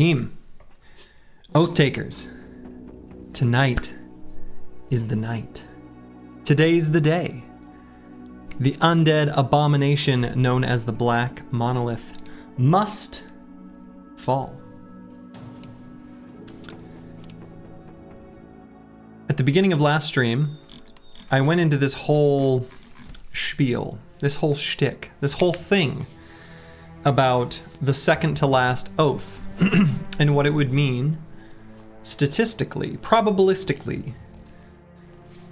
Team, Oathtakers, tonight is the night. Today's the day. The undead abomination known as the Black Monolith must fall. At the beginning of last stream, I went into this whole spiel, this whole shtick, this whole thing about the second to last oath and what it would mean statistically, probabilistically,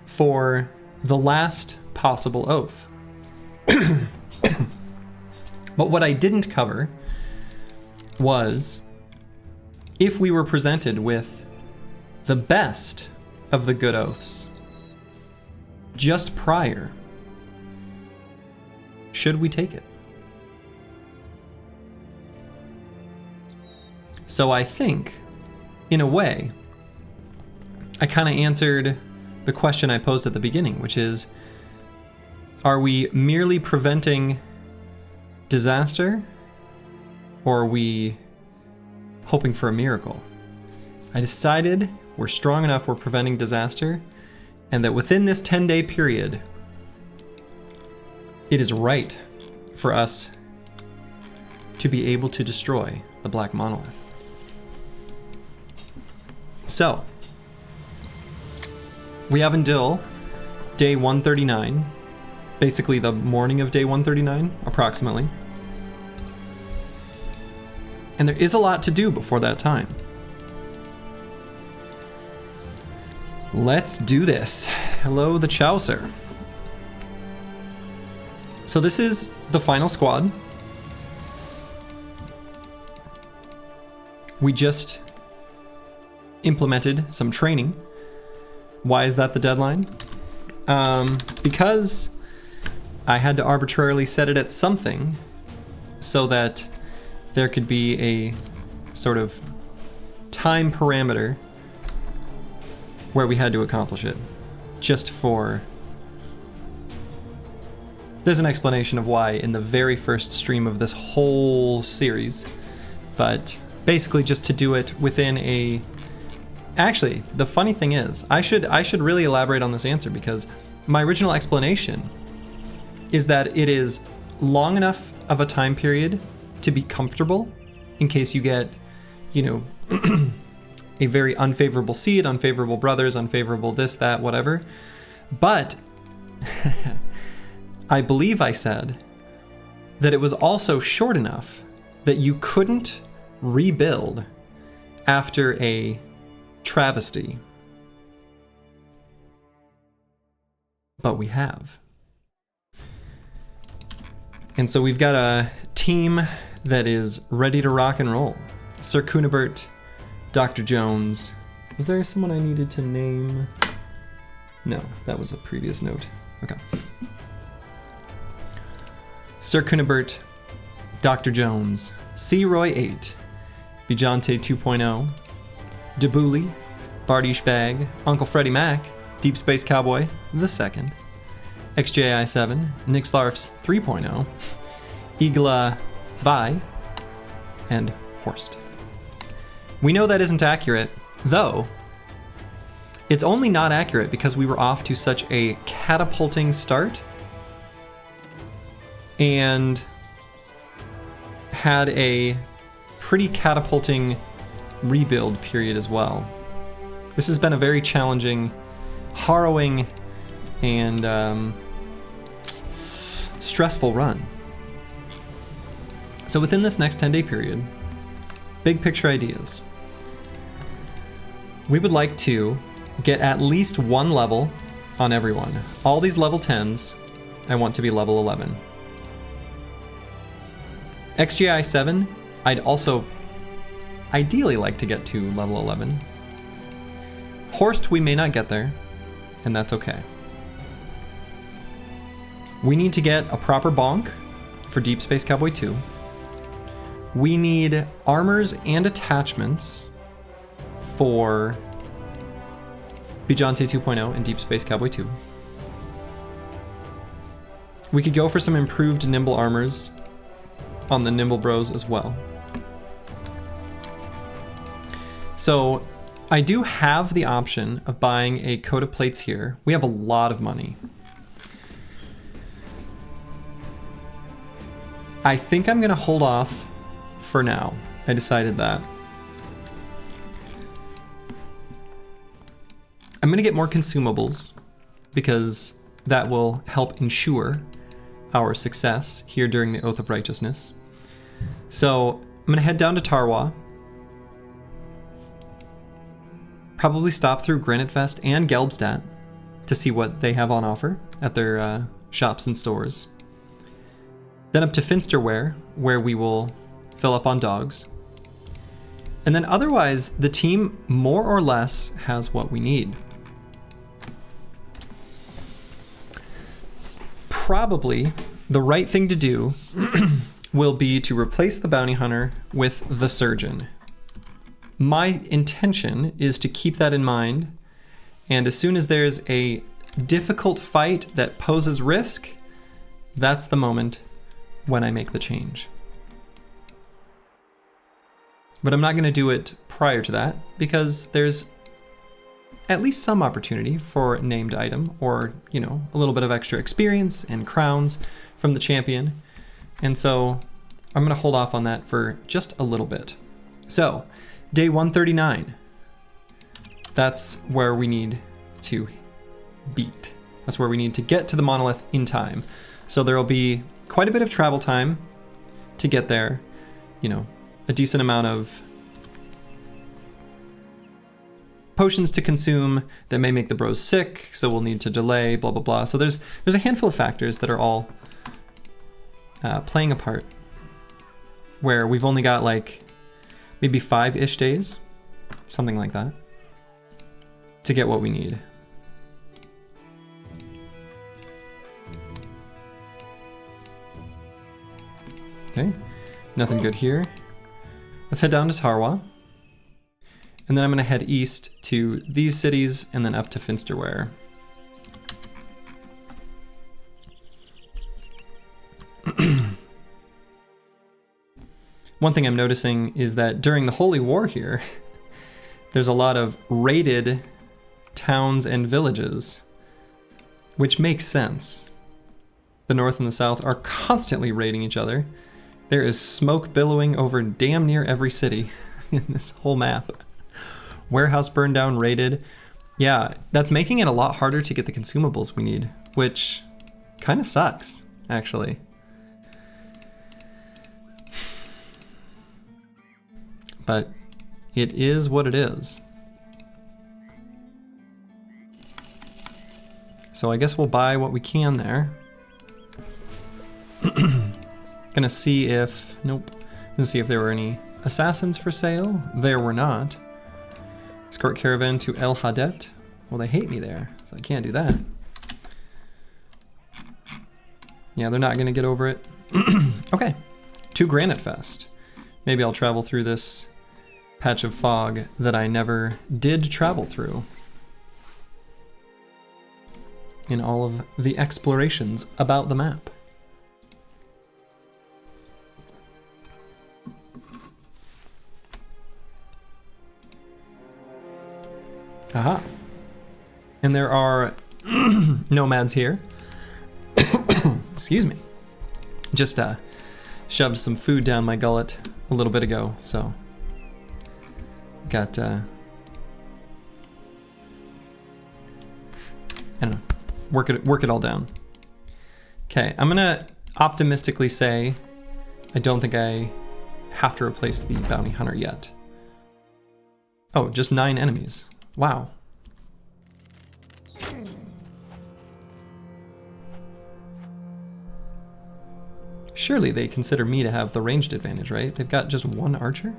for the last possible oath. But what I didn't cover was if we were presented with the best of the good oaths just prior, should we take it? So I think, in a way, I kind of answered the question I posed at the beginning, which is, are we merely preventing disaster, or are we hoping for a miracle? I decided we're strong enough, we're preventing disaster, and that within this 10-day period, it is right for us to be able to destroy the Black Monolith. So, we have until day 139, basically the morning of day 139, approximately. And there is a lot to do before that time. Let's do this. Hello, the Chaucer. So this is the final squad. We just implemented some training. Why is that the deadline? Because I had to arbitrarily set it at something so that there could be a sort of time parameter where we had to accomplish it. Just for... There's an explanation of why in the very first stream of this whole series, but basically just to do it within a... Actually, the funny thing is, I should really elaborate on this answer, because my original explanation is that it is long enough of a time period to be comfortable in case you get, you know, a very unfavorable seed, unfavorable brothers, unfavorable this, that, whatever. But I believe I said that it was also short enough that you couldn't rebuild after a travesty. But we have. And so we've got a team that is ready to rock and roll. Sir Cunibert, Dr. Jones. Was there someone I needed to name? No, that was a previous note. Okay. Sir Cunibert, Dr. Jones, C. Roy 8, Bijante 2.0, Debuli, Bardish Bag, Uncle Freddie Mac, Deep Space Cowboy the Second, XJI 7, Nixlarfs 3.0, Igla 2, and Horst. We know that isn't accurate, though it's only not accurate because we were off to such a catapulting start and had a pretty catapulting rebuild period as well. This has been a very challenging, harrowing, and stressful run. So within this next 10-day period, big picture ideas. We would like to get at least one level on everyone. All these level 10s, I want to be level 11. XGI 7, I'd also ideally like to get to level 11. Horst, we may not get there, and that's okay. We need to get a proper bonk for Deep Space Cowboy 2. We need armors and attachments for Bijante 2.0 and Deep Space Cowboy 2. We could go for some improved nimble armors on the Nimble Bros as well. So I do have the option of buying a coat of plates here. We have a lot of money. I think I'm gonna hold off for now. I decided that. I'm gonna get more consumables because that will help ensure our success here during the Oath of Righteousness. So I'm gonna head down to Tarwa. Probably stop through Granitfest and Gelbstadt to see what they have on offer at their shops and stores. Then up to Finsterware, where we will fill up on dogs. And then otherwise, the team more or less has what we need. Probably the right thing to do will be to replace the bounty hunter with the surgeon. My intention is to keep that in mind, and as soon as there's a difficult fight that poses risk, that's the moment when I make the change. But I'm not going to do it prior to that because there's at least some opportunity for a named item or, you know, a little bit of extra experience and crowns from the champion. And so I'm going to hold off on that for just a little bit. So day 139, that's where we need to beat. That's where we need to get to the monolith in time. So there will be quite a bit of travel time to get there, you know, a decent amount of potions to consume that may make the bros sick, so we'll need to delay, blah, blah, blah. So there's a handful of factors that are all playing a part where we've only got like maybe 5-ish days, something like that, to get what we need. Okay, nothing good here. Let's head down to Tarwa. And then I'm gonna head east to these cities and then up to Finsterware. One thing I'm noticing is that during the Holy War here, there's a lot of raided towns and villages, which makes sense. The North and the South are constantly raiding each other. There is smoke billowing over damn near every city in this whole map. Warehouse burned down, raided. Yeah, that's making it a lot harder to get the consumables we need, which kind of sucks, actually. But it is what it is. So I guess we'll buy what we can there. Gonna see if, nope. Gonna see if there were any assassins for sale. There were not. Escort caravan to El Hadet. Well, they hate me there, so I can't do that. Yeah, they're not gonna get over it. Okay, to Granitfest. Maybe I'll travel through this patch of fog that I never did travel through in all of the explorations about the map. Aha. And there are nomads here. Excuse me. Just shoved some food down my gullet a little bit ago, so got I don't know, work it all down. Okay, I'm gonna optimistically say I don't think I have to replace the bounty hunter yet. Oh, just 9 enemies. Wow. Surely they consider me to have the ranged advantage, right? They've got just 1 archer?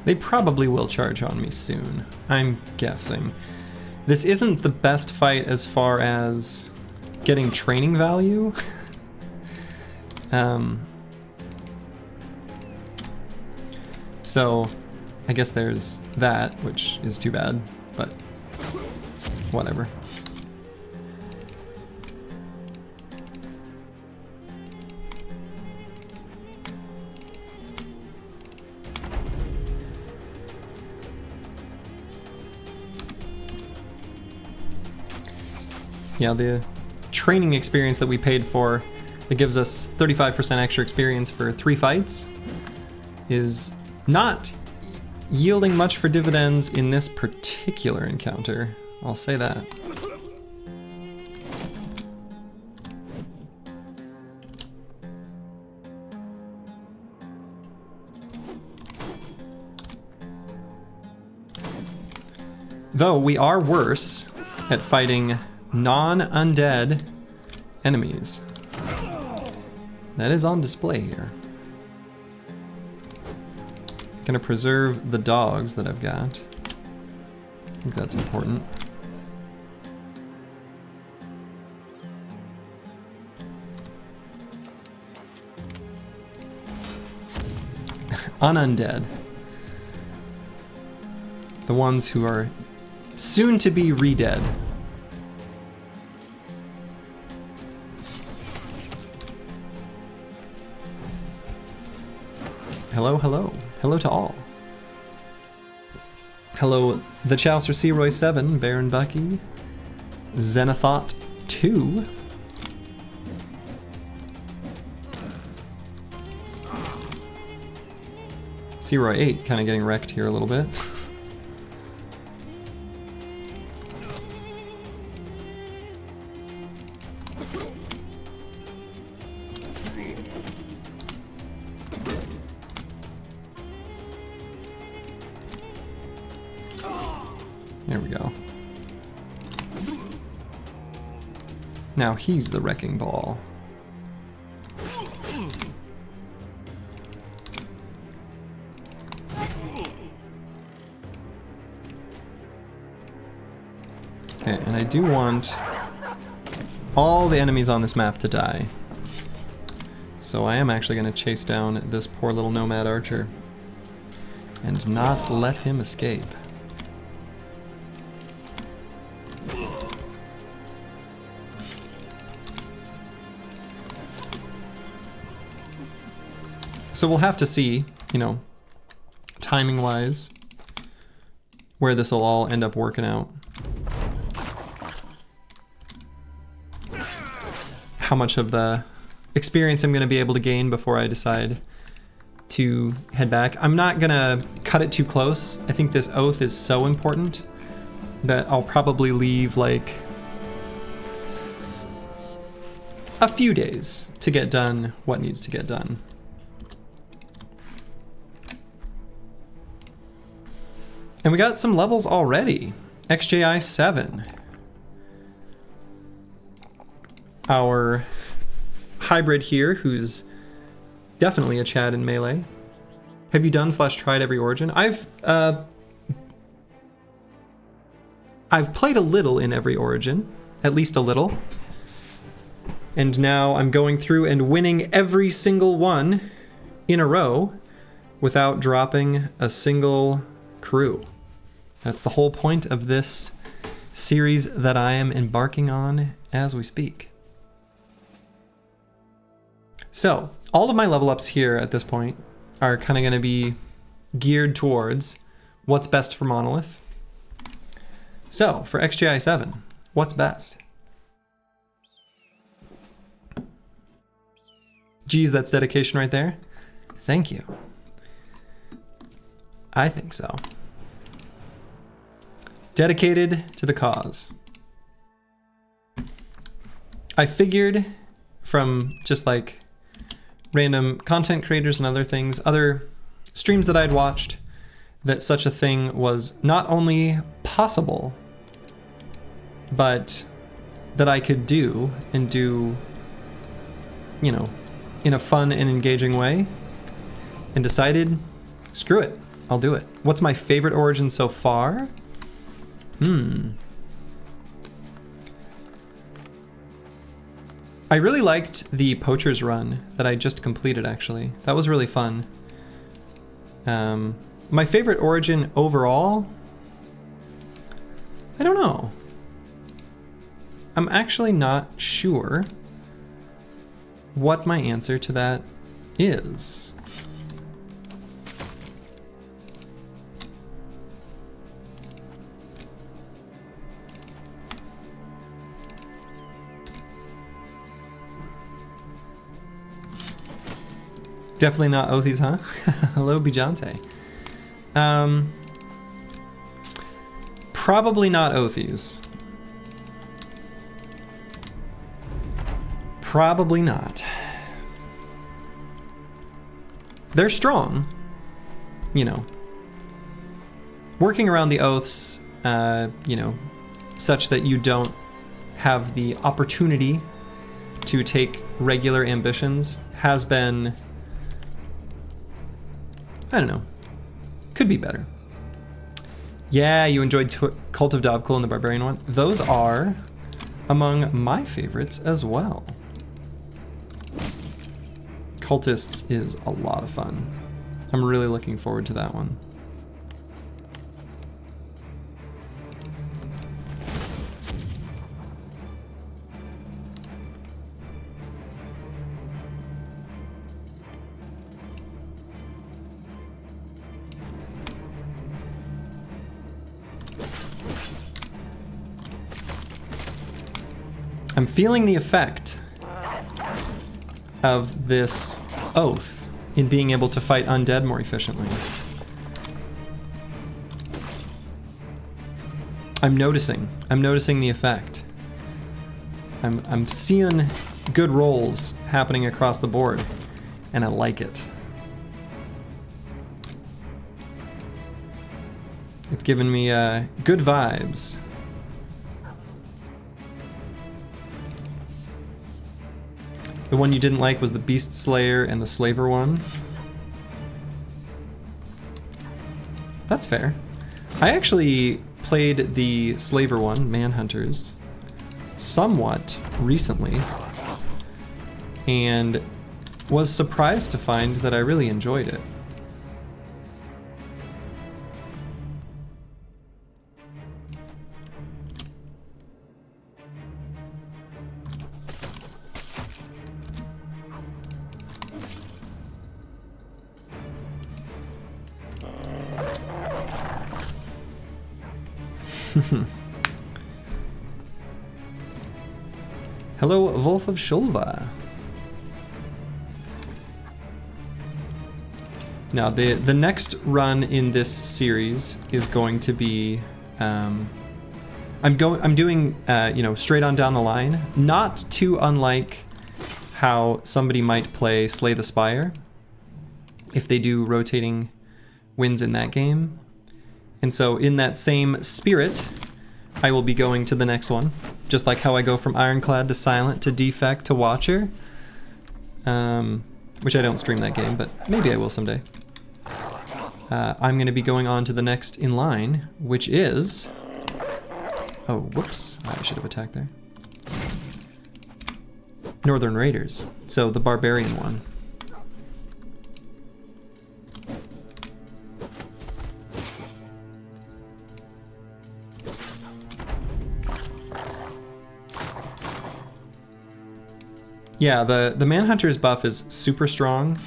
They probably will charge on me soon, I'm guessing. This isn't the best fight as far as getting training value. So I guess there's that, which is too bad, but whatever. Yeah, the training experience that we paid for that gives us 35% extra experience for 3 fights is not yielding much for dividends in this particular encounter. I'll say that. Though we are worse at fighting non-undead enemies. That is on display here. Gonna preserve the dogs that I've got. I think that's important. Unundead. The ones who are soon to be re-dead. Hello, hello. Hello to all. Hello, the Chaucer Searoy 7, Baron Bucky, Xenothought 2, Searoy 8 kind of getting wrecked here a little bit. There we go. Now he's the wrecking ball. Okay, and I do want all the enemies on this map to die. So I am actually going to chase down this poor little nomad archer and not let him escape. So we'll have to see, you know, timing-wise, where this will all end up working out. How much of the experience I'm going to be able to gain before I decide to head back. I'm not going to cut it too close. I think this oath is so important that I'll probably leave like a few days to get done what needs to get done. And we got some levels already. XJI 7. Our hybrid here, who's definitely a Chad in Melee. Have you done / tried every origin? I've played a little in every origin, at least a little. And now I'm going through and winning every single one in a row without dropping a single crew. That's the whole point of this series that I am embarking on as we speak. So, all of my level ups here at this point are kind of going to be geared towards what's best for Monolith. So, for XJI 7, what's best? Geez, that's dedication right there. Thank you. I think so. Dedicated to the cause. I figured from just like random content creators and other things, other streams that I'd watched, that such a thing was not only possible, but that I could do, and do, you know, in a fun and engaging way, and decided, screw it, I'll do it. What's my favorite origin so far? I really liked the Poacher's Run that I just completed, actually. That was really fun. My favorite origin overall? I don't know. I'm actually not sure what my answer to that is. Definitely not Oathies, huh? Hello, Bijante. Probably not Oathies. Probably not. They're strong, you know. Working around the oaths, you know, such that you don't have the opportunity to take regular ambitions has been, I don't know, could be better. Yeah, you enjoyed Cult of Dovkul and the Barbarian one. Those are among my favorites as well. Cultists is a lot of fun. I'm really looking forward to that one. I'm feeling the effect of this oath in being able to fight undead more efficiently. I'm noticing the effect. I'm seeing good rolls happening across the board, and I like it. It's giving me good vibes. The one you didn't like was the Beast Slayer and the Slaver one. That's fair. I actually played the Slaver one, Manhunters, somewhat recently, and was surprised to find that I really enjoyed it. Hello, Wolf of Shulva. Now, the next run in this series is going to be, I'm doing, you know, straight on down the line, not too unlike how somebody might play Slay the Spire if they do rotating wins in that game. And so in that same spirit, I will be going to the next one, just like how I go from Ironclad to Silent to Defect to Watcher, which I don't stream that game, but maybe I will someday. I'm going to be going on to the next in line, which is... Oh, whoops. I should have attacked there. Northern Raiders, so the Barbarian one. Yeah, the Manhunter's buff is super strong.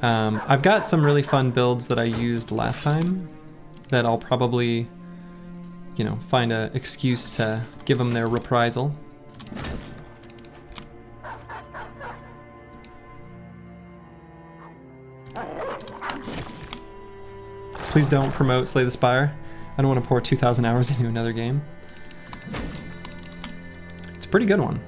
I've got some really fun builds that I used last time that I'll probably, you know, find an excuse to give them their reprisal. Please don't promote Slay the Spire. I don't want to pour 2,000 hours into another game. It's a pretty good one.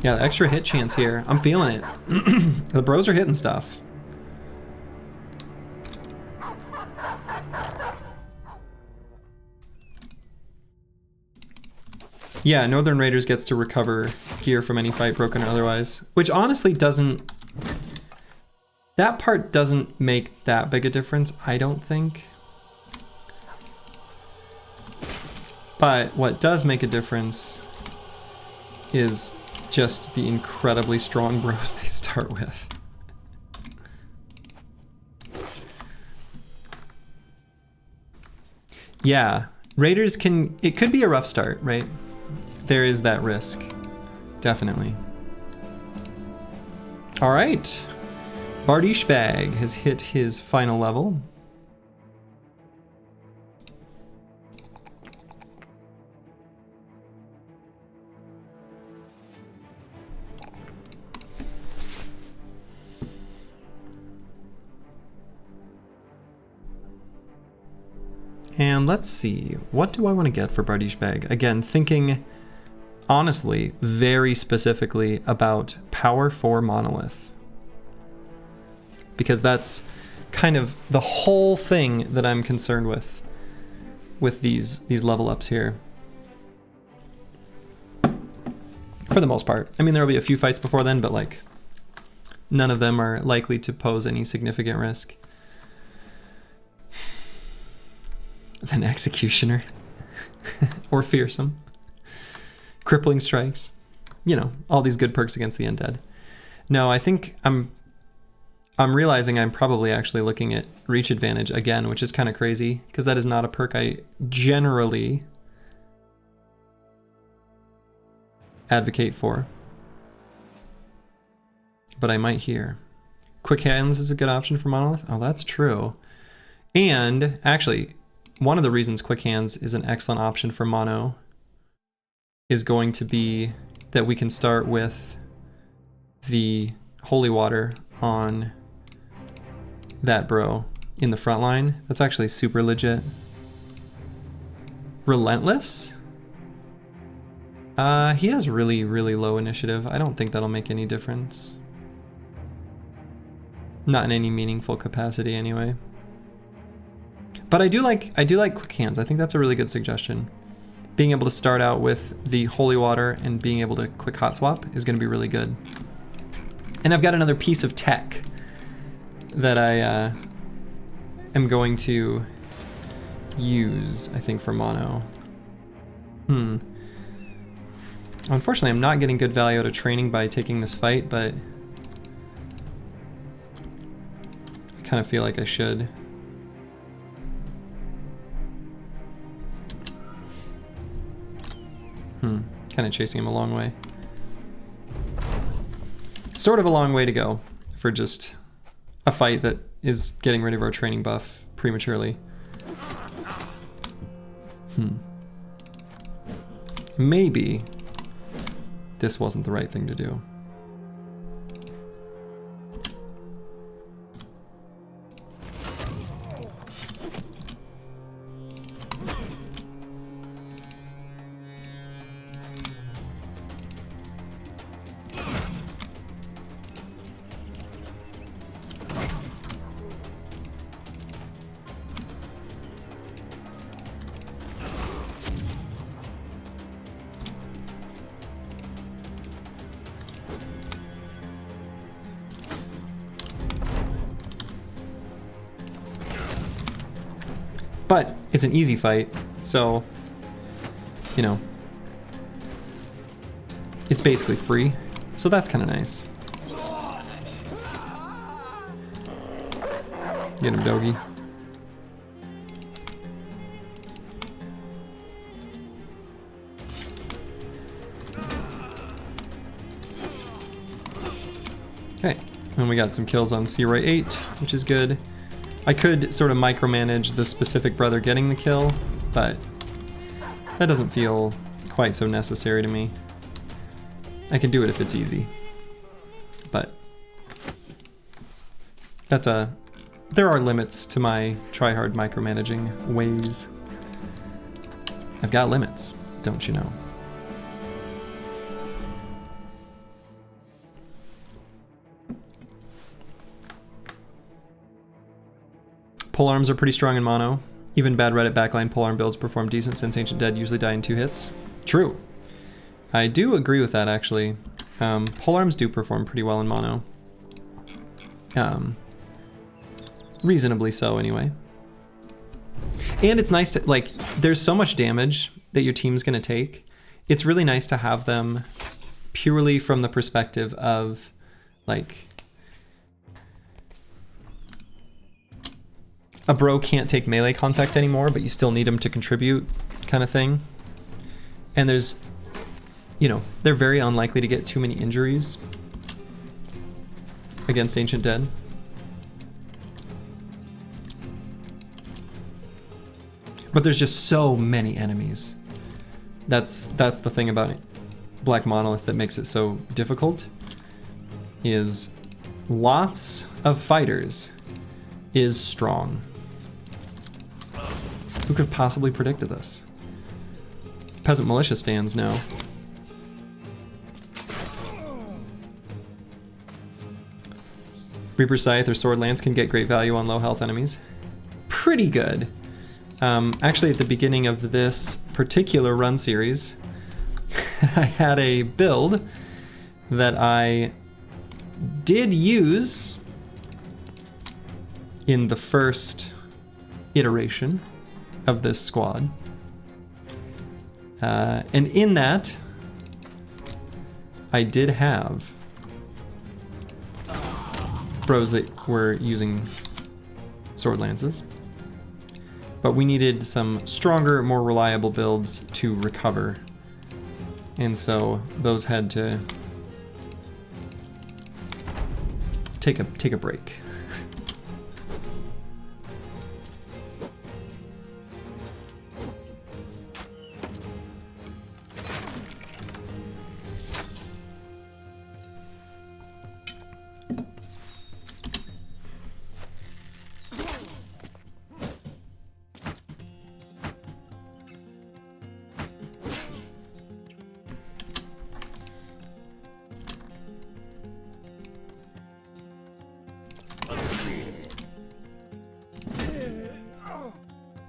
Yeah, the extra hit chance here. I'm feeling it. The bros are hitting stuff. Yeah, Northern Raiders gets to recover gear from any fight, broken or otherwise, which honestly doesn't... That part doesn't make that big a difference, I don't think. But what does make a difference is just the incredibly strong bros they start with. Yeah, Raiders can... It could be a rough start, right? There is that risk. Definitely. All right. Bardish Bag has hit his final level. And let's see, what do I want to get for Bardish Bag? Again, thinking, honestly, very specifically about power for Monolith. Because that's kind of the whole thing that I'm concerned with these level ups here. For the most part. I mean, there will be a few fights before then, but like, none of them are likely to pose any significant risk. Then Executioner. Or Fearsome. Crippling Strikes. You know, all these good perks against the undead. No, I think I'm realizing I'm probably actually looking at Reach Advantage again, which is kind of crazy, because that is not a perk I generally advocate for. But I might here. Quick Hands is a good option for Monolith. Oh, that's true. And actually, one of the reasons Quick Hands is an excellent option for Mono is going to be that we can start with the Holy Water on that bro in the front line. That's actually super legit. Relentless? He has really, really low initiative. I don't think that'll make any difference. Not in any meaningful capacity anyway. But I do like Quick Hands. I think that's a really good suggestion. Being able to start out with the Holy Water and being able to quick hot swap is going to be really good. And I've got another piece of tech that I am going to use, I think, for Mono. Unfortunately, I'm not getting good value out of training by taking this fight, but I kind of feel like I should. Kind of chasing him a long way. Sort of a long way to go for just a fight that is getting rid of our training buff prematurely. Maybe this wasn't the right thing to do. But it's an easy fight, so, you know, it's basically free, so that's kind of nice. Get him, doggy. Okay, and we got some kills on Searoy 8, which is good. I could sort of micromanage the specific brother getting the kill, but that doesn't feel quite so necessary to me. I can do it if it's easy, but that's there are limits to my try-hard micromanaging ways. I've got limits, don't you know? Polearms are pretty strong in mono. Even bad Reddit backline polearm builds perform decent since Ancient Dead usually die in 2 hits. True. I do agree with that, actually. Polearms do perform pretty well in mono. Reasonably so, anyway. And it's nice to, like, there's so much damage that your team's gonna take. It's really nice to have them purely from the perspective of, like, a bro can't take melee contact anymore, but you still need him to contribute, kind of thing. And there's, you know, they're very unlikely to get too many injuries against Ancient Dead. But there's just so many enemies. That's the thing about it. Black Monolith that makes it so difficult, is lots of fighters is strong. Who could have possibly predicted this? Peasant Militia stands now. Reaper Scythe or Sword Lance can get great value on low health enemies. Pretty good. Actually, at the beginning of this particular run series, I had a build that I did use in the first iteration of this squad. And in that, I did have bros that were using sword lances. But we needed some stronger, more reliable builds to recover. And so those had to take a break.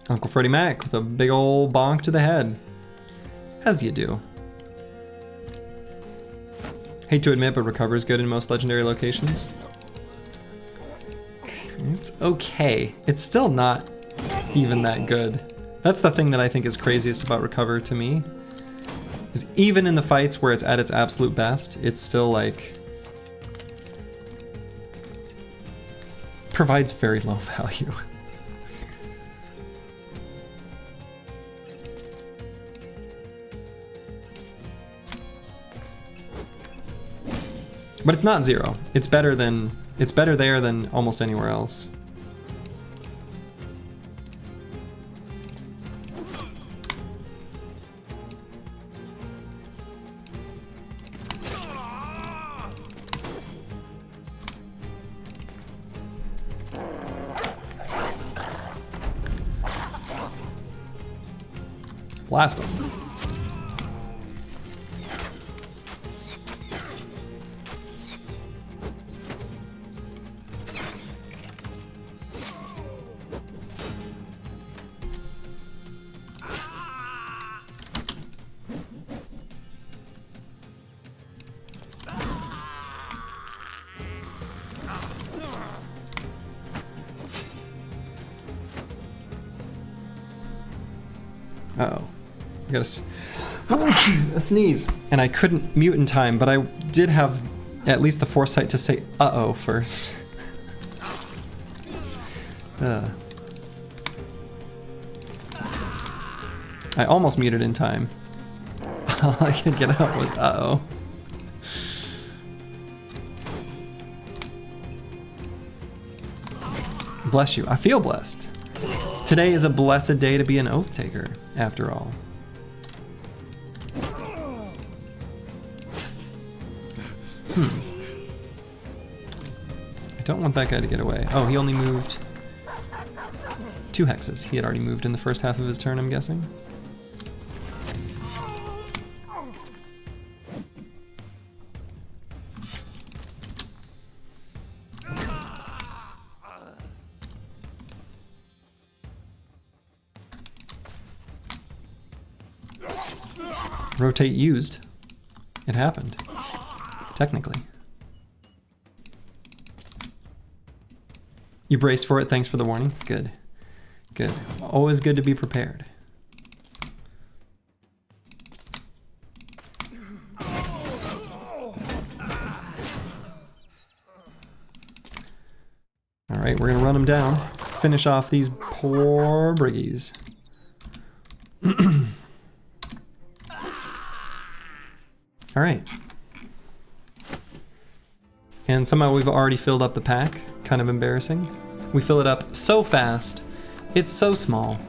Uncle Freddie Mac with a big ol' bonk to the head. As you do. Hate to admit, but recover is good in most legendary locations. It's okay. It's still not even that good. That's the thing that I think is craziest about recover to me. Is even in the fights where it's at its absolute best, it's still like provides very low value. But it's not zero. It's better there than almost anywhere else. Blast them. Uh-oh. I got a sneeze. And I couldn't mute in time, but I did have at least the foresight to say uh-oh first. I almost muted in time. All I could get out was uh-oh. Bless you. I feel blessed. Today is a blessed day to be an Oathtaker, after all. I don't want that guy to get away. Oh, he only moved 2 hexes. He had already moved in the first half of his turn, I'm guessing. Rotate used. It happened. Technically. You braced for it, thanks for the warning. Good. Good. Always good to be prepared. Alright, we're gonna run them down. Finish off these poor briggies. Alright. And somehow we've already filled up the pack. Kind of embarrassing. We fill it up so fast. It's so small.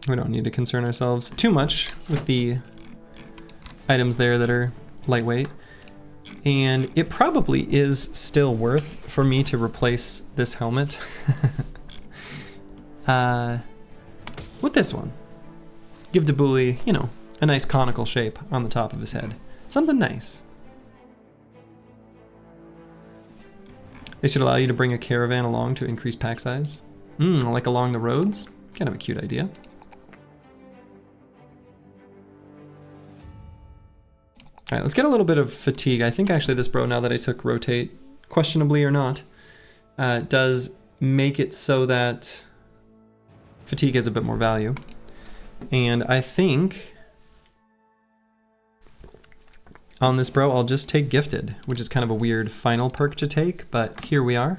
We don't need to concern ourselves too much with the items there that are lightweight. And it probably is still worth for me to replace this helmet with this one. Give Debuli, you know, a nice conical shape on the top of his head. Something nice. They should allow you to bring a caravan along to increase pack size. Like along the roads? Kind of a cute idea. Alright, let's get a little bit of fatigue. I think actually this bro, now that I took rotate, questionably or not, does make it so that fatigue has a bit more value. And I think on this bro, I'll just take gifted, which is kind of a weird final perk to take, but here we are.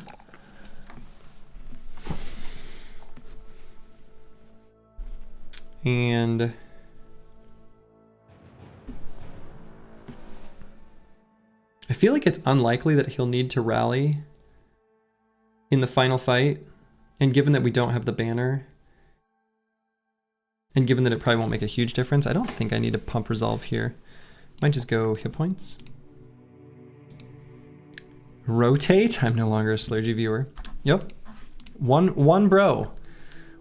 And I feel like it's unlikely that he'll need to rally in the final fight. And given that we don't have the banner, and given that it probably won't make a huge difference, I don't think I need to pump resolve here. Might just go hit points. Rotate? I'm no longer a Slurgy viewer. Yep. One bro.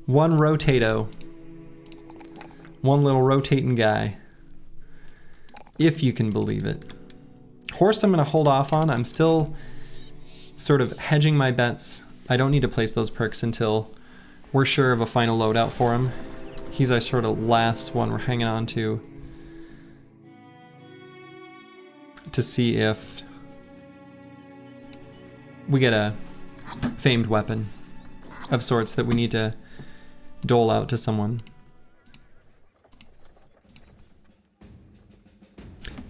One rotato. One little rotating guy. If you can believe it. Horst I'm gonna hold off on. I'm still sort of hedging my bets. I don't need to place those perks until we're sure of a final loadout for him. He's our sort of last one we're hanging on to see if we get a famed weapon of sorts that we need to dole out to someone.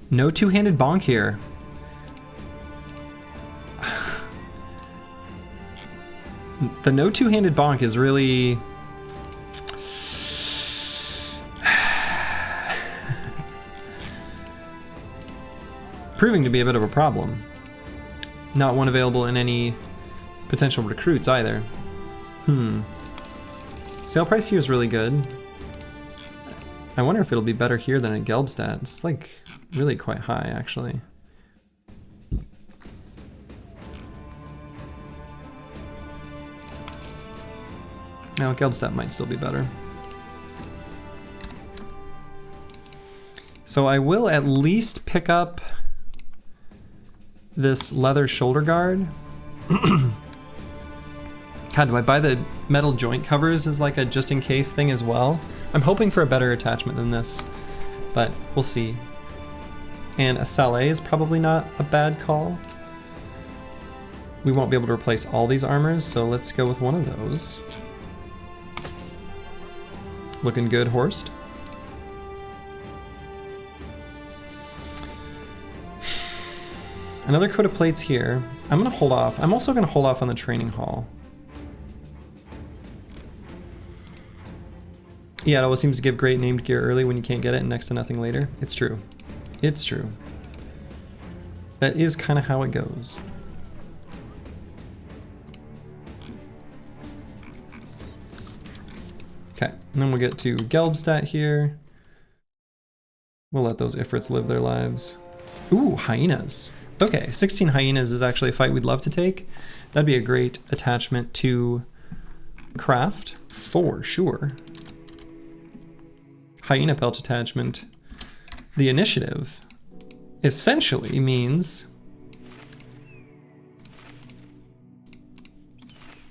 No two-handed bonk here. The no two-handed bonk is really proving to be a bit of a problem. Not one available in any potential recruits either. Sale price here is really good. I wonder if it'll be better here than at Gelbstadt. It's like really quite high actually. Now Gelbstadt might still be better. So I will at least pick up this leather shoulder guard. God, do I buy the metal joint covers as like a just in case thing as well? I'm hoping for a better attachment than this, but we'll see. And a Saleh is probably not a bad call. We won't be able to replace all these armors, so let's go with one of those. Looking good, Horst. Another coat of plates here. I'm gonna hold off. I'm also gonna hold off on the training hall. Yeah, it always seems to give great named gear early when you can't get it and next to nothing later. It's true. It's true. That is kind of how it goes. Okay, and then we'll get to Gelbstadt here. We'll let those Ifrits live their lives. Ooh, hyenas. Okay, 16 hyenas is actually a fight we'd love to take. That'd be a great attachment to craft, for sure. Hyena pelt attachment. The initiative essentially means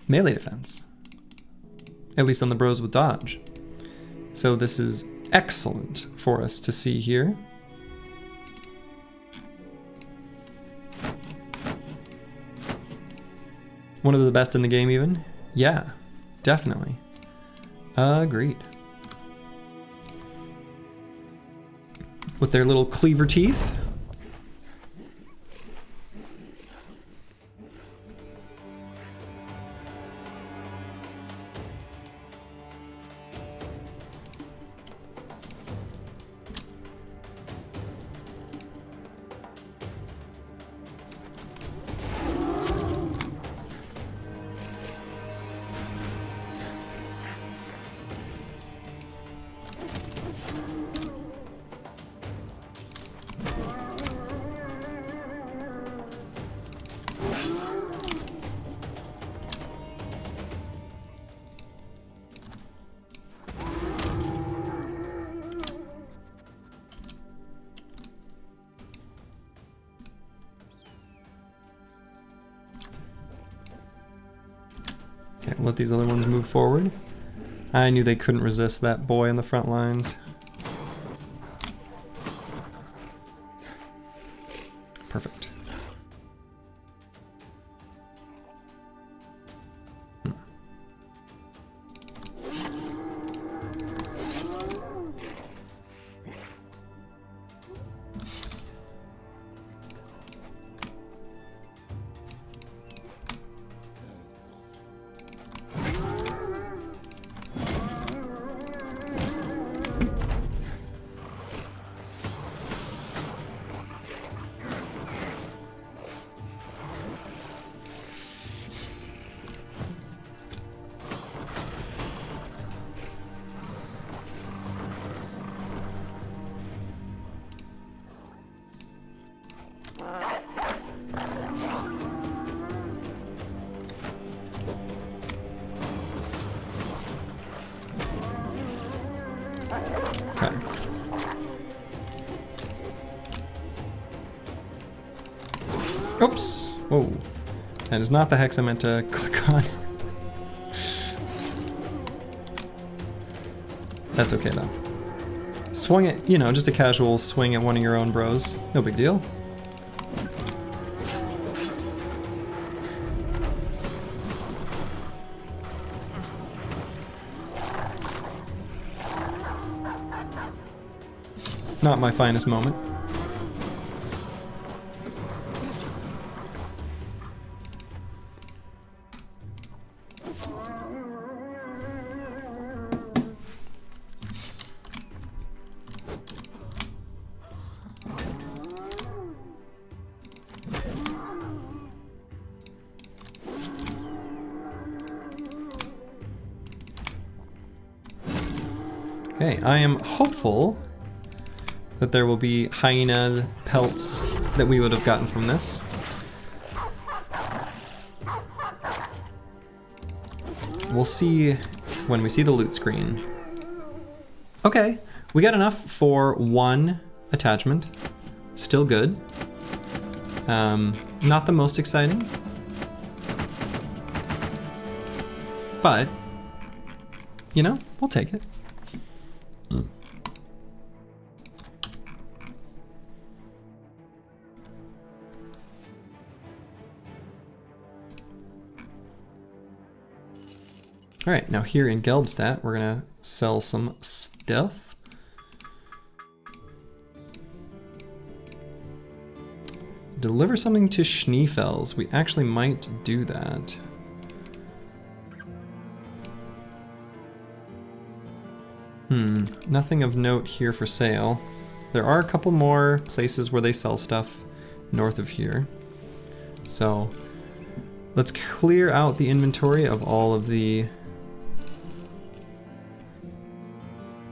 melee defense. at least on the bros with dodge. So this is excellent for us to see here. One of the best in the game even? Yeah, definitely. Agreed. With their little cleaver teeth. Okay, let these other ones move forward. I knew they couldn't resist that boy on the front lines. Perfect. Okay. Oops. Whoa. That is not the hex I meant to click on. That's okay though. Swung it, you know, just a casual swing at one of your own bros. No big deal. Not my finest moment. Okay, I am hopeful that there will be hyena pelts that we would have gotten from this. We'll see when we see the loot screen. Okay, we got enough for one attachment. Still good. Not the most exciting. But, you know, we'll take it. All right, now here in Gelbstadt, we're gonna sell some stuff. Deliver something to Schneefels. We actually might do that. Nothing of note here for sale. There are a couple more places where they sell stuff north of here. So let's clear out the inventory of all of the,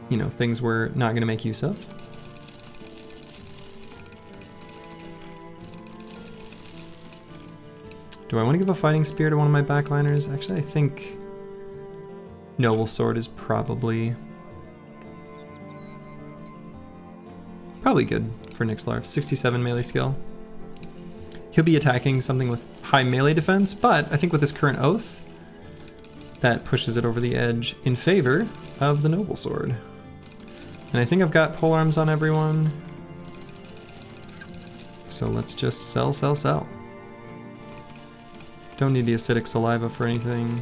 you know, things we're not going to make use of. Do I want to give a fighting spear to one of my backliners? Actually, I think Noble Sword is probably good for Nixlarf. 67 melee skill. He'll be attacking something with high melee defense, but I think with his current oath, that pushes it over the edge in favor of the noble sword. And I think I've got polearms on everyone. So let's just sell, sell, sell. Don't need the acidic saliva for anything.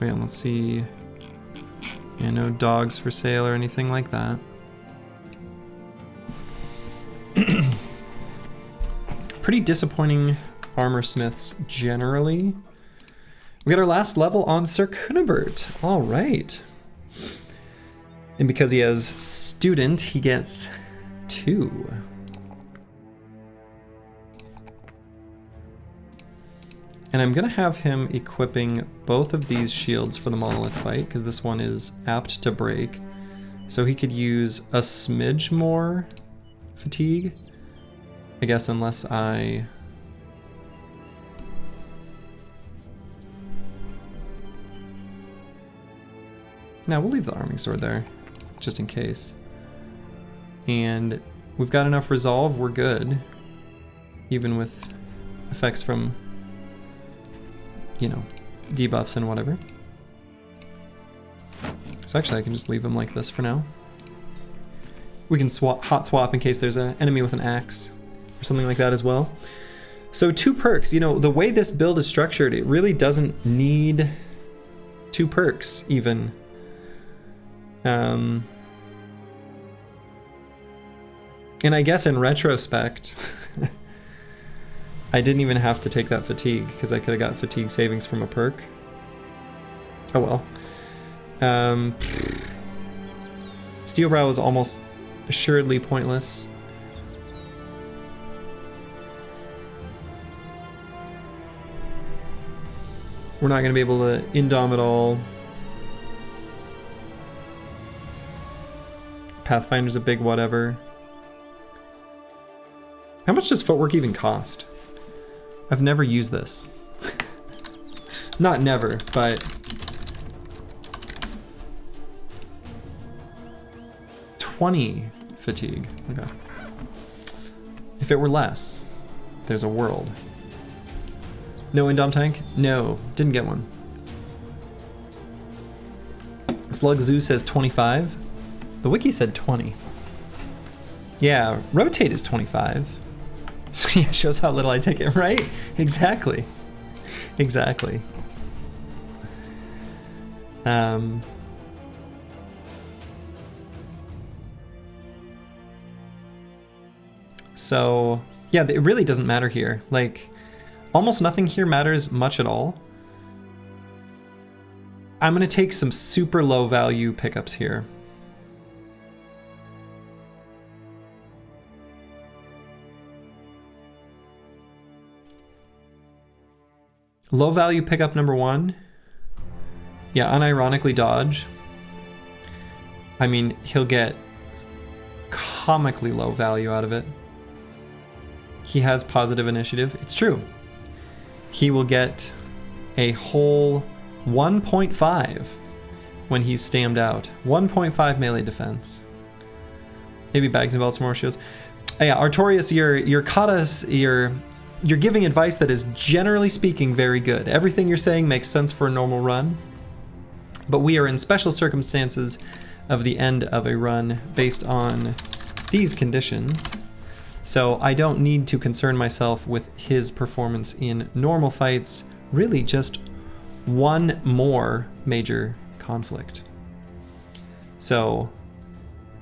Wait, let's see. Yeah, no dogs for sale or anything like that. Pretty disappointing armor smiths generally. We got our last level on Sir Cunibert. All right. And because he has student, he gets 2. And I'm gonna have him equipping both of these shields for the Monolith fight, because this one is apt to break. So he could use a smidge more fatigue. I guess unless I... Now we'll leave the arming sword there, just in case. And we've got enough resolve, we're good. Even with effects from, you know, debuffs and whatever. So actually I can just leave them like this for now. We can hot swap in case there's an enemy with an axe or something like that as well. So 2 perks, you know, the way this build is structured, it really doesn't need 2 perks even. And I guess in retrospect, I didn't even have to take that fatigue because I could have got fatigue savings from a perk. Oh well. Steel Brow is almost assuredly pointless. We're not going to be able to indom at all. Pathfinder's a big whatever. How much does footwork even cost? I've never used this. Not never, but... 20 fatigue. Okay. If it were less, there's a world. No indom tank? No, didn't get one. Slug Zoo says 25. The wiki said 20. Yeah, rotate is 25. So yeah, shows how little I take it, right? Exactly. Exactly. So, yeah, it really doesn't matter here. Like, almost nothing here matters much at all. I'm gonna take some super low value pickups here. Low value pickup number 1. Yeah, unironically dodge. I mean, he'll get comically low value out of it. He has positive initiative. It's true. He will get a whole 1.5 when he's stammed out. 1.5 melee defense. Maybe bags and belts, more shields. Yeah, Artorias, you're giving advice that is generally speaking very good. Everything you're saying makes sense for a normal run, but we are in special circumstances of the end of a run based on these conditions. So I don't need to concern myself with his performance in normal fights, really just one more major conflict. So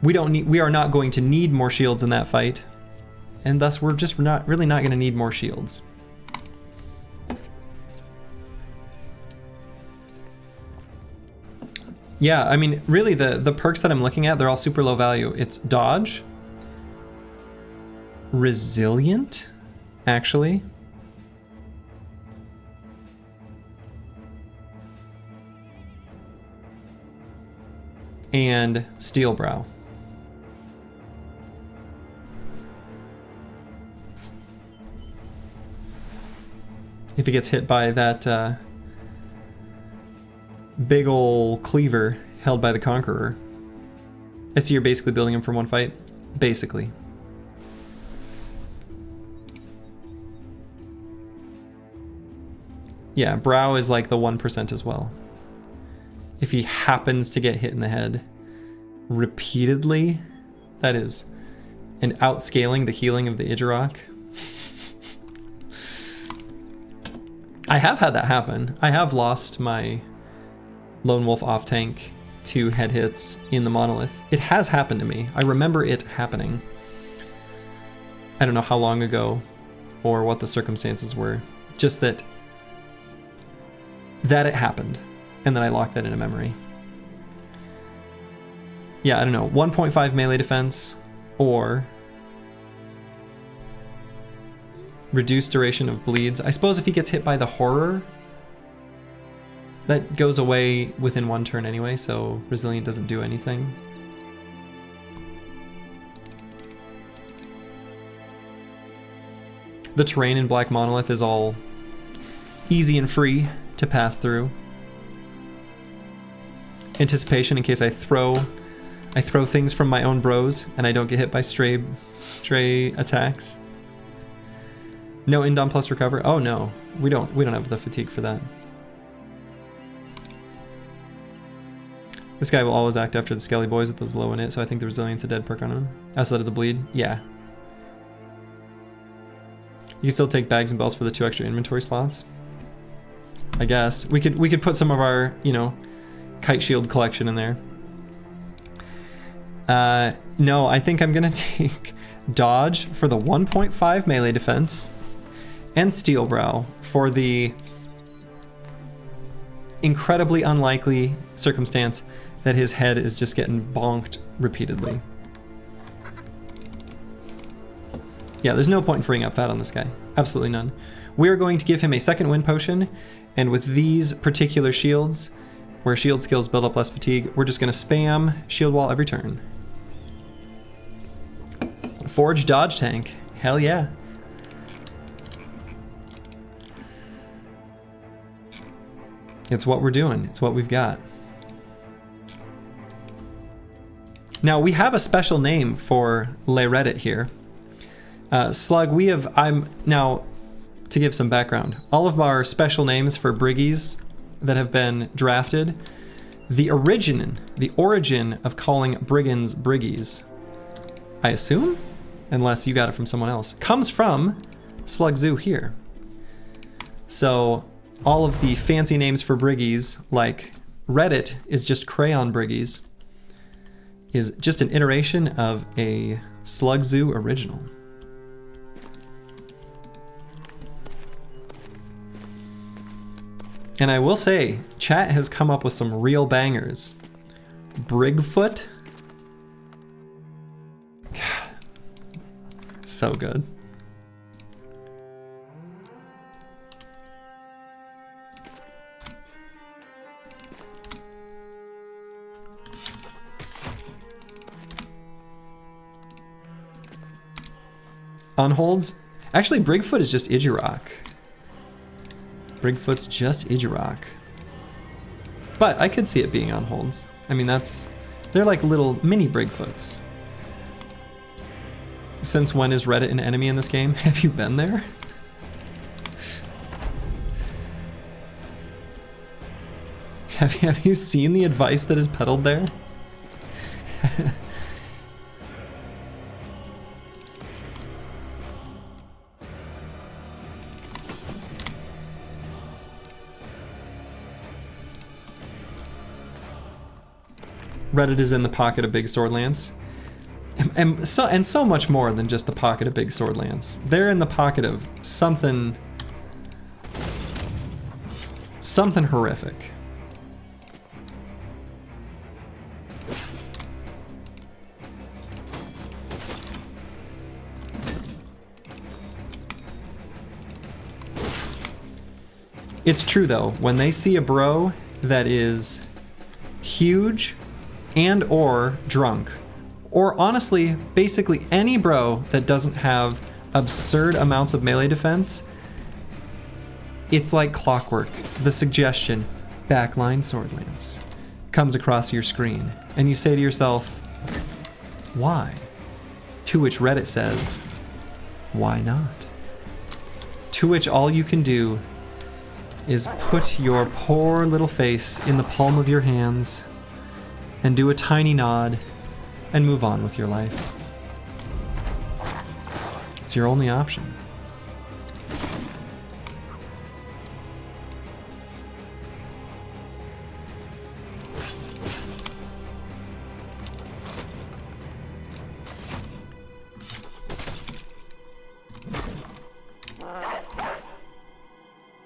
we are not going to need more shields in that fight. And thus we're really not going to need more shields. Yeah, I mean, really the perks that I'm looking at, they're all super low value. It's dodge, resilient, actually. And steel brow. If he gets hit by that big ol' cleaver held by the Conqueror. I see you're basically building him for one fight. Basically. Yeah, brow is like the 1% as well. If he happens to get hit in the head repeatedly, that is an outscaling the healing of the Idjarok. I have had that happen. I have lost my Lone Wolf off tank to head hits in the Monolith. It has happened to me. I remember it happening. I don't know how long ago or what the circumstances were. Just that it happened, and then I locked that in a memory. Yeah, I don't know, 1.5 melee defense, or reduced duration of bleeds. I suppose if he gets hit by the horror, that goes away within 1 turn anyway, so resilient doesn't do anything. The terrain in Black Monolith is all easy and free to pass through. Anticipation in case I throw things from my own bros and I don't get hit by stray attacks. No indom plus recover. Oh no, we don't have the fatigue for that. This guy will always act after the Skelly Boys with those low in it, so I think the resilience a dead perk on him. Outside of the bleed, yeah. You can still take bags and belts for the 2 extra inventory slots. I guess we could put some of our, you know, kite shield collection in there. No, I think I'm gonna take dodge for the 1.5 melee defense and steel brow for the incredibly unlikely circumstance that his head is just getting bonked repeatedly. Yeah, there's no point in freeing up fat on this guy. Absolutely none. We're going to give him a second wind potion, and with these particular shields, where shield skills build up less fatigue, we're just gonna spam shield wall every turn. Forge dodge tank. Hell yeah. It's what we're doing. It's what we've got. Now we have a special name for Le Reddit here. Slug, now, to give some background, all of our special names for Briggies that have been drafted, the origin of calling Brigands Briggies, I assume, unless you got it from someone else, comes from Slug Zoo here. So all of the fancy names for Briggies, like Reddit is just Crayon Briggies, is just an iteration of a Slug Zoo original. And I will say, chat has come up with some real bangers. Brigfoot. God, so good. Unholds. Actually, Brigfoot is just Idjarok. Brigfoot's just Idjarok. But I could see it being on holds. I mean, they're like little mini Brigfoots. Since when is Reddit an enemy in this game? Have you been there? Have you seen the advice that is peddled there? Reddit is in the pocket of Big Sword Lance. And so much more than just the pocket of Big Sword Lance. They're in the pocket of something horrific. It's true though, when they see a bro that is huge and or drunk, or honestly, basically any bro that doesn't have absurd amounts of melee defense, it's like clockwork. The suggestion, backline sword lance, comes across your screen, and you say to yourself, why? To which Reddit says, why not? To which all you can do is put your poor little face in the palm of your hands and do a tiny nod and move on with your life. It's your only option.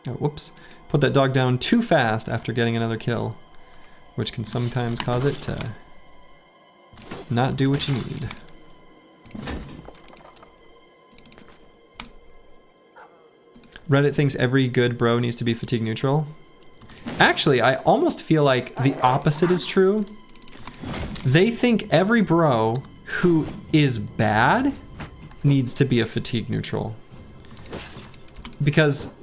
Oh, whoops. Put that dog down too fast after getting another kill, which can sometimes cause it to not do what you need. Reddit thinks every good bro needs to be fatigue neutral. Actually, I almost feel like the opposite is true. They think every bro who is bad needs to be a fatigue neutral. Because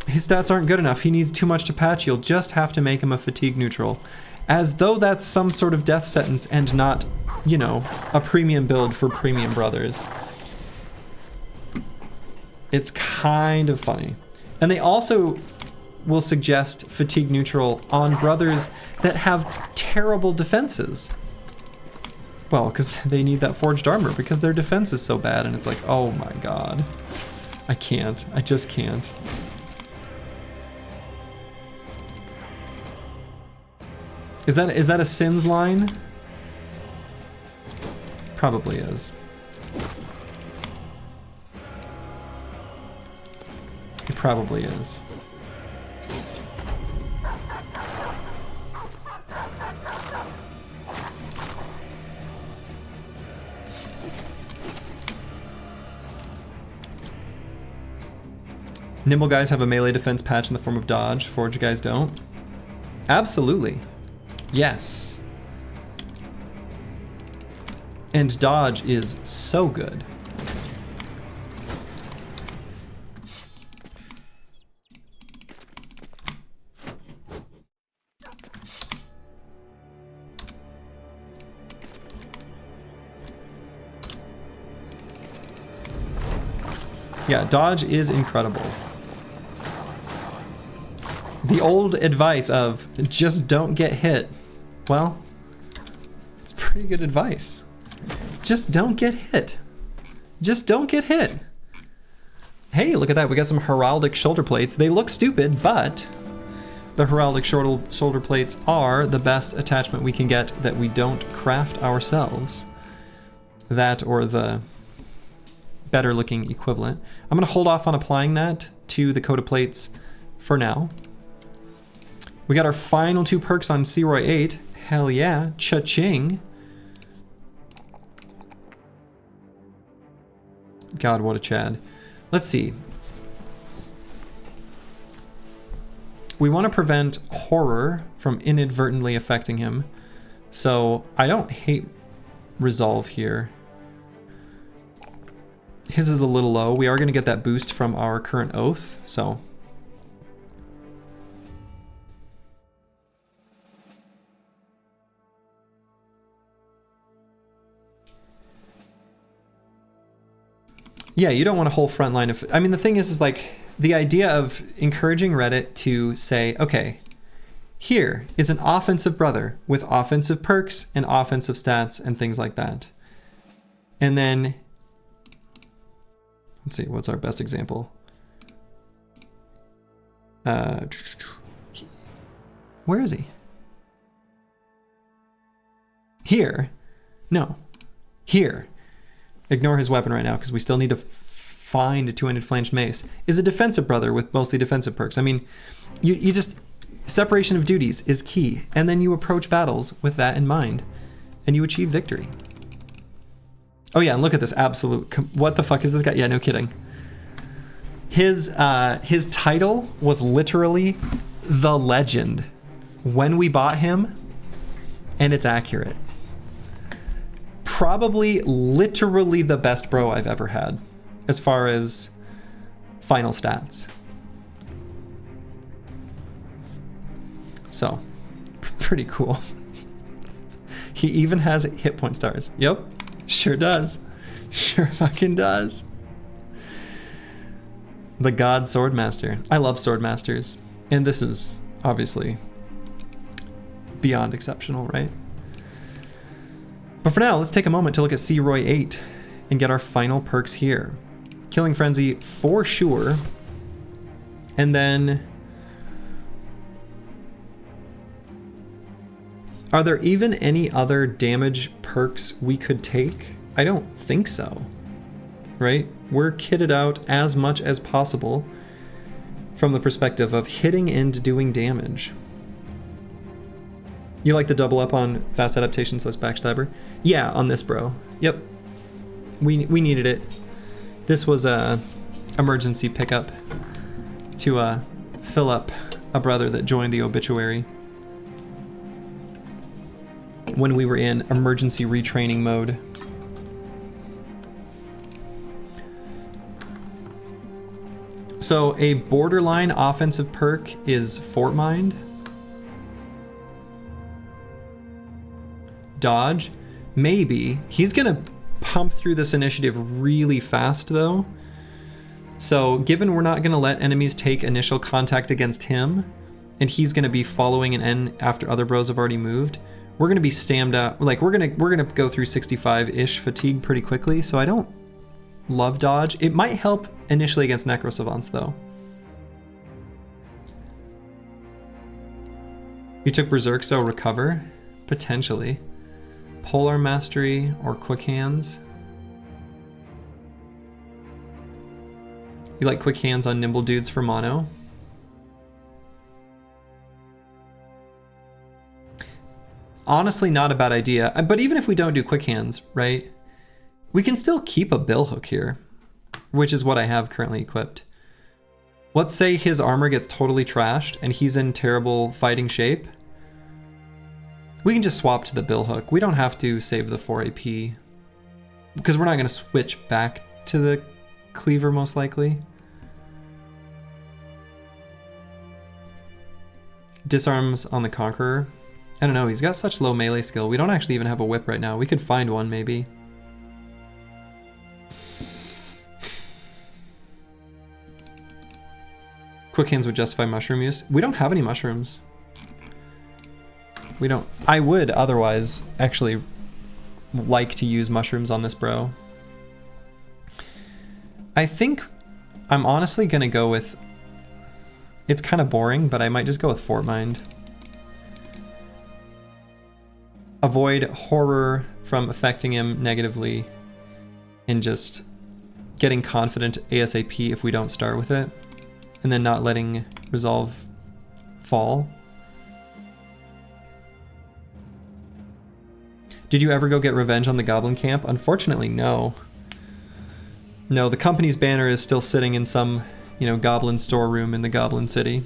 his stats aren't good enough. He needs too much to patch. You'll just have to make him a fatigue neutral. As though that's some sort of death sentence and not, you know, a premium build for premium brothers. It's kind of funny. And they also will suggest fatigue neutral on brothers that have terrible defenses. Well, because they need that forged armor because their defense is so bad, and it's like, oh my god. I can't. I just can't. Is that a Sins line? Probably is. It probably is. Nimble guys have a melee defense patch in the form of dodge. Forge guys don't. Absolutely. Yes. And dodge is so good. Yeah, dodge is incredible. The old advice of just don't get hit. Well, it's pretty good advice. Just don't get hit. Just don't get hit. Hey, look at that. We got some heraldic shoulder plates. They look stupid, but the heraldic shoulder plates are the best attachment we can get that we don't craft ourselves. That or the better looking equivalent. I'm gonna hold off on applying that to the coat of plates for now. We got our final 2 perks on Searoy 8. Hell yeah, cha-ching. God, what a Chad. Let's see. We want to prevent horror from inadvertently affecting him. So I don't hate resolve here. His is a little low. We are going to get that boost from our current oath, so. Yeah, you don't want a whole front line of, I mean, the thing is like, the idea of encouraging Reddit to say, okay, here is an offensive brother with offensive perks and offensive stats and things like that. And then, let's see, what's our best example? Where is he? Here. No. Here. Ignore his weapon right now because we still need to find a two-handed flanged mace. Is a defensive brother with mostly defensive perks. I mean, you just, separation of duties is key. And then you approach battles with that in mind and you achieve victory. Oh yeah, and look at this absolute, what the fuck is this guy? Yeah, no kidding. His title was literally The Legend when we bought him, and it's accurate. Probably literally the best bro I've ever had as far as final stats. So, pretty cool. He even has hit point stars. Yep, sure does. Sure fucking does. The God Swordmaster. I love Swordmasters. And this is obviously beyond exceptional, right? But for now, let's take a moment to look at C-Roy 8 and get our final perks here. Killing Frenzy for sure. And then... are there even any other damage perks we could take? I don't think so, right? We're kitted out as much as possible from the perspective of hitting and doing damage. You like the double up on fast adaptation / backstabber? Yeah, on this bro. Yep. We needed it. This was a emergency pickup to fill up a brother that joined the obituary when we were in emergency retraining mode. So a borderline offensive perk is Fort Mind. Dodge, maybe. He's gonna pump through this initiative really fast though. So given we're not gonna let enemies take initial contact against him, and he's gonna be following an N after other bros have already moved, we're gonna be stammed out. Like we're gonna go through 65-ish fatigue pretty quickly. So I don't love dodge. It might help initially against Necro Savants though. You took Berserk, so recover? Potentially. Polar Mastery or Quick Hands? You like Quick Hands on Nimble Dudes for mono? Honestly, not a bad idea. But even if we don't do Quick Hands, right? We can still keep a bill hook here, which is what I have currently equipped. Let's say his armor gets totally trashed and he's in terrible fighting shape. We can just swap to the bill hook. We don't have to save the 4 AP because we're not going to switch back to the cleaver most likely. Disarms on the Conqueror. I don't know, he's got such low melee skill. We don't actually even have a whip right now. We could find one maybe. Quick Hands would justify mushroom use. We don't have any mushrooms. We don't. I would otherwise actually like to use mushrooms on this bro. I think I'm honestly gonna go with, it's kind of boring, but I might just go with Fort Mind. Avoid horror from affecting him negatively and just getting confident ASAP if we don't start with it, and then not letting resolve fall. Did you ever go get revenge on the Goblin Camp? Unfortunately, no. No, the company's banner is still sitting in some, Goblin storeroom in the Goblin City.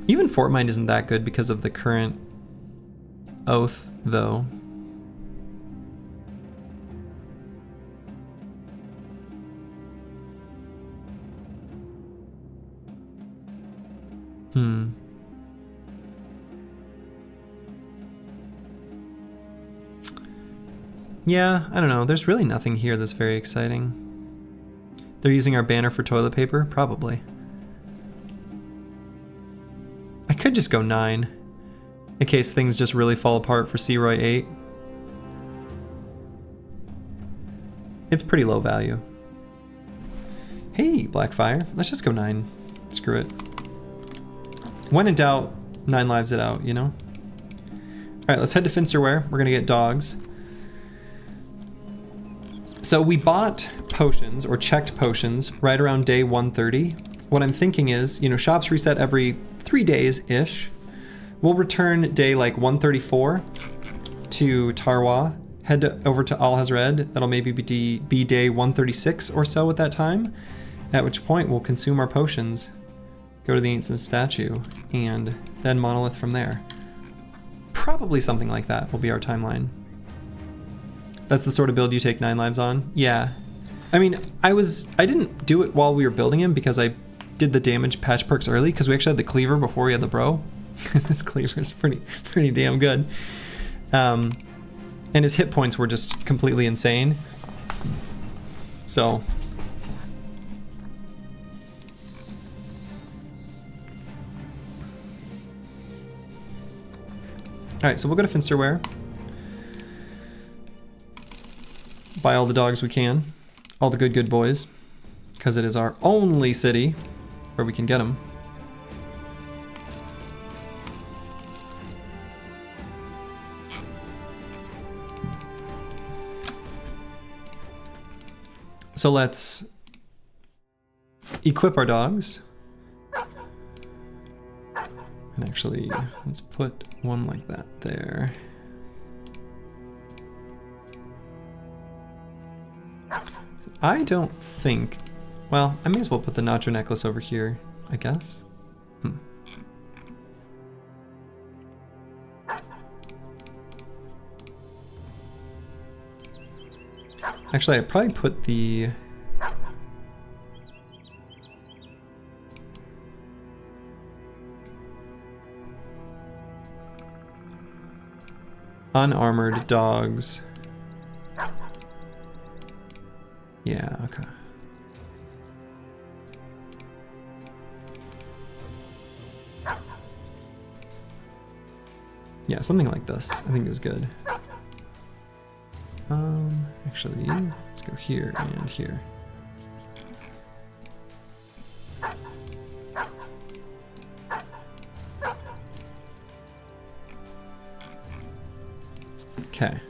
Even Fort Mind isn't that good because of the current oath, though. Yeah, I don't know. There's really nothing here that's very exciting. They're using our banner for toilet paper? Probably. I could just go 9 in case things just really fall apart for C-Roy 8. It's pretty low value. Hey, Blackfire. Let's just go 9. Screw it. When in doubt, 9 lives it out, Alright, let's head to Finsterware. We're gonna get dogs. So we bought potions, or checked potions, right around day 130. What I'm thinking is, shops reset every 3 days-ish. We'll return day like 134 to Tarwa, head over to Al Hazred. That'll maybe be day 136 or so at that time, at which point we'll consume our potions, go to the ancient statue, and then Monolith from there. Probably something like that will be our timeline. That's the sort of build you take 9 lives on? Yeah. I mean, I didn't do it while we were building him because I did the damage patch perks early because we actually had the cleaver before we had the bro. This cleaver is pretty damn good. And his hit points were just completely insane. So. Alright, so we'll go to Finsterware. Buy all the dogs we can. All the good boys. Because it is our only city where we can get them. So let's equip our dogs. And actually, let's put one like that there. I don't think, well, I may as well put the Nacho necklace over here, I guess. Actually, I'd probably put the... unarmored dogs. Yeah, okay. Yeah, something like this, I think is good. Actually, let's go here and here. Okay.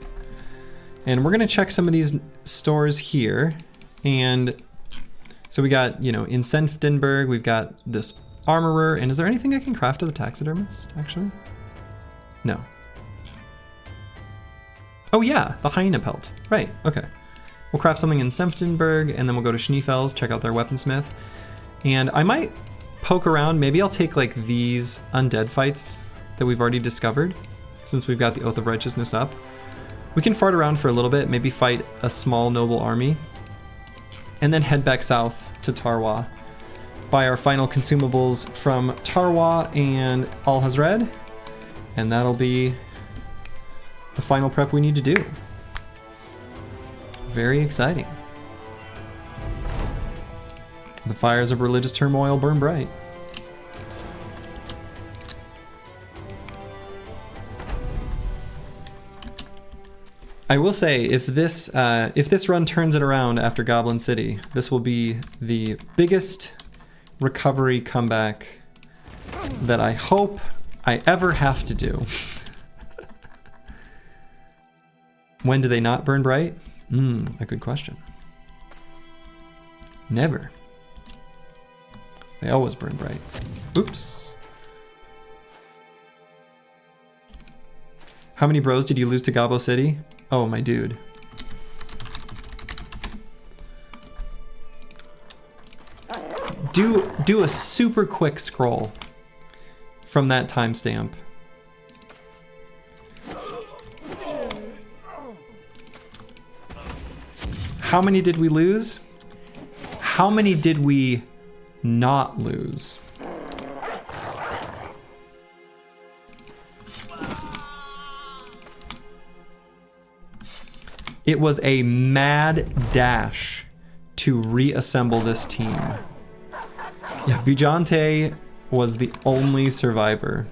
And we're gonna check some of these stores here. And so we got, you know, in Senftenberg, we've got this armorer. And is there anything I can craft to the taxidermist, actually? No. Oh yeah, the hyena pelt. Right, okay. We'll craft something in Senftenberg, and then we'll go to Schneefels, check out their weaponsmith. And I might poke around, maybe I'll take like these undead fights that we've already discovered, since we've got the Oath of Righteousness up. We can fart around for a little bit, maybe fight a small noble army, and then head back south to Tarwa. Buy our final consumables from Tarwa and Al-Hazred, and that'll be the final prep we need to do. Very exciting. The fires of religious turmoil burn bright. I will say, if this run turns it around after Goblin City, this will be the biggest recovery comeback that I hope I ever have to do. When do they not burn bright? A good question. Never. They always burn bright. Oops. How many bros did you lose to Gobbo City? Oh, my dude. Do a super quick scroll from that timestamp. How many did we lose? How many did we not lose? It was a mad dash to reassemble this team. Yeah, Bijante was the only survivor.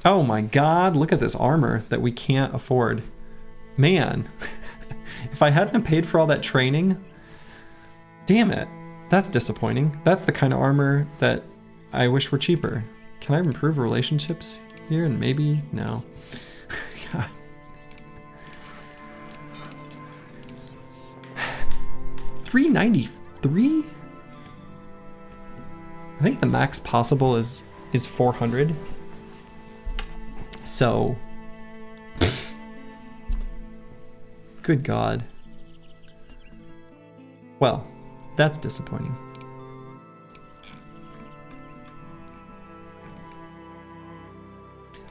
Oh my god, look at this armor that we can't afford. Man, if I hadn't have paid for all that training, damn it, that's disappointing. That's the kind of armor that I wish were cheaper. Can I improve relationships here? And maybe, no. God. $393? I think the max possible is 400. So, good God. Well, that's disappointing.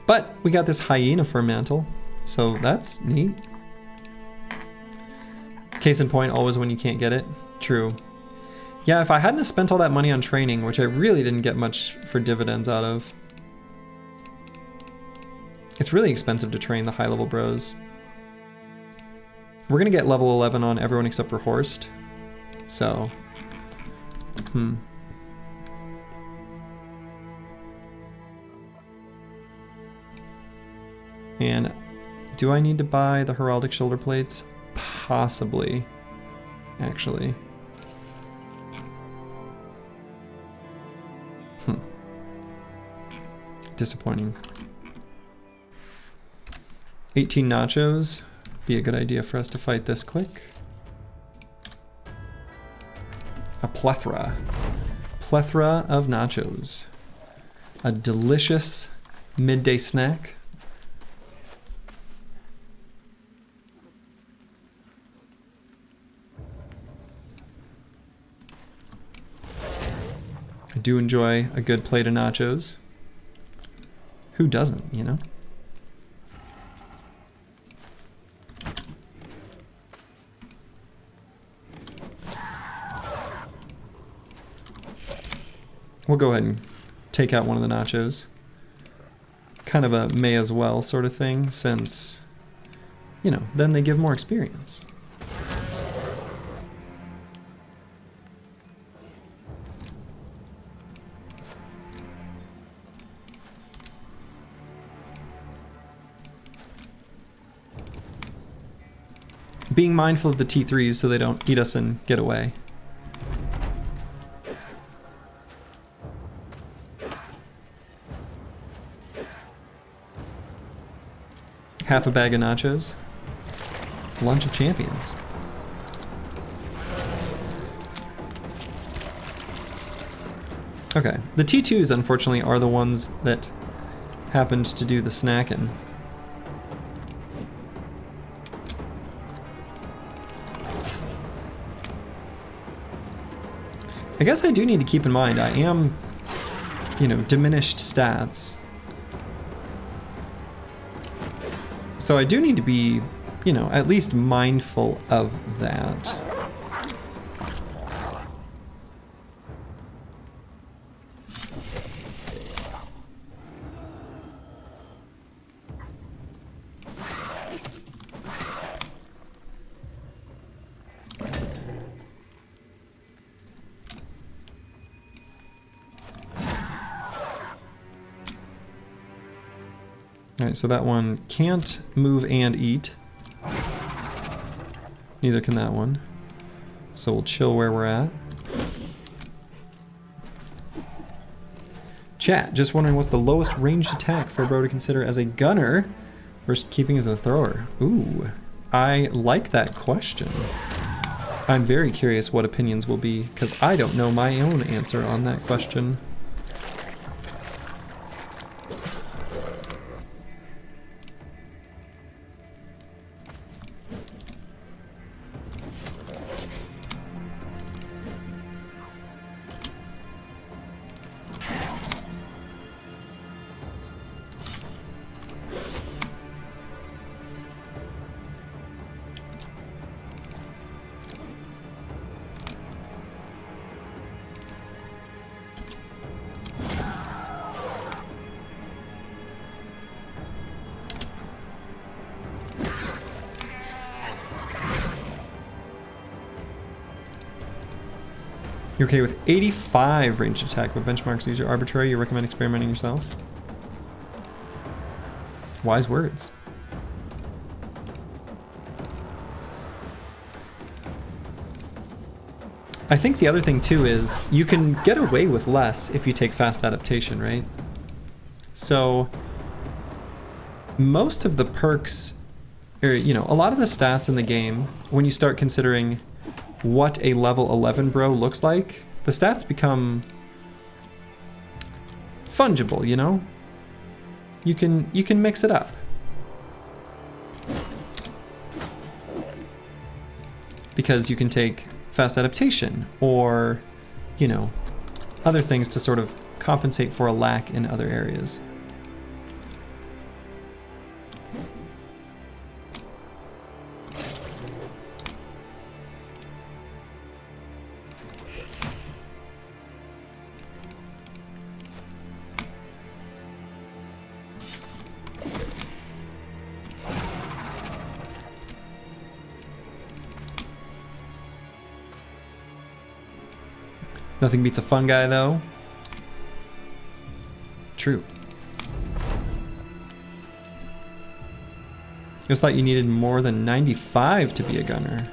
But we got this hyena fur mantle, so that's neat. Case in point, always when you can't get it. True. Yeah, if I hadn't spent all that money on training, which I really didn't get much for dividends out of. It's really expensive to train the high-level bros. We're gonna get level 11 on everyone except for Horst. So, And do I need to buy the heraldic shoulder plates? Possibly, actually. Disappointing. 18 nachos. Be a good idea for us to fight this quick. A plethora. Plethora of nachos. A delicious midday snack. I do enjoy a good plate of nachos. Who doesn't, you know? We'll go ahead and take out one of the nachos. Kind of a may as well sort of thing, since, you know, then they give more experience. Being mindful of the T3s so they don't eat us and get away. Half a bag of nachos. Lunch of champions. Okay, the T2s unfortunately are the ones that happened to do the snacking. I guess I do need to keep in mind I am, you know, diminished stats. So I do need to be, you know, at least mindful of that. Alright, so that one can't move and eat. Neither can that one. So we'll chill where we're at. Chat, just wondering what's the lowest ranged attack for a bro to consider as a gunner versus keeping as a thrower? Ooh, I like that question. I'm very curious what opinions will be, because I don't know my own answer on that question. You're okay with 85 ranged attack, but benchmarks these are arbitrary. You recommend experimenting yourself? Wise words. I think the other thing too is you can get away with less if you take fast adaptation, right? So most of the perks, or you know, a lot of the stats in the game, when you start considering what a level 11 bro looks like, the stats become fungible, you know? You can mix it up. Because you can take fast adaptation or, you know, other things to sort of compensate for a lack in other areas. Nothing beats a fun guy, though. True. Just thought you needed more than 95 to be a gunner.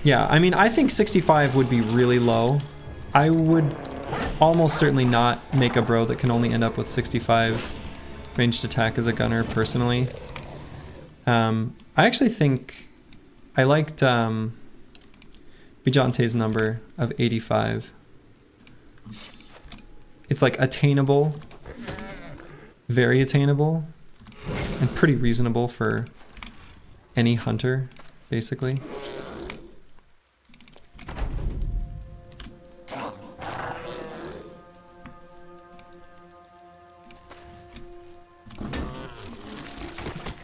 Yeah, I mean, I think 65 would be really low. I would almost certainly not make a bro that can only end up with 65 ranged attack as a gunner, personally. I actually think I liked Bijante's number of 85. It's like attainable, very attainable, and pretty reasonable for any hunter, basically.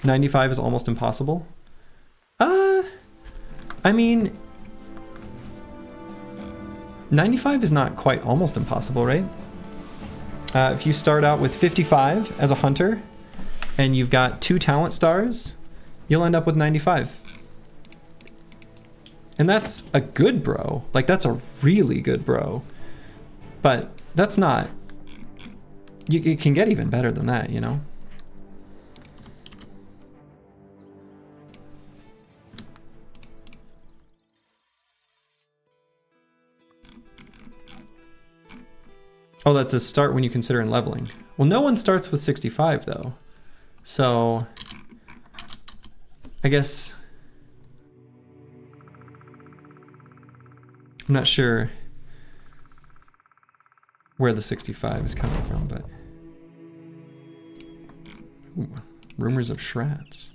$95 is almost impossible. I mean, 95 is not quite almost impossible, right? If you start out with 55 as a hunter, and you've got 2 talent stars, you'll end up with 95. And that's a good bro. Like, that's a really good bro. But that's not... You can get even better than that, you know? Oh, that's a start when you consider in leveling. Well, no one starts with 65, though. So, I guess... I'm not sure where the 65 is coming from, but... Ooh, rumors of shrats.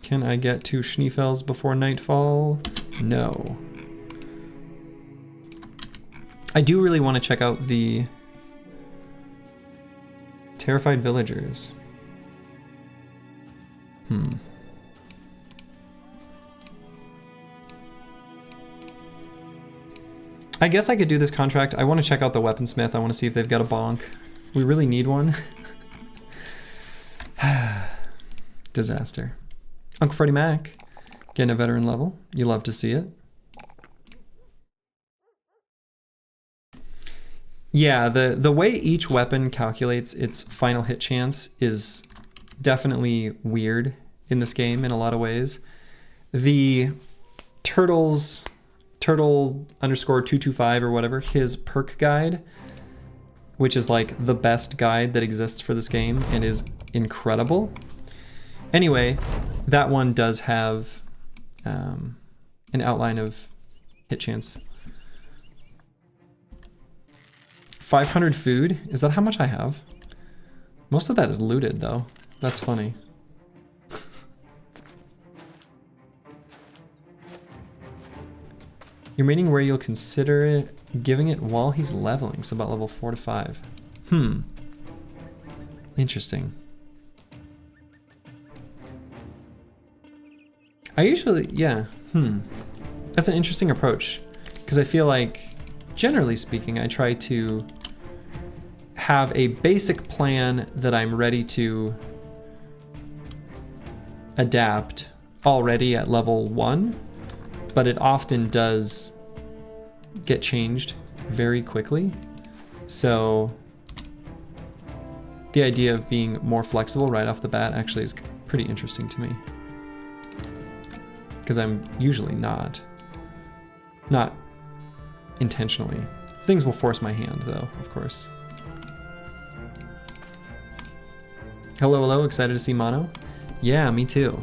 Can I get to Schneefels before nightfall? No. I do really want to check out the Terrified Villagers. I guess I could do this contract. I want to check out the weaponsmith. I want to see if they've got a bonk. We really need one. Disaster. Uncle Freddie Mac, getting a veteran level. You love to see it. Yeah, the way each weapon calculates its final hit chance is definitely weird in this game in a lot of ways. The turtle _225 or whatever, his perk guide, which is like the best guide that exists for this game and is incredible. Anyway, that one does have an outline of hit chance. 500 food? Is that how much I have? Most of that is looted, though. That's funny. You're meaning where you'll consider it giving it while he's leveling, so about level 4 to 5. Interesting. I usually, yeah, That's an interesting approach, because I feel like, generally speaking, I try to have a basic plan that I'm ready to adapt already at level 1, but it often does get changed very quickly. So the idea of being more flexible right off the bat actually is pretty interesting to me. Because I'm usually not intentionally. Things will force my hand, though, of course. Hello, hello, excited to see Mono? Yeah, me too.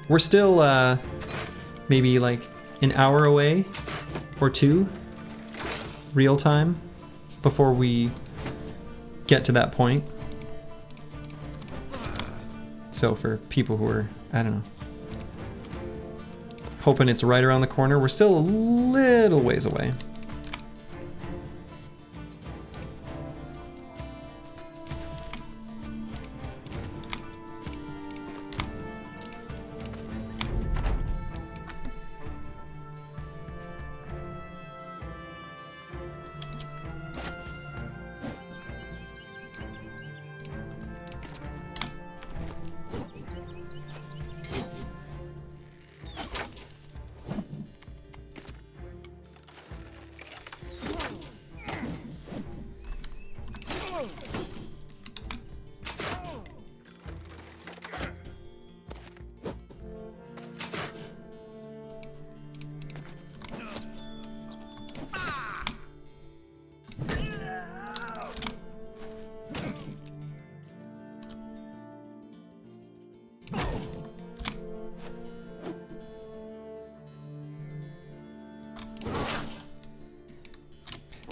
We're still maybe like an hour away or 2 real time before we get to that point. So for people who are, I don't know, hoping it's right around the corner, we're still a little ways away.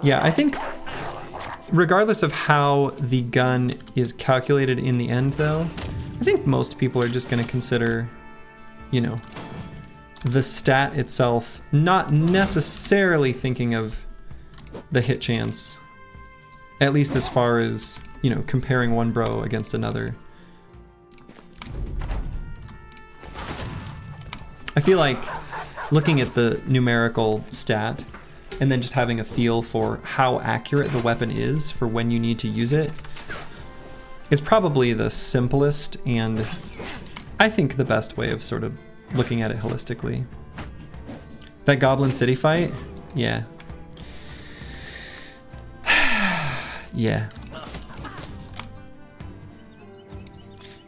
Yeah, I think regardless of how the gun is calculated in the end, though, I think most people are just going to consider, you know, the stat itself, not necessarily thinking of the hit chance, at least as far as, you know, comparing one bro against another. I feel like looking at the numerical stat and then just having a feel for how accurate the weapon is for when you need to use it is probably the simplest and I think the best way of sort of looking at it holistically. That Goblin City fight? Yeah. Yeah.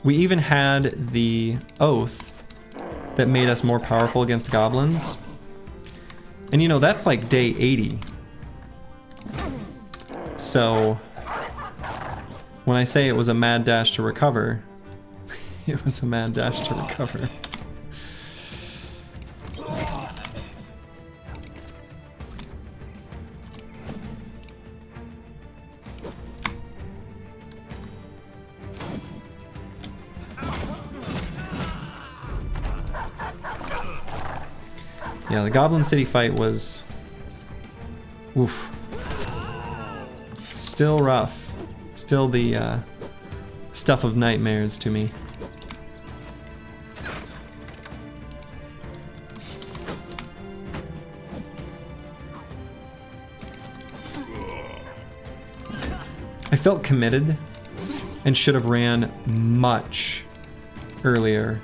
We even had the Oath that made us more powerful against goblins. And you know, that's like day 80. So when I say it was a mad dash to recover, it was a mad dash to recover. Yeah, the Goblin City fight was... oof. Still rough. Still the stuff of nightmares to me. I felt committed and should have ran much earlier,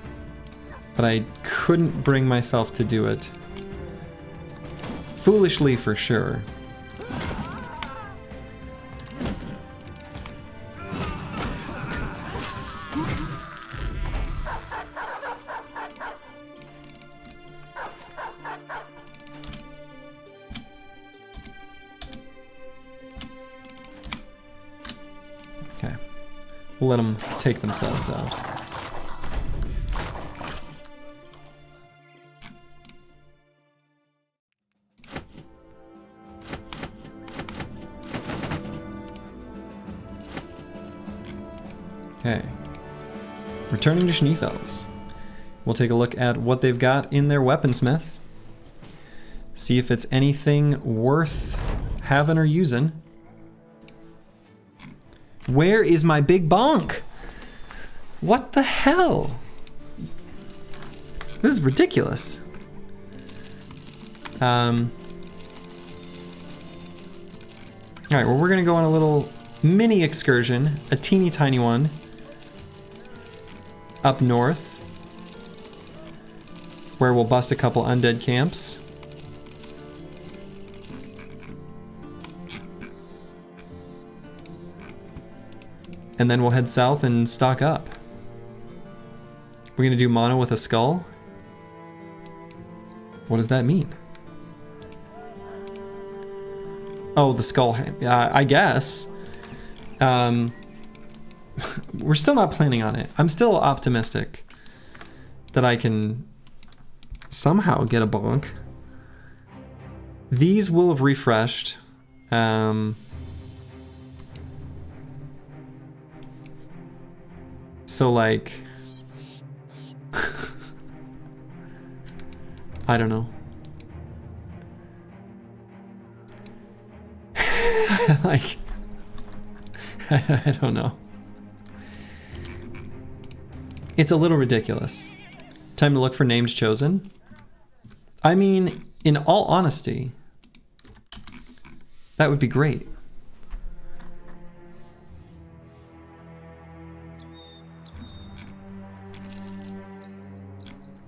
but I couldn't bring myself to do it. Foolishly, for sure. Okay. We'll let them take themselves out. Okay, returning to Schneefelds. We'll take a look at what they've got in their weaponsmith. See if it's anything worth having or using. Where is my big bonk? What the hell? This is ridiculous. Alright, well, we're gonna go on a little mini excursion, a teeny tiny one, up north, where we'll bust a couple undead camps. And then we'll head south and stock up. We're gonna do mono with a skull? What does that mean? Oh, the skull, I guess. We're still not planning on it. I'm still optimistic that I can somehow get a bonk. These will have refreshed. So like, I don't know. Like, I don't know. It's a little ridiculous. Time to look for names chosen. I mean, in all honesty, that would be great.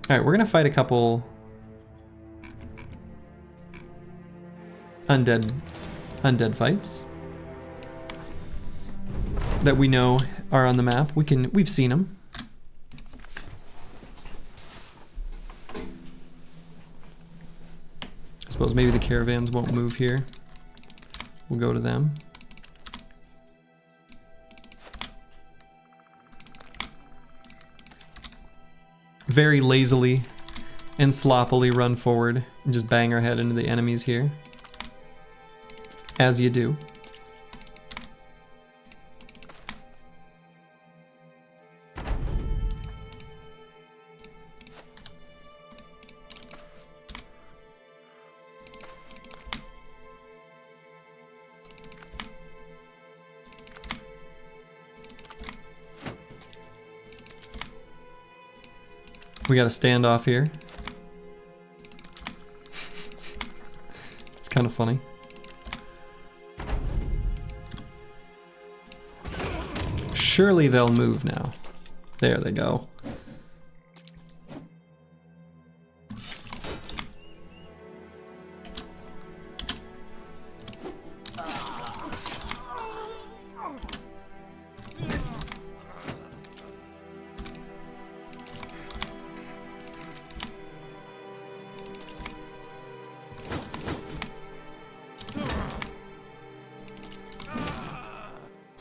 Alright, we're gonna fight a couple undead fights that we know are on the map. We've seen them. I suppose maybe the caravans won't move here. We'll go to them. Very lazily and sloppily run forward and just bang our head into the enemies here. As you do. We got a standoff here. It's kind of funny. Surely they'll move now. There they go.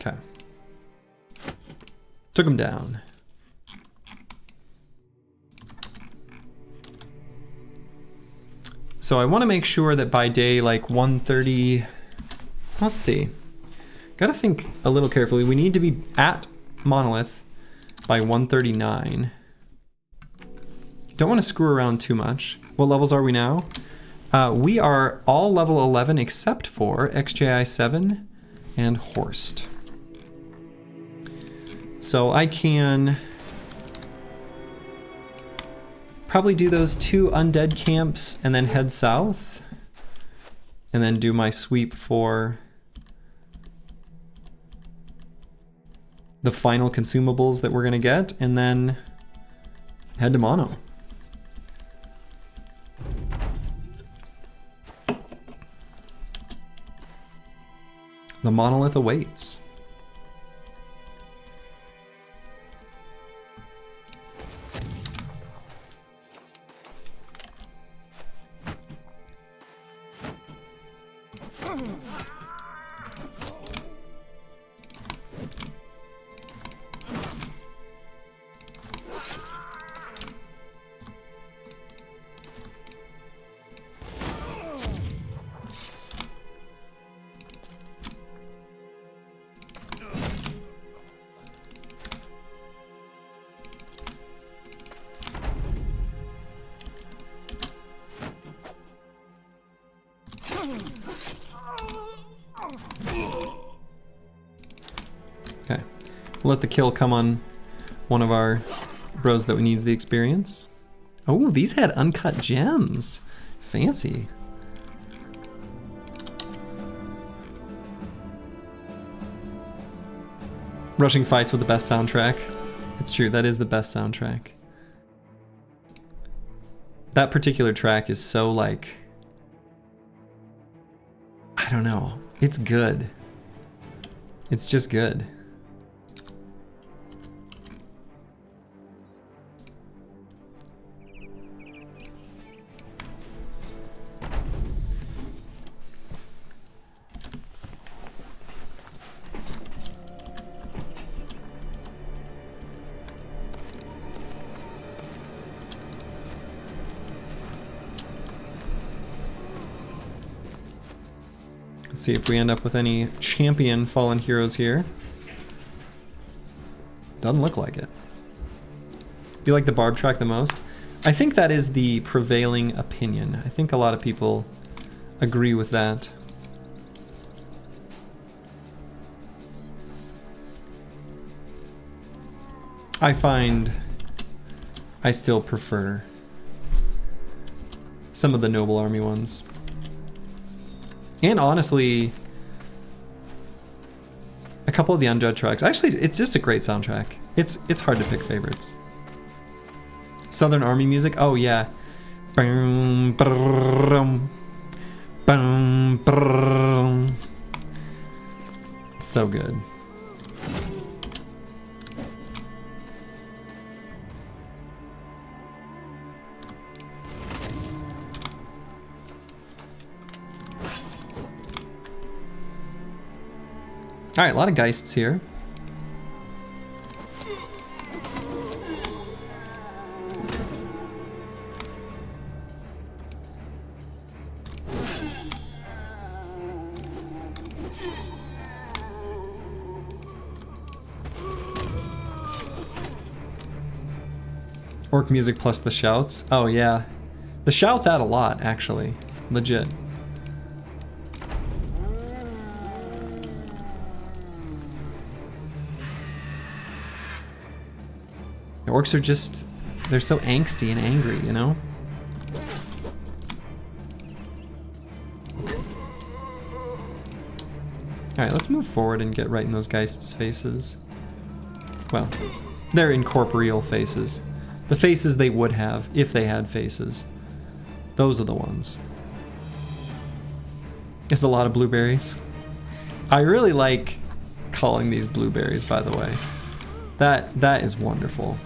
Okay. Took him down. So I want to make sure that by day like 1:30, let's see. Gotta think a little carefully. We need to be at Monolith by 1:39. Don't want to screw around too much. What levels are we now? We are all level 11 except for XJI 7 and Horst. So I can probably do those 2 undead camps and then head south. And then do my sweep for the final consumables that we're gonna get, and then head to Mono. The Monolith awaits. Okay, we'll let the kill come on one of our bros that needs the experience. Oh, these had uncut gems. Fancy. Rushing fights with the best soundtrack. It's true, that is the best soundtrack. That particular track is so like, I don't know, it's good. It's just good. Let's see if we end up with any champion fallen heroes here. Doesn't look like it. Do you like the barb track the most? I think that is the prevailing opinion. I think a lot of people agree with that. I find I still prefer some of the Noble Army ones. And honestly, a couple of the Undead tracks. Actually, it's just a great soundtrack. It's hard to pick favorites. Southern Army music. Oh yeah. Boom, boom, boom, boom. It's so good. All right, a lot of Geists here. Orc music plus the shouts. Oh yeah. The shouts add a lot, actually. Legit. The orcs are just, they're so angsty and angry, you know? Alright, let's move forward and get right in those Geist's faces. Well, they're incorporeal faces. The faces they would have if they had faces. Those are the ones. It's a lot of blueberries. I really like calling these blueberries, by the way. That is wonderful.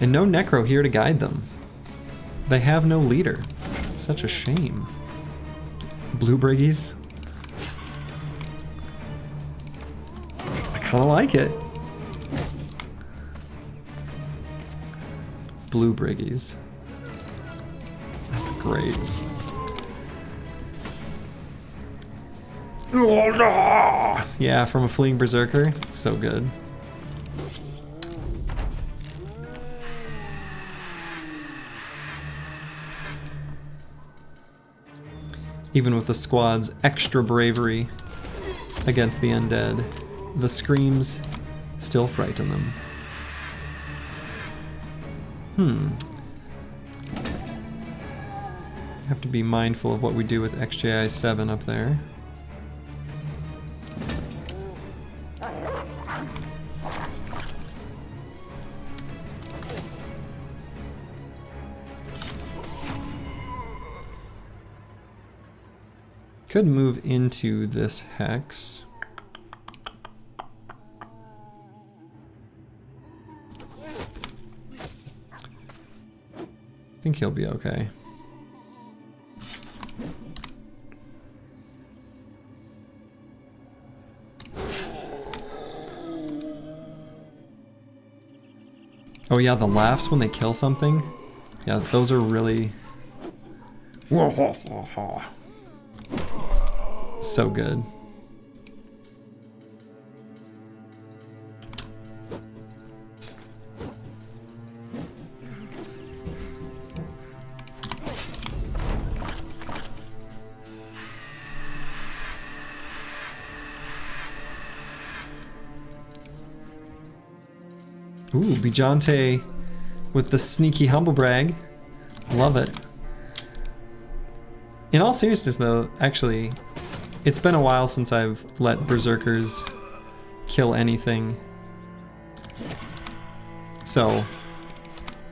And no Necro here to guide them. They have no leader. Such a shame. Blue Briggies. I kinda like it. Blue Briggies. That's great. Yeah, from a fleeing berserker. It's so good. Even with the squad's extra bravery against the undead, the screams still frighten them. Have to be mindful of what we do with XJI 7 up there. Could move into this hex. I think he'll be okay. Oh yeah, the laughs when they kill something. Yeah, those are really... so good. Ooh, Bijante with the sneaky humble brag. Love it. In all seriousness though, actually, it's been a while since I've let berserkers kill anything. So,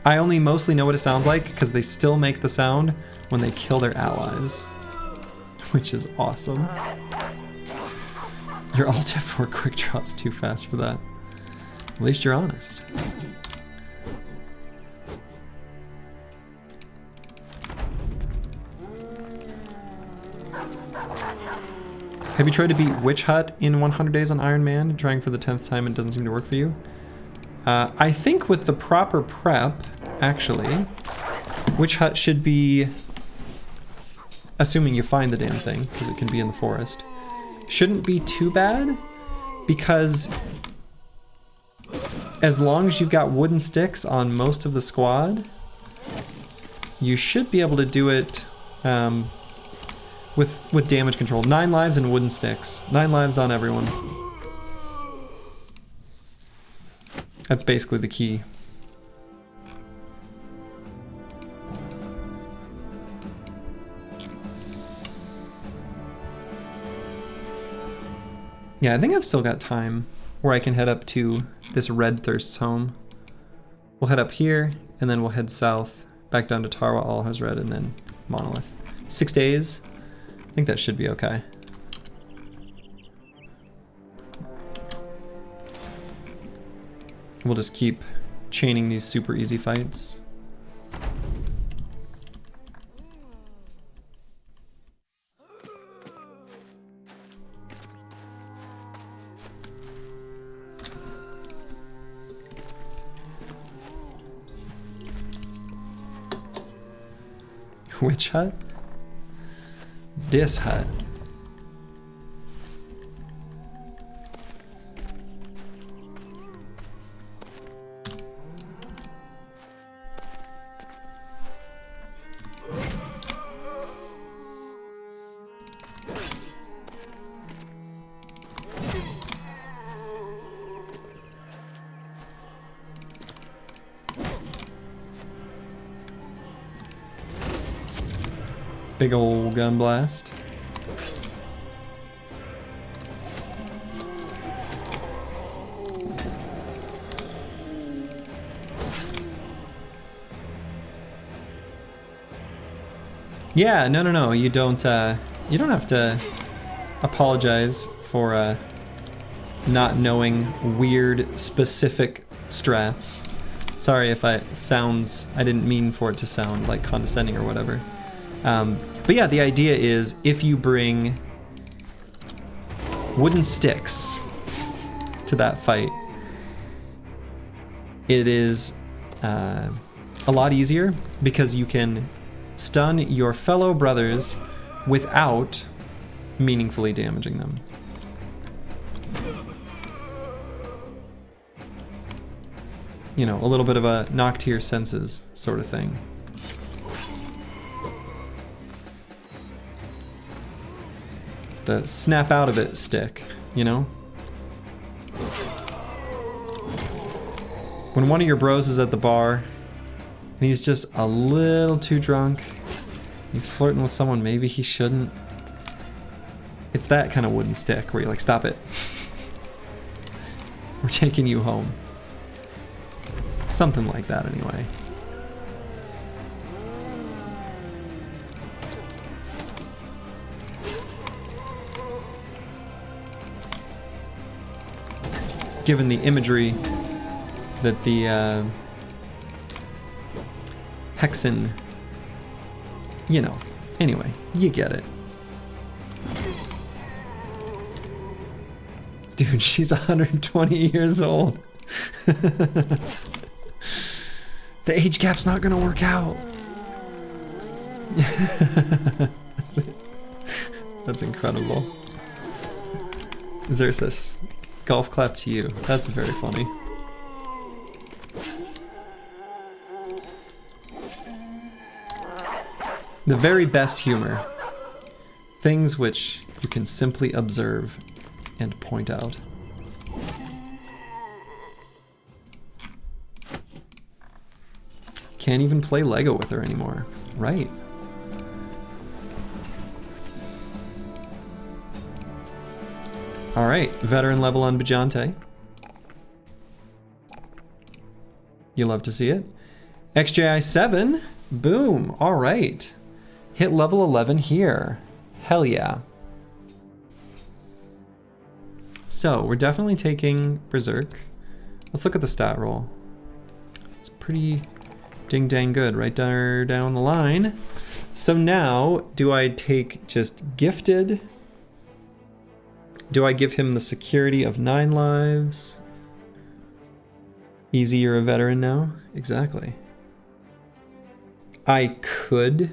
I only mostly know what it sounds like because they still make the sound when they kill their allies, which is awesome. Your Alt F4 quick draw is too fast for that. At least you're honest. Have you tried to beat Witch Hut in 100 Days on Iron Man, trying for the 10th time and it doesn't seem to work for you? I think with the proper prep, actually, Witch Hut should be, assuming you find the damn thing, because it can be in the forest, shouldn't be too bad, because as long as you've got wooden sticks on most of the squad, you should be able to do it with damage control. 9 lives and wooden sticks. 9 lives on everyone. That's basically the key. Yeah, I think I've still got time where I can head up to this Red Thirst's home. We'll head up here, and then we'll head south, back down to Tarwa, all has red, and then Monolith. 6 days. I think that should be okay. We'll just keep chaining these super easy fights. Which hut? This hut. Big ol' gun blast. Yeah, no. You don't have to apologize for not knowing weird specific strats. Sorry if I didn't mean for it to sound like condescending or whatever. But yeah, the idea is if you bring wooden sticks to that fight, it is a lot easier because you can stun your fellow brothers without meaningfully damaging them. You know, a little bit of a knock to your senses sort of thing. The snap out of it stick, you know? When one of your bros is at the bar and he's just a little too drunk, he's flirting with someone maybe he shouldn't. It's that kind of wooden stick where you're like, stop it. We're taking you home. Something like that anyway. Given the imagery that the Hexen, you know, anyway, you get it. Dude, she's 120 years old. The age gap's not gonna work out. That's incredible. Xerxes. Golf clap to you. That's very funny. The very best humor. Things which you can simply observe and point out. Can't even play Lego with her anymore. Right. All right, veteran level on Bajante. You love to see it. XJI 7, boom, all right. Hit level 11 here, hell yeah. So we're definitely taking Berserk. Let's look at the stat roll. It's pretty ding dang good right there down the line. So now, do I take just gifted? Do I give him the security of 9 lives? Easy, you're a veteran now? Exactly. I could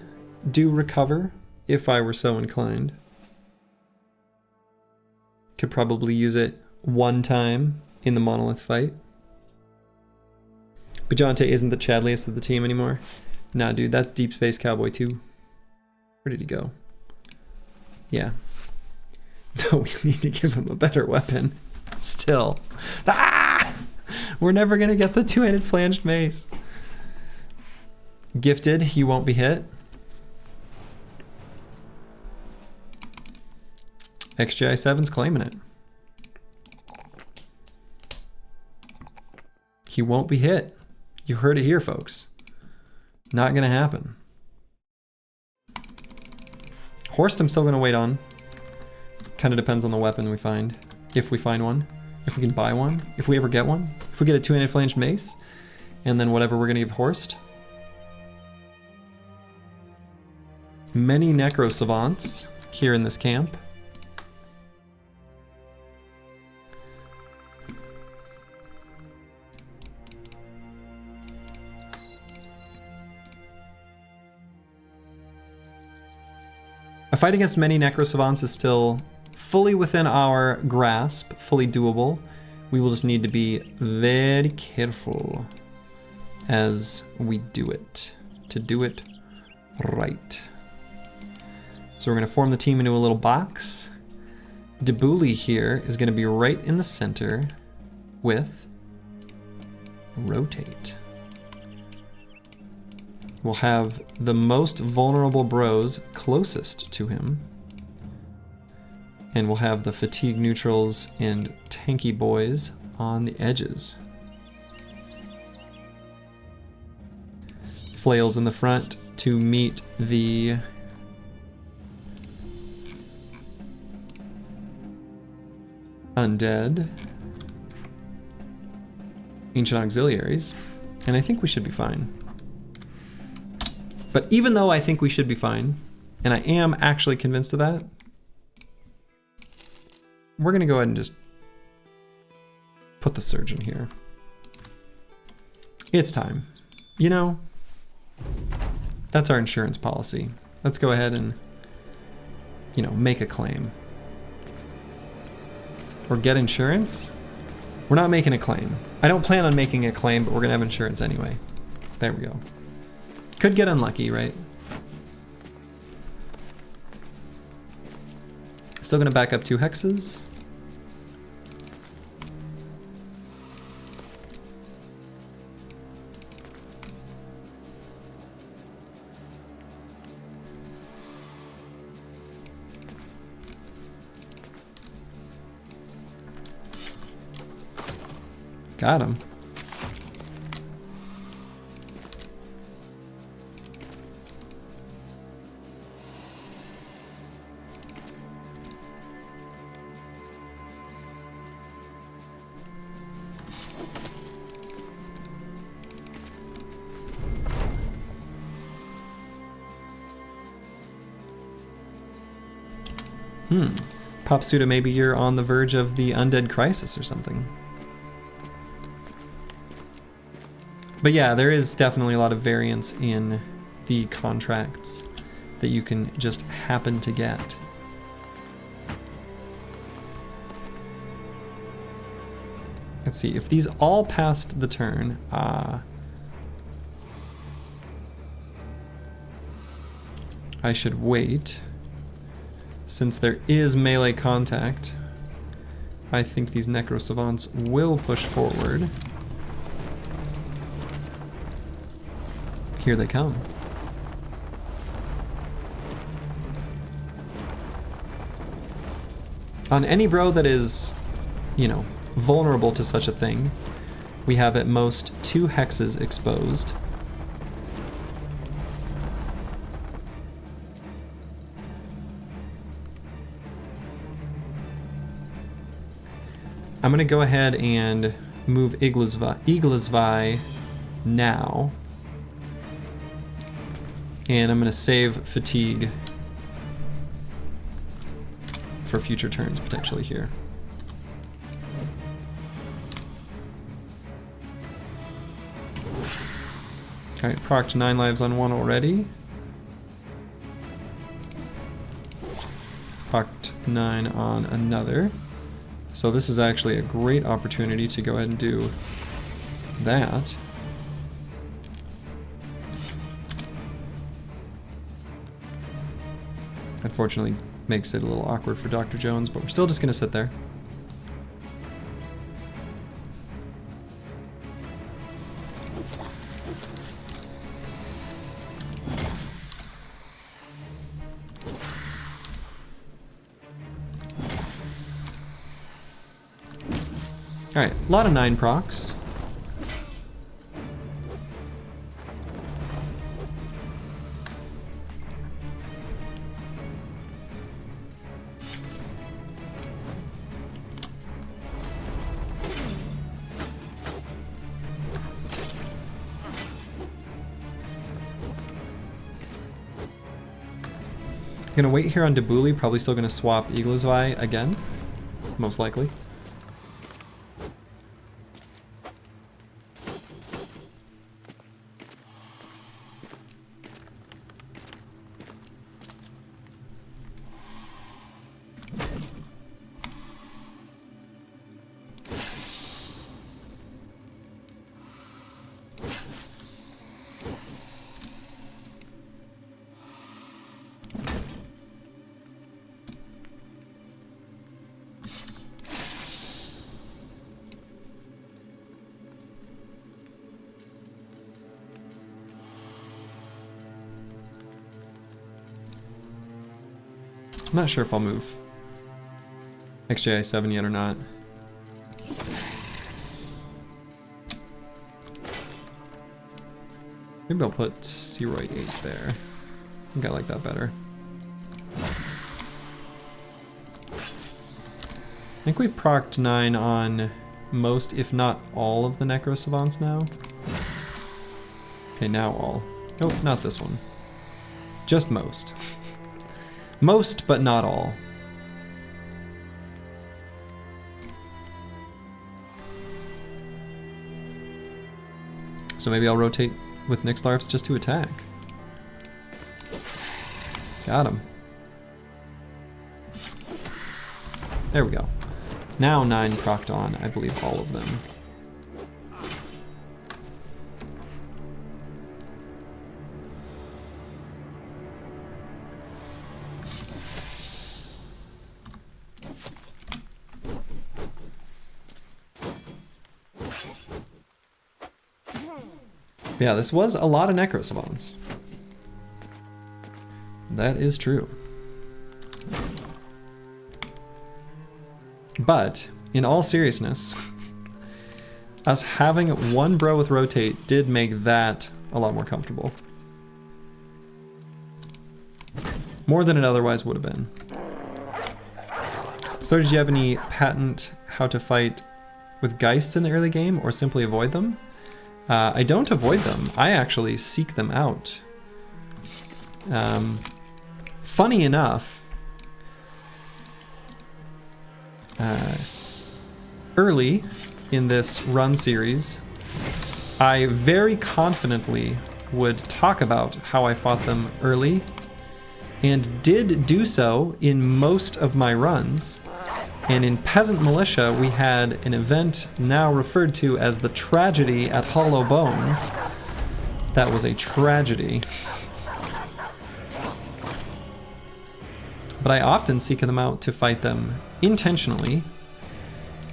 do recover if I were so inclined. Could probably use it one time in the Monolith fight. Bajante isn't the Chadliest of the team anymore. Nah, dude, that's Deep Space Cowboy 2. Where did he go? Yeah. Though we need to give him a better weapon. Still. Ah! We're never gonna get the two-handed flanged mace. Gifted, he won't be hit. XGI 7's claiming it. He won't be hit. You heard it here, folks. Not gonna happen. Horst I'm still gonna wait on. Kind of depends on the weapon we find. If we find one. If we can buy one. If we ever get one. If we get a two-handed flanged mace. And then whatever we're gonna give Horst. Many necro savants here in this camp. fight against many Necro Savants is still fully within our grasp, fully doable. We will just need to be very careful as we do it, to do it right. So we're gonna form the team into a little box. Debouli here is gonna be right in the center with rotate. We'll have the most vulnerable bros closest to him. And we'll have the fatigue neutrals and tanky boys on the edges. Flails in the front to meet the undead. Ancient auxiliaries. And I think we should be fine. But even though I think we should be fine, and I am actually convinced of that, we're gonna go ahead and just put the surgeon here. It's time. You know, that's our insurance policy. Let's go ahead and, you know, make a claim. Or get insurance? We're not making a claim. I don't plan on making a claim, but we're gonna have insurance anyway. There we go. Could get unlucky, right? Still gonna back up 2 hexes. Got him. Popsuda, maybe you're on the verge of the undead crisis or something. But yeah, there is definitely a lot of variance in the contracts that you can just happen to get. Let's see, if these all passed the turn, I should wait. Since there is melee contact, I think these Necro Savants will push forward. Here they come. On any bro that is, you know, vulnerable to such a thing, we have at most 2 hexes exposed. I'm gonna go ahead and move EELI now. And I'm gonna save fatigue for future turns potentially here. Alright, procced 9 lives on one already. Procced 9 on another. So this is actually a great opportunity to go ahead and do that. Unfortunately, makes it a little awkward for Dr. Jones, but we're still just gonna sit there. Alright, a lot of 9 procs. Gonna wait here on Debouli, probably still gonna swap EELI again, most likely. I'm not sure if I'll move XJI 7 yet or not. Maybe I'll put Searoy 8 there. I think I like that better. I think we've procced 9 on most, if not all, of the Necro Savants now. Okay, now all. Oh, not this one. Just most. Most, but not all. So maybe I'll rotate with Nixlarfs just to attack. Got him. There we go. Now 9 procced on, I believe, all of them. Yeah, this was a lot of Necro Savants. That is true. But, in all seriousness, us having one bro with rotate did make that a lot more comfortable. More than it otherwise would have been. So did you have any patent how to fight with Geists in the early game, or simply avoid them? I don't avoid them, I actually seek them out. Funny enough, early in this run series, I very confidently would talk about how I fought them early, and did do so in most of my runs. And in Peasant Militia, we had an event now referred to as the Tragedy at Hollow Bones. That was a tragedy. But I often seek them out to fight them intentionally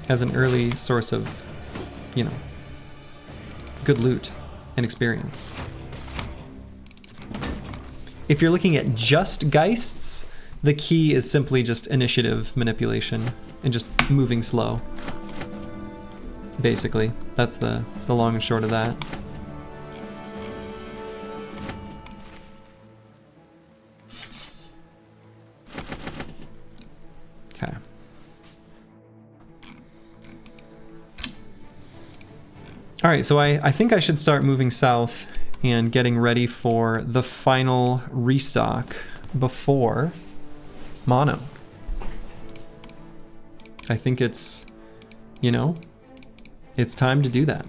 as an early source of, you know, good loot and experience. If you're looking at just Geists, the key is simply just initiative manipulation and just moving slow. Basically, that's the long and short of that. Okay. All right, so I think I should start moving south and getting ready for the final restock before Mono. I think it's, you know, it's time to do that.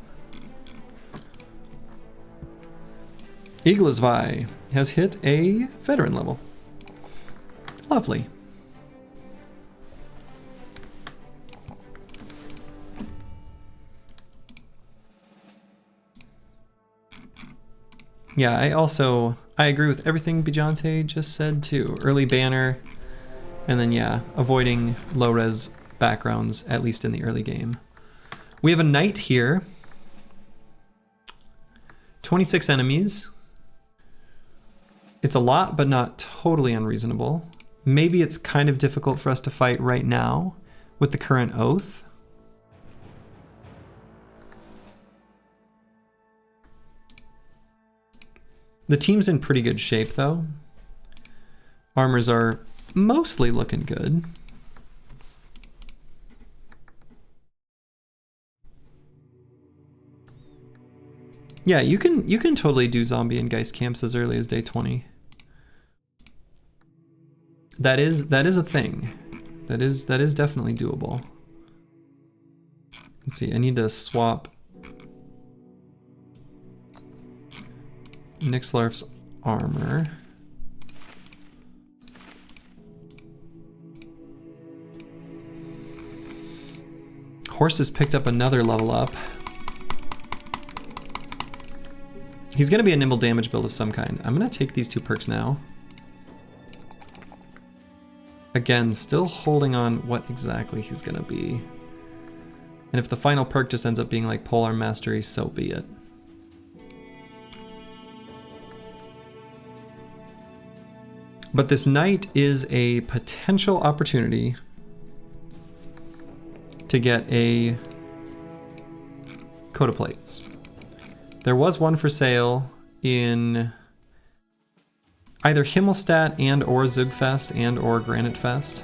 Iglisvi has hit a veteran level. Lovely. Yeah, I agree with everything Bijante just said too. Early banner, and then yeah, avoiding low res backgrounds, at least in the early game. We have a knight here. 26 enemies. It's a lot, but not totally unreasonable. Maybe it's kind of difficult for us to fight right now with the current oath. The team's in pretty good shape though. Armors are mostly looking good. Yeah, you can totally do zombie and Geist camps as early as day 20. That is a thing. That is definitely doable. Let's see, I need to swap Nixlarf's armor. Horse has picked up another level up. He's gonna be a nimble damage build of some kind. I'm gonna take these 2 perks now. Again, still holding on what exactly he's gonna be. And if the final perk just ends up being like Polearm Mastery, so be it. But this knight is a potential opportunity to get a coat of plates. There was one for sale in either Himmelstadt and or Zugfest and or Granite Fest.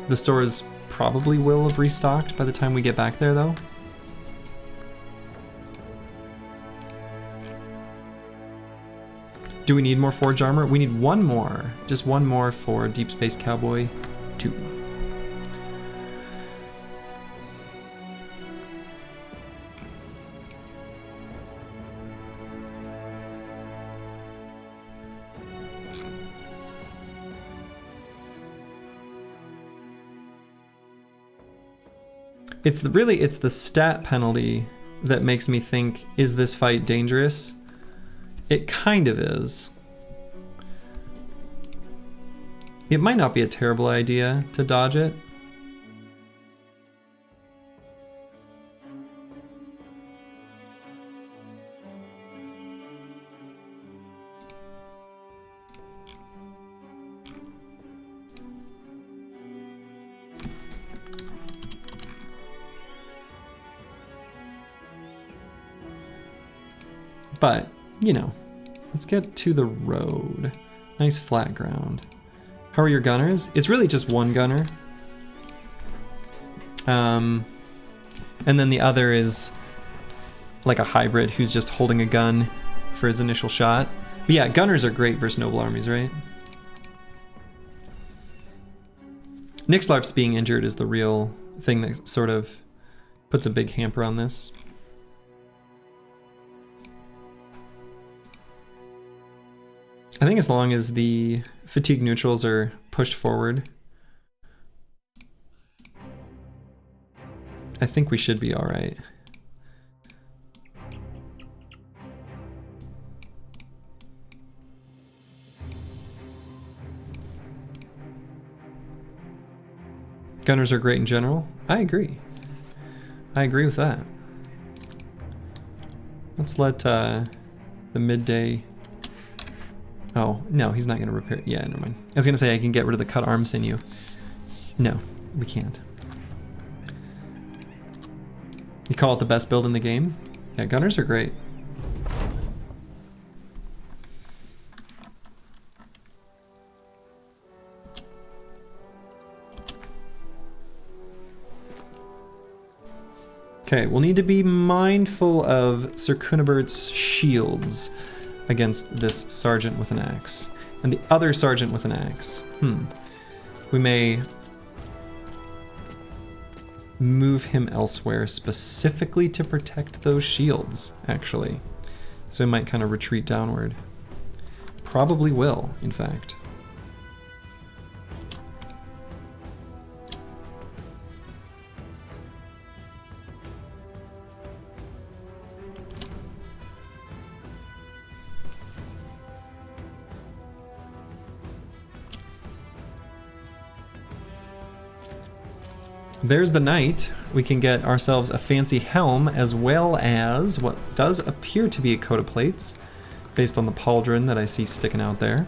The stores probably will have restocked by the time we get back there though. Do we need more Forge Armor? We need one more. Just one more for Deep Space Cowboy 2. It's the stat penalty that makes me think, is this fight dangerous? It kind of is. It might not be a terrible idea to dodge it. But, you know, let's get to the road. Nice flat ground. How are your gunners? It's really just one gunner. And then the other is like a hybrid who's just holding a gun for his initial shot. But yeah, gunners are great versus noble armies, right? Nixlarf's being injured is the real thing that sort of puts a big hamper on this. I think as long as the fatigue neutrals are pushed forward, I think we should be all right. Gunners are great in general. I agree. I agree with that. Let's let the midday... Oh, no, he's not going to repair... Yeah, never mind. I was going to say I can get rid of the cut arm sinew. No, we can't. You call it the best build in the game? Yeah, gunners are great. Okay, we'll need to be mindful of Sir Cunebert's shields against this sergeant with an axe. And the other sergeant with an axe. We may move him elsewhere specifically to protect those shields, actually. So he might kind of retreat downward. Probably will, in fact. There's the knight. We can get ourselves a fancy helm as well as what does appear to be a coat of plates based on the pauldron that I see sticking out there.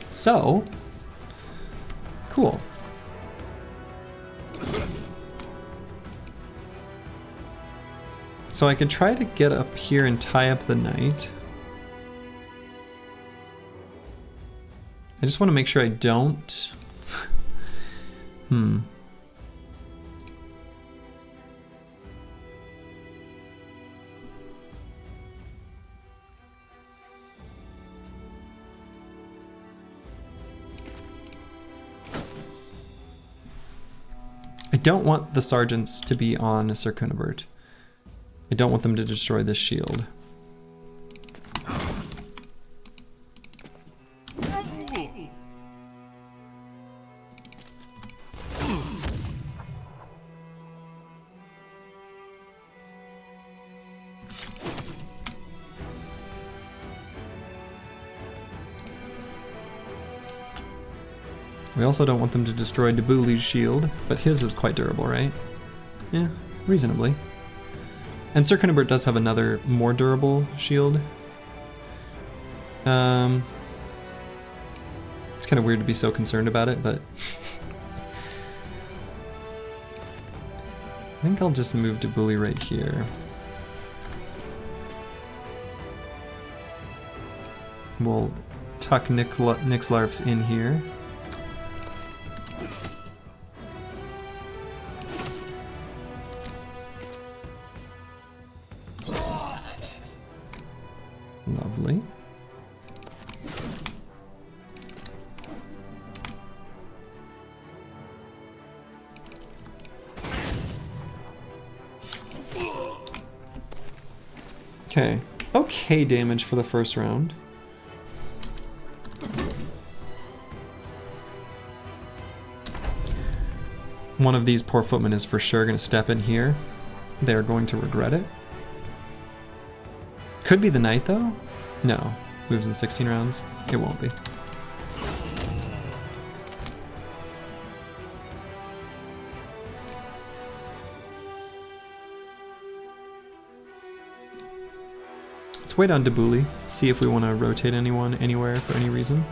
So, cool. So I could try to get up here and tie up the knight. I just want to make sure I don't. I don't want the sergeants to be on Sir Cunibert. I don't want them to destroy this shield. We also don't want them to destroy Debuli's shield, but his is quite durable, right? Yeah, reasonably. And Sir Cunibert does have another more durable shield. kind of weird to be so concerned about it, but I think I'll just move Debuli right here. We'll tuck Nixlarfs in here. Lovely. Okay. Okay damage for the first round. One of these poor footmen is for sure going to step in here. They're going to regret it. Could be the knight though? No. Moves in 16 rounds. It won't be. Let's wait on Debuli, see if we want to rotate anyone anywhere for any reason.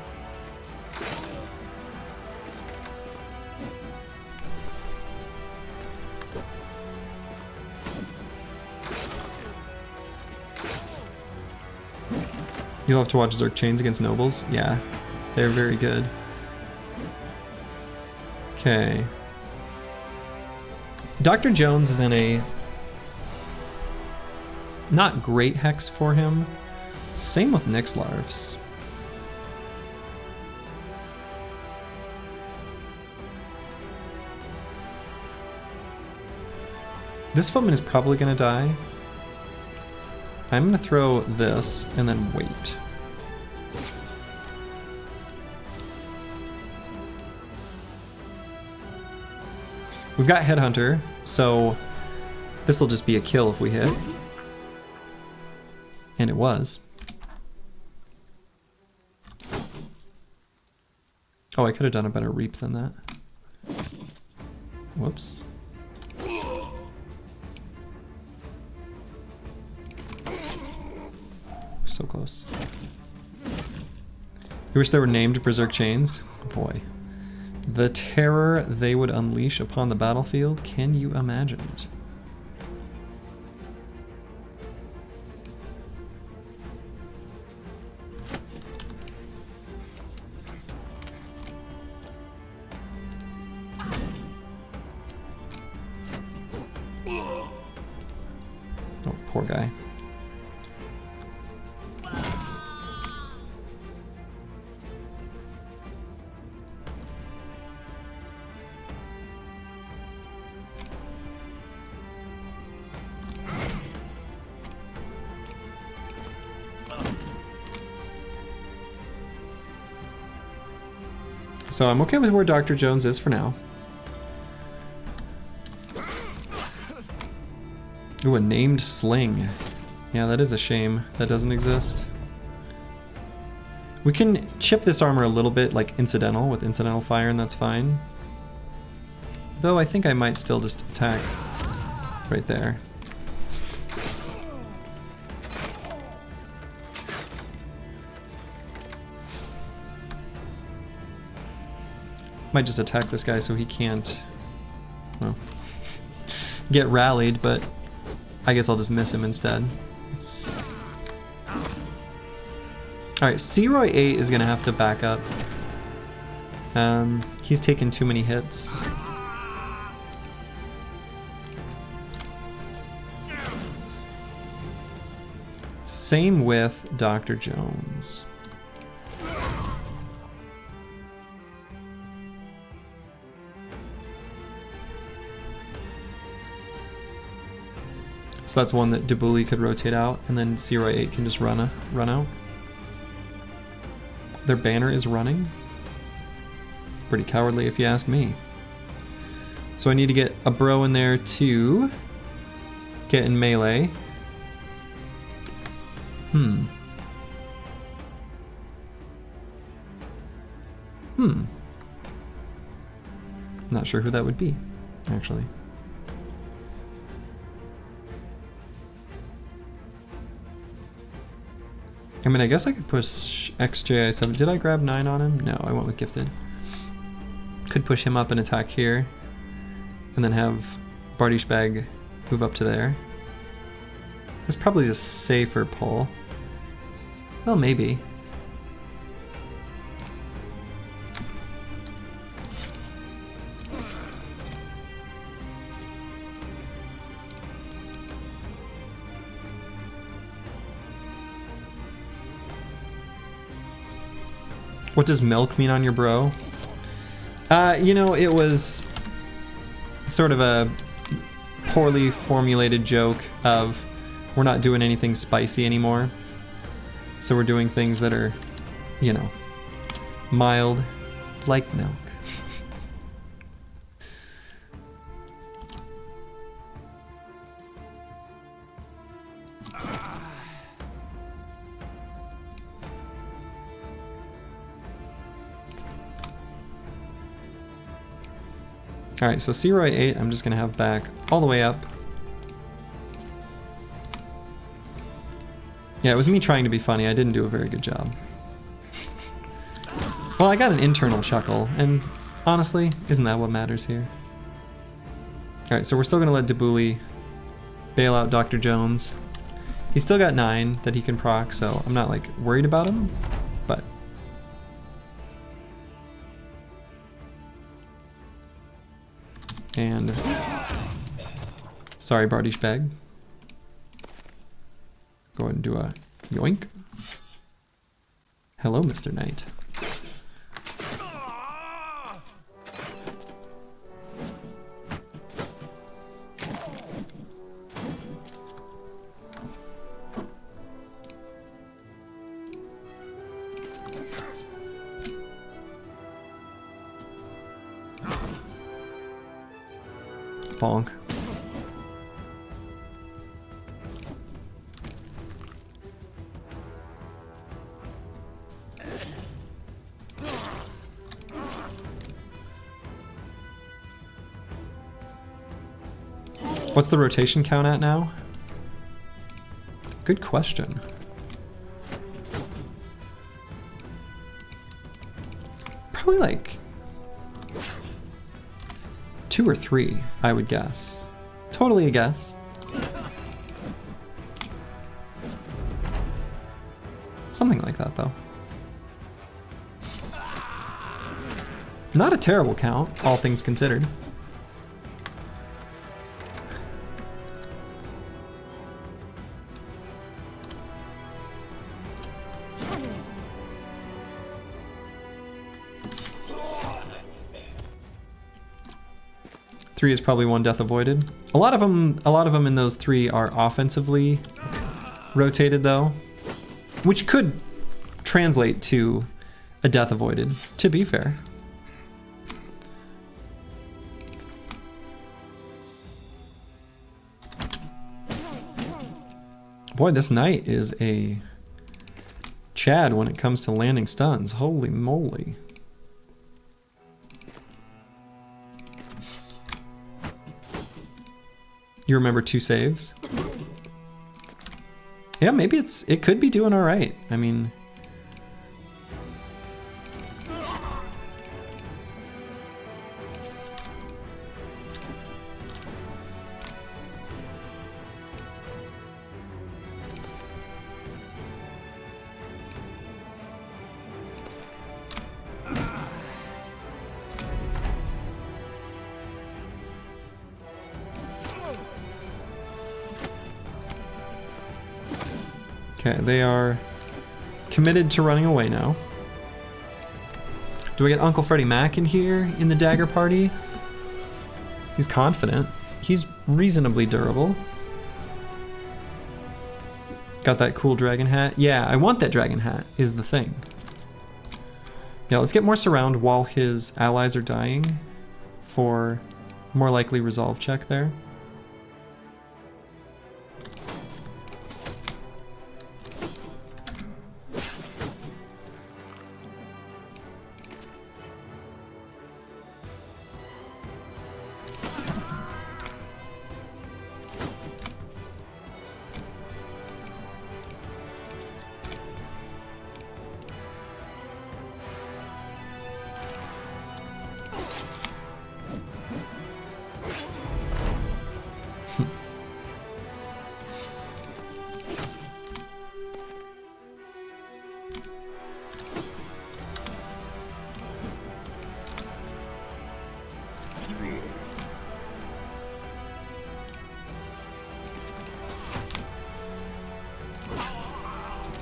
You'll have to watch Zerk Chains against Nobles. Yeah, they're very good. Okay. Dr. Jones is in a not great hex for him. Same with Nixlarfs. This footman is probably gonna die. I'm gonna throw this and then wait. We've got Headhunter, so this will just be a kill if we hit. And it was. Oh, I could have done a better reap than that. Whoops. So close. You wish there were named Berserk Chains? Boy. The terror they would unleash upon the battlefield, can you imagine it? Oh, poor guy. So I'm okay with where Dr. Jones is for now. Ooh, a named sling. Yeah, that is a shame that doesn't exist. We can chip this armor a little bit, like incidental, with incidental fire, and that's fine. Though I think I might still just attack right there. Might just attack this guy so he can't, well, get rallied, but I guess I'll just miss him instead. Alright, Searoy 8 is gonna have to back up. He's taken too many hits. Same with Dr. Jones. So that's one that Debuli could rotate out, and then Searoy 8 can just run out. Their banner is running. Pretty cowardly if you ask me. So I need to get a bro in there to get in melee. Not sure who that would be, actually. I mean, I guess I could push XJI7. Did I grab 9 on him? No, I went with gifted. Could push him up and attack here. And then have Bardish Bag move up to there. That's probably the safer pull. Well, maybe. What does milk mean on your bro? You know, it was sort of a poorly formulated joke of we're not doing anything spicy anymore. So we're doing things that are, you know, mild, like milk. Alright, so C-Roy 8, I'm just going to have back all the way up. Yeah, it was me trying to be funny. I didn't do a very good job. Well, I got an internal chuckle, and honestly, isn't that what matters here? Alright, so we're still going to let Debuli bail out Dr. Jones. He's still got 9 that he can proc, so I'm not, like, worried about him, but... And sorry, Bardish Bag. Go ahead and do a yoink. Hello, Mr. Knight. Bonk. What's the rotation count at now? Good question. Probably like 2 or 3, I would guess. Totally a guess. Something like that, though. Not a terrible count, all things considered. Three is probably 1 death avoided. A lot of them in those 3 are offensively rotated though, which could translate to a death avoided, to be fair. Boy, this knight is a Chad when it comes to landing stuns. Holy moly. You remember 2 saves? Yeah, maybe it could be doing all right. I mean, okay, they are committed to running away now. Do I get Uncle Freddie Mac in here in the dagger party? He's confident. He's reasonably durable. Got that cool dragon hat. Yeah, I want that dragon hat, is the thing. Yeah, let's get more surround while his allies are dying for more likely resolve check there.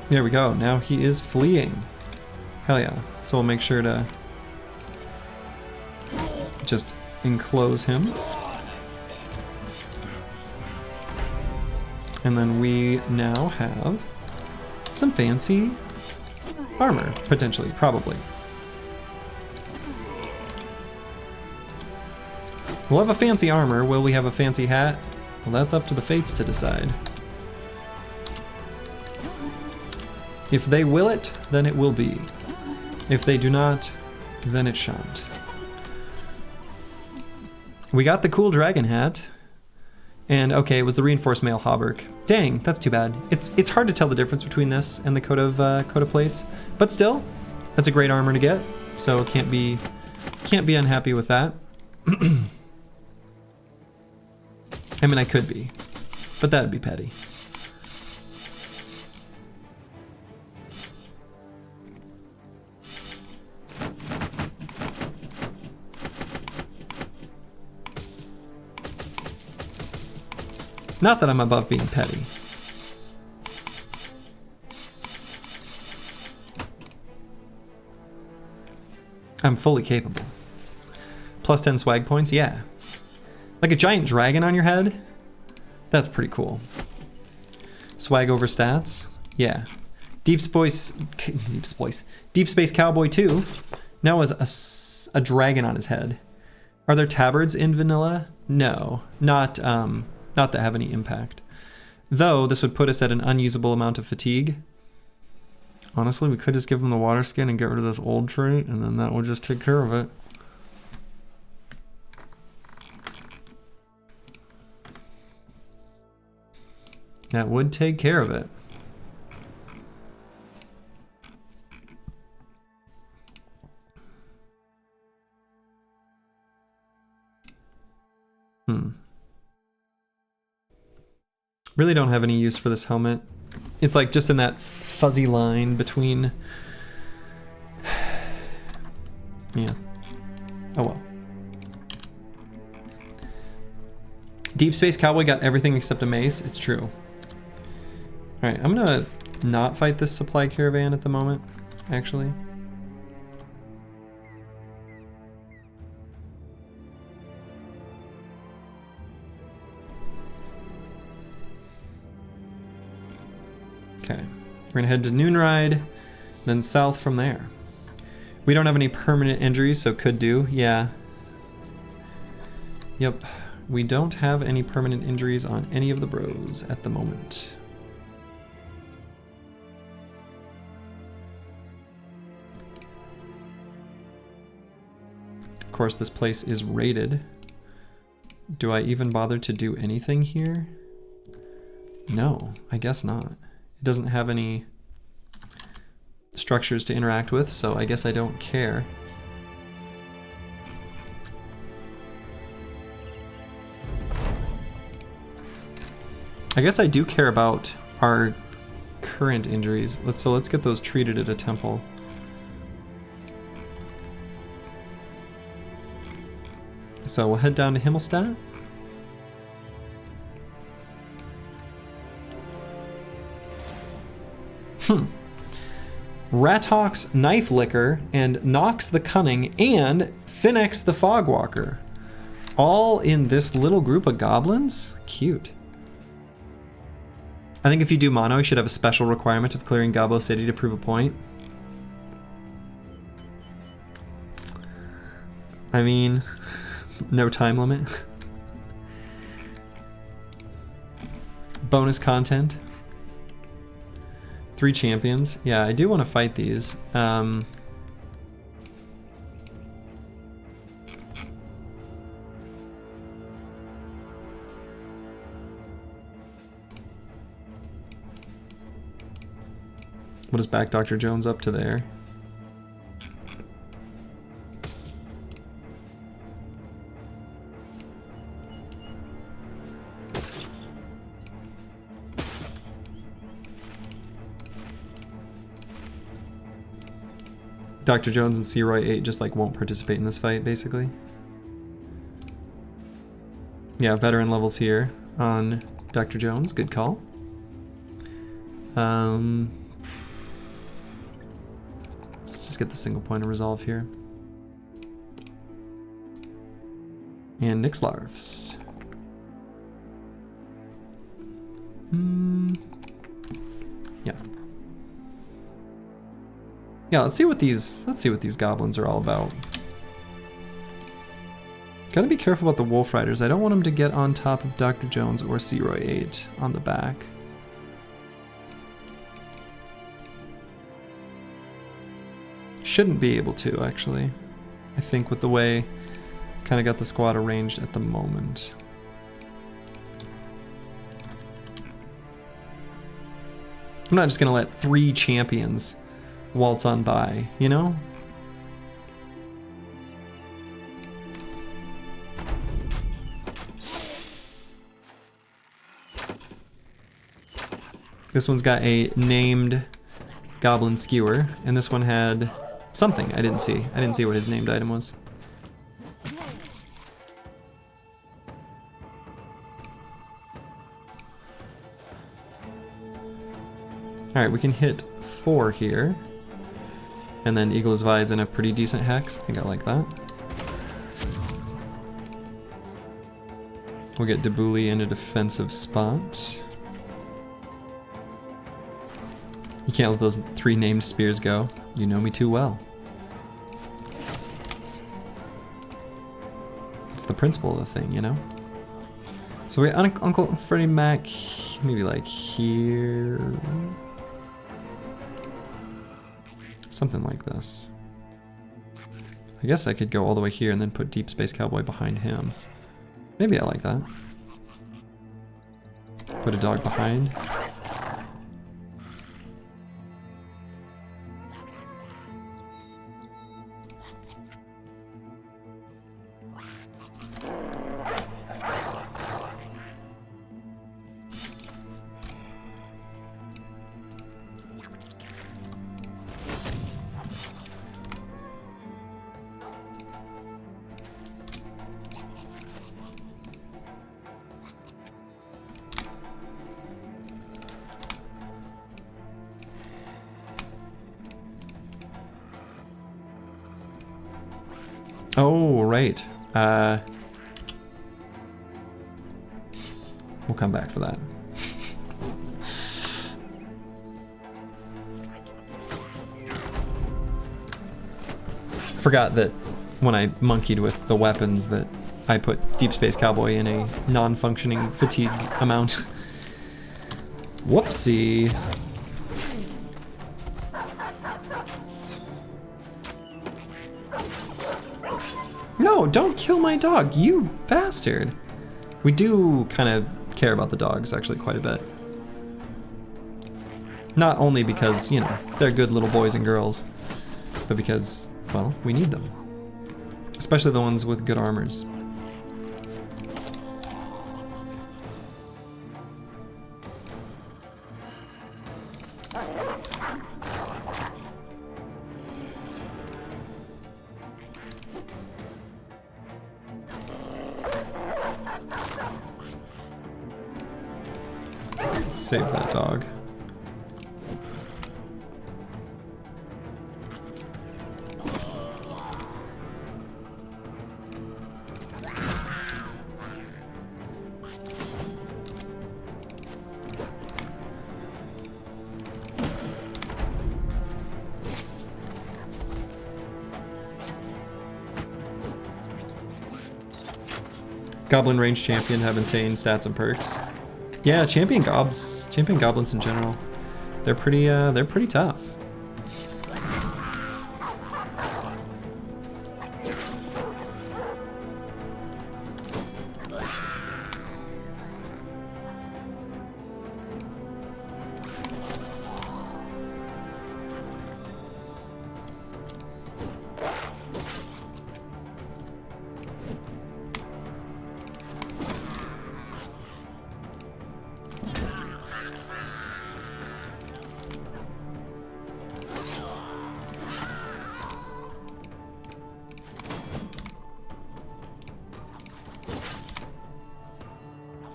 There we go. Now he is fleeing. Hell yeah. So we'll make sure to just enclose him. And then we now have some fancy armor, potentially, probably. We'll have a fancy armor. Will we have a fancy hat? Well, that's up to the fates to decide. If they will it, then it will be. If they do not, then it shan't. We got the cool dragon hat. And okay, it was the reinforced mail hauberk. Dang, that's too bad. It's hard to tell the difference between this and the coat of plates, but still, that's a great armor to get. So can't be unhappy with that. I mean, I could be, but that would be petty. Not that I'm above being petty. I'm fully capable. Plus 10 swag points, yeah. Like a giant dragon on your head? That's pretty cool. Swag over stats? Yeah. Deep Space Cowboy 2 now has a dragon on his head. Are there tabards in vanilla? No, not that have any impact. Though this would put us at an unusable amount of fatigue. Honestly, we could just give him the water skin and get rid of this old trait, and then that would just take care of it. That would take care of it. Really don't have any use for this helmet. It's like just in that fuzzy line between... Yeah. Oh well. Deep Space Cowboy got everything except a mace. It's true. Alright, I'm gonna not fight this supply caravan at the moment, actually. Okay, we're gonna head to Noonride, then south from there. We don't have any permanent injuries, so could do, yeah. Yep, we don't have any permanent injuries on any of the bros at the moment. Of course, this place is raided. Do I even bother to do anything here? No, I guess not. It doesn't have any structures to interact with, so I guess I don't care. I guess I do care about our current injuries. So let's get those treated at a temple. So we'll head down to Himmelstadt. Rathawk's Knife Licker and Nox the Cunning and Finnex the Fogwalker. All in this little group of goblins? Cute. I think if you do mono, you should have a special requirement of clearing Gobbo City to prove a point. I mean, no time limit. Bonus content. 3 champions. Yeah, I do want to fight these. What is back Dr. Jones up to there? Dr. Jones and C-Roy 8 just like won't participate in this fight, basically. Yeah, veteran levels here on Dr. Jones. Good call. just get the single point of resolve here. And Nyx Larvs. Yeah. Yeah, let's see what these goblins are all about. Gotta be careful about the Wolf Riders. I don't want them to get on top of Dr. Jones or Searoy 8 on the back. Shouldn't be able to, actually. I think with the way kind of got the squad arranged at the moment. I'm not just gonna let 3 champions waltz on by, you know? This one's got a named Goblin Skewer, and this one had something I didn't see. I didn't see what his named item was. Alright, we can hit 4 here. And then Eagle's Vi's in a pretty decent hex. I think I like that. We'll get Debuli in a defensive spot. You can't let those 3 named spears go. You know me too well. It's the principle of the thing, you know? So we Uncle Freddie Mac, maybe like here. Something like this. I guess I could go all the way here and then put Deep Space Cowboy behind him. Maybe I like that. Put a dog behind. Oh, right. We'll come back for that. Forgot that when I monkeyed with the weapons that I put Deep Space Cowboy in a non-functioning fatigue amount. Whoopsie. No, don't kill my dog, you bastard. We do kind of care about the dogs actually quite a bit. Not only because, you know, they're good little boys and girls, but because, well, we need them. Especially the ones with good armors. Save that dog. Goblin range champion have insane stats and perks. Yeah, champion goblins in general, they're pretty tough.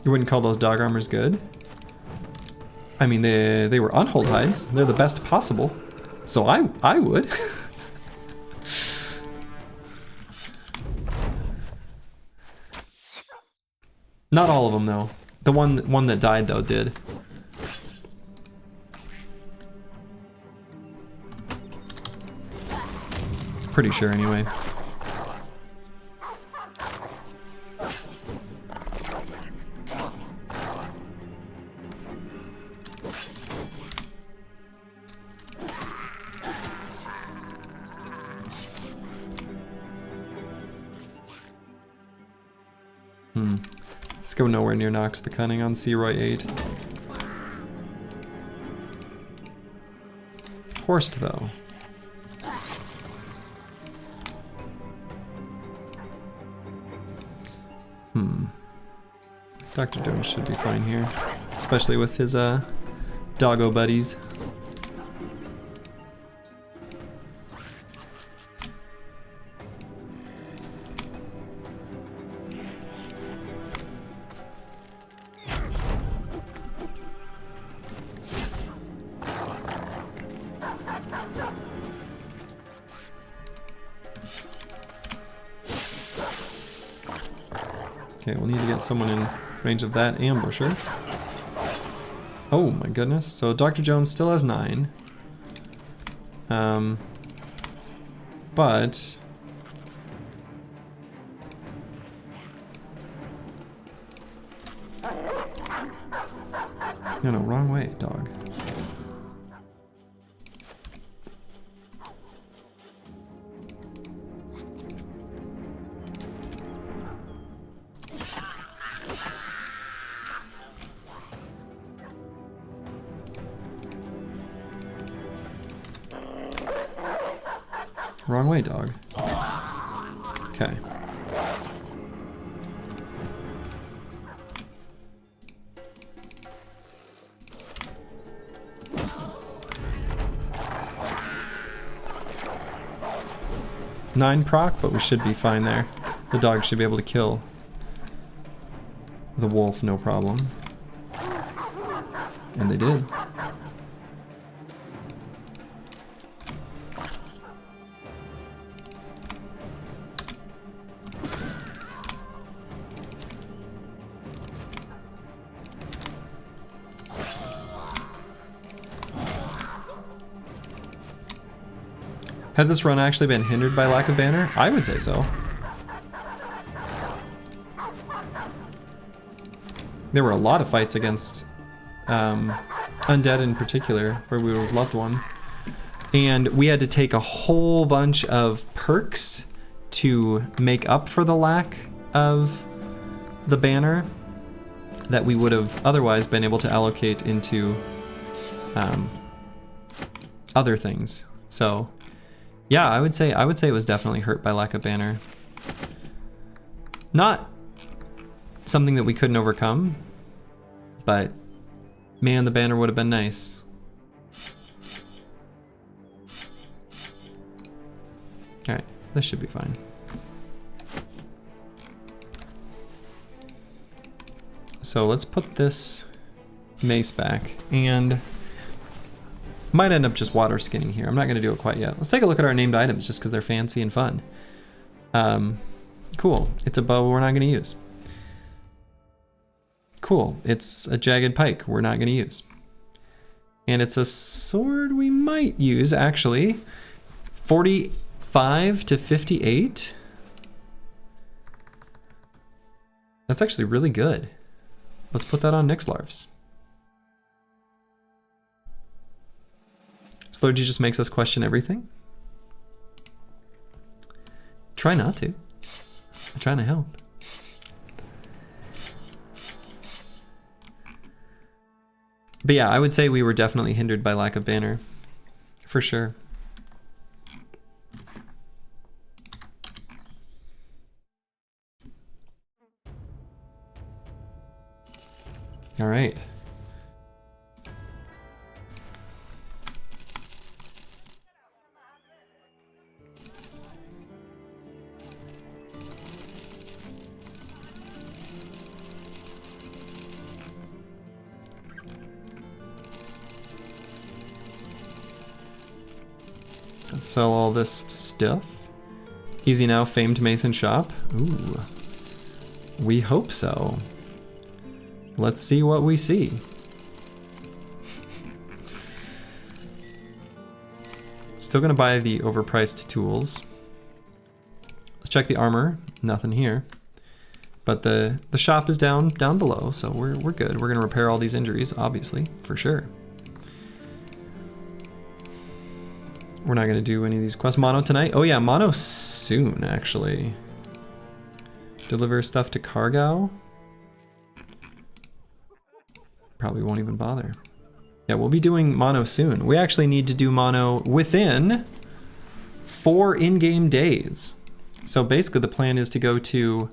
You wouldn't call those dog armors good? I mean, they were unhold hides. They're the best possible. So I would. Not all of them though. The one that died though did. Pretty sure anyway. Let's go nowhere near Nox the Cunning on Searoy 8. Horsed though. Dr. Jones should be fine here, especially with his doggo buddies. Okay, we'll need to get someone in range of that ambusher. Oh my goodness. So Dr. Jones still has 9. But no, wrong way, dog. Wrong way, dog. Okay. Nine proc, but we should be fine there. The dog should be able to kill the wolf, no problem. And they did. Has this run actually been hindered by lack of banner? I would say so. There were a lot of fights against undead in particular, where we would have loved one. And we had to take a whole bunch of perks to make up for the lack of the banner that we would have otherwise been able to allocate into other things. So yeah, I would say it was definitely hurt by lack of banner. Not something that we couldn't overcome, but man, the banner would have been nice. All right, this should be fine. So let's put this mace back, and might end up just water skinning here. I'm not gonna do it quite yet. Let's take a look at our named items just because they're fancy and fun. Cool, it's a bow we're not gonna use. Cool, it's a jagged pike we're not gonna use. And it's a sword we might use actually. 45 to 58. That's actually really good. Let's put that on Nixlarfs. Slurgy just makes us question everything. Try not to. I'm trying to help. But yeah, I would say we were definitely hindered by lack of banner. For sure. All right. Let's sell all this stuff. Easy now, famed Mason shop. Ooh, we hope so. Let's see what we see. Still gonna buy the overpriced tools. Let's check the armor. Nothing here. But the shop is down below, so we're good. We're gonna repair all these injuries, obviously, for sure. We're not gonna do any of these quests. Mono tonight? Oh yeah, mono soon, actually. Deliver stuff to Cargao? Probably won't even bother. Yeah, we'll be doing mono soon. We actually need to do mono within 4 in-game days. So basically the plan is to go to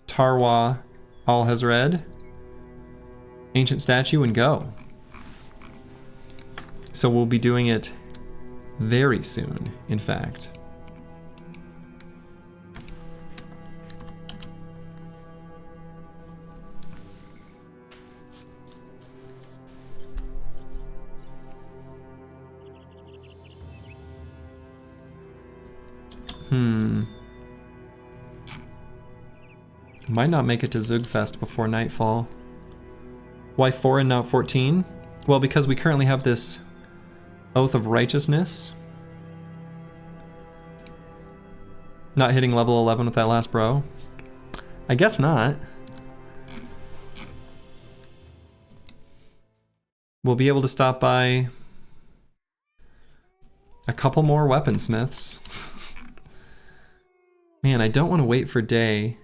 Tarwa, Al-Hazred, Ancient Statue, and go. So we'll be doing it very soon, in fact. Might not make it to Zugfest before nightfall. Why 4 and not 14? Well, because we currently have this Oath of Righteousness. Not hitting level 11 with that last bro. I guess not. We'll be able to stop by a couple more weaponsmiths. Man, I don't want to wait for day.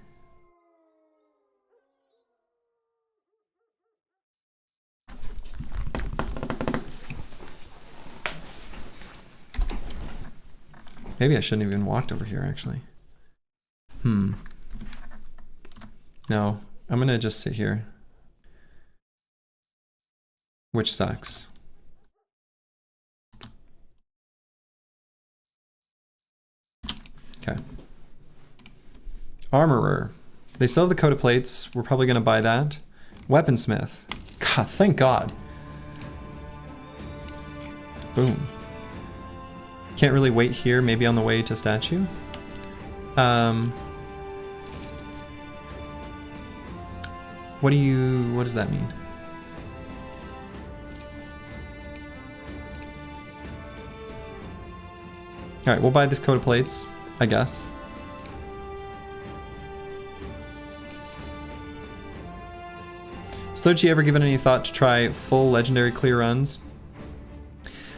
Maybe I shouldn't have even walked over here, actually. No, I'm gonna just sit here. Which sucks. Okay. Armorer. They still have the coat of plates. We're probably gonna buy that. Weaponsmith. God, thank God. Boom. Can't really wait here, maybe on the way to statue. What does that mean? All right, we'll buy this coat of plates, I guess. Has Thochi ever given any thought to try full legendary clear runs?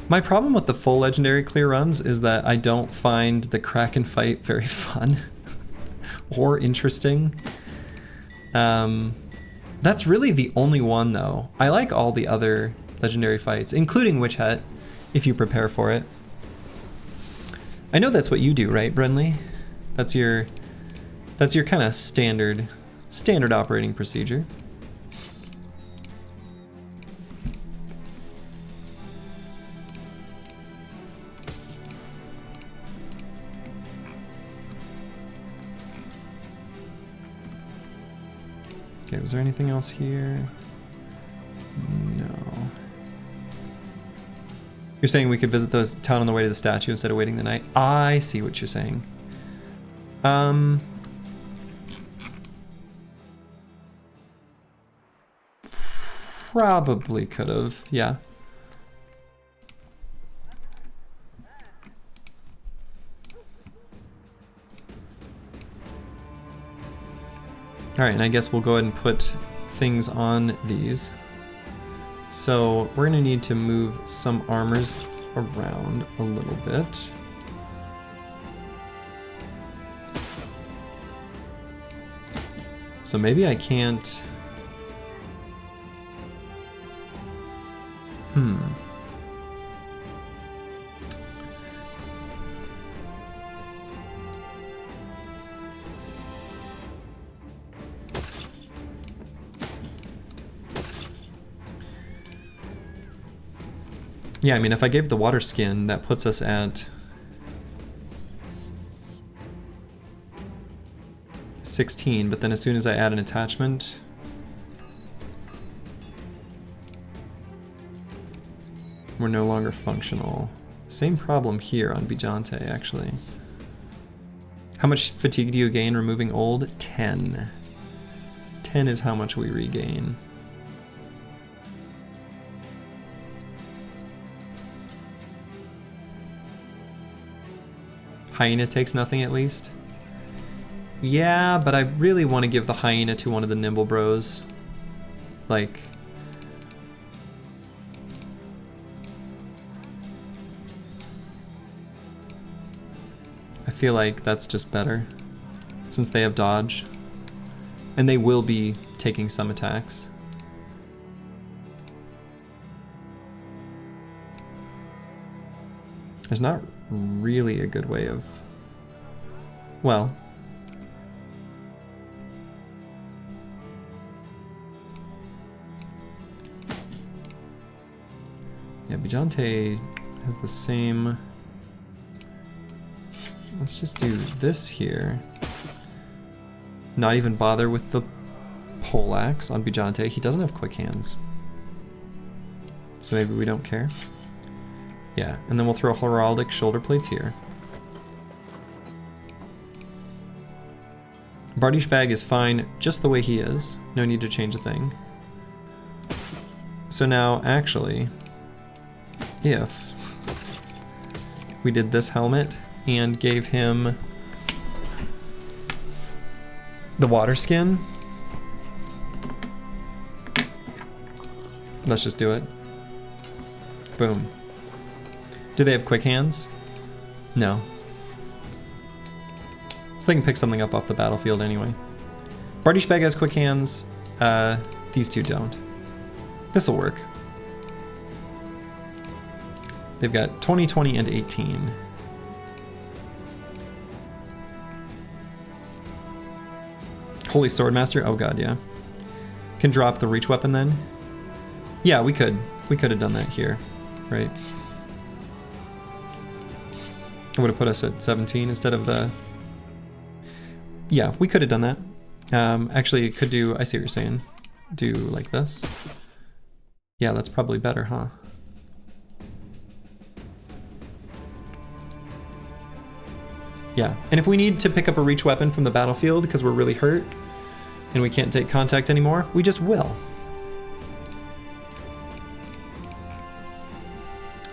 My problem with the full legendary clear runs is that I don't find the Kraken fight very fun or interesting. That's really the only one though. I like all the other legendary fights, including Witch Hut, if you prepare for it. I know that's what you do, right, Brenly? That's your kind of standard operating procedure. Okay, was there anything else here? No. You're saying we could visit the town on the way to the statue instead of waiting the night? I see what you're saying. Probably could have, yeah. All right, and I guess we'll go ahead and put things on these. So we're gonna need to move some armors around a little bit. So maybe I can't... Yeah, I mean, if I gave the water skin, that puts us at 16, but then as soon as I add an attachment, we're no longer functional. Same problem here on Bijante, actually. How much fatigue do you gain removing old? 10. 10 is how much we regain. hyena takes nothing at least. Yeah, but I really want to give the hyena to one of the nimble bros. Like... I feel like that's just better, since they have dodge. And they will be taking some attacks. There's not really a good way of... Well... Yeah, Bijante has the same... Let's just do this here. Not even bother with the poleaxe on Bijante. He doesn't have quick hands. So maybe we don't care. Yeah, and then we'll throw heraldic shoulder plates here. Bardish Bag is fine just the way he is. No need to change a thing. So now, actually, if we did this helmet and gave him the water skin, let's just do it. Boom. Do they have quick hands? No. So they can pick something up off the battlefield anyway. Bardish Bag has quick hands. These two don't. This'll work. They've got 20, 20, and 18. Holy Swordmaster? Oh god, yeah. Can drop the reach weapon then? Yeah, we could. We could have done that here, right? It would have put us at 17 instead of the... Yeah, we could have done that. Actually, it could do... I see what you're saying. Do like this. Yeah, that's probably better, huh? Yeah, and if we need to pick up a reach weapon from the battlefield because we're really hurt and we can't take contact anymore, we just will.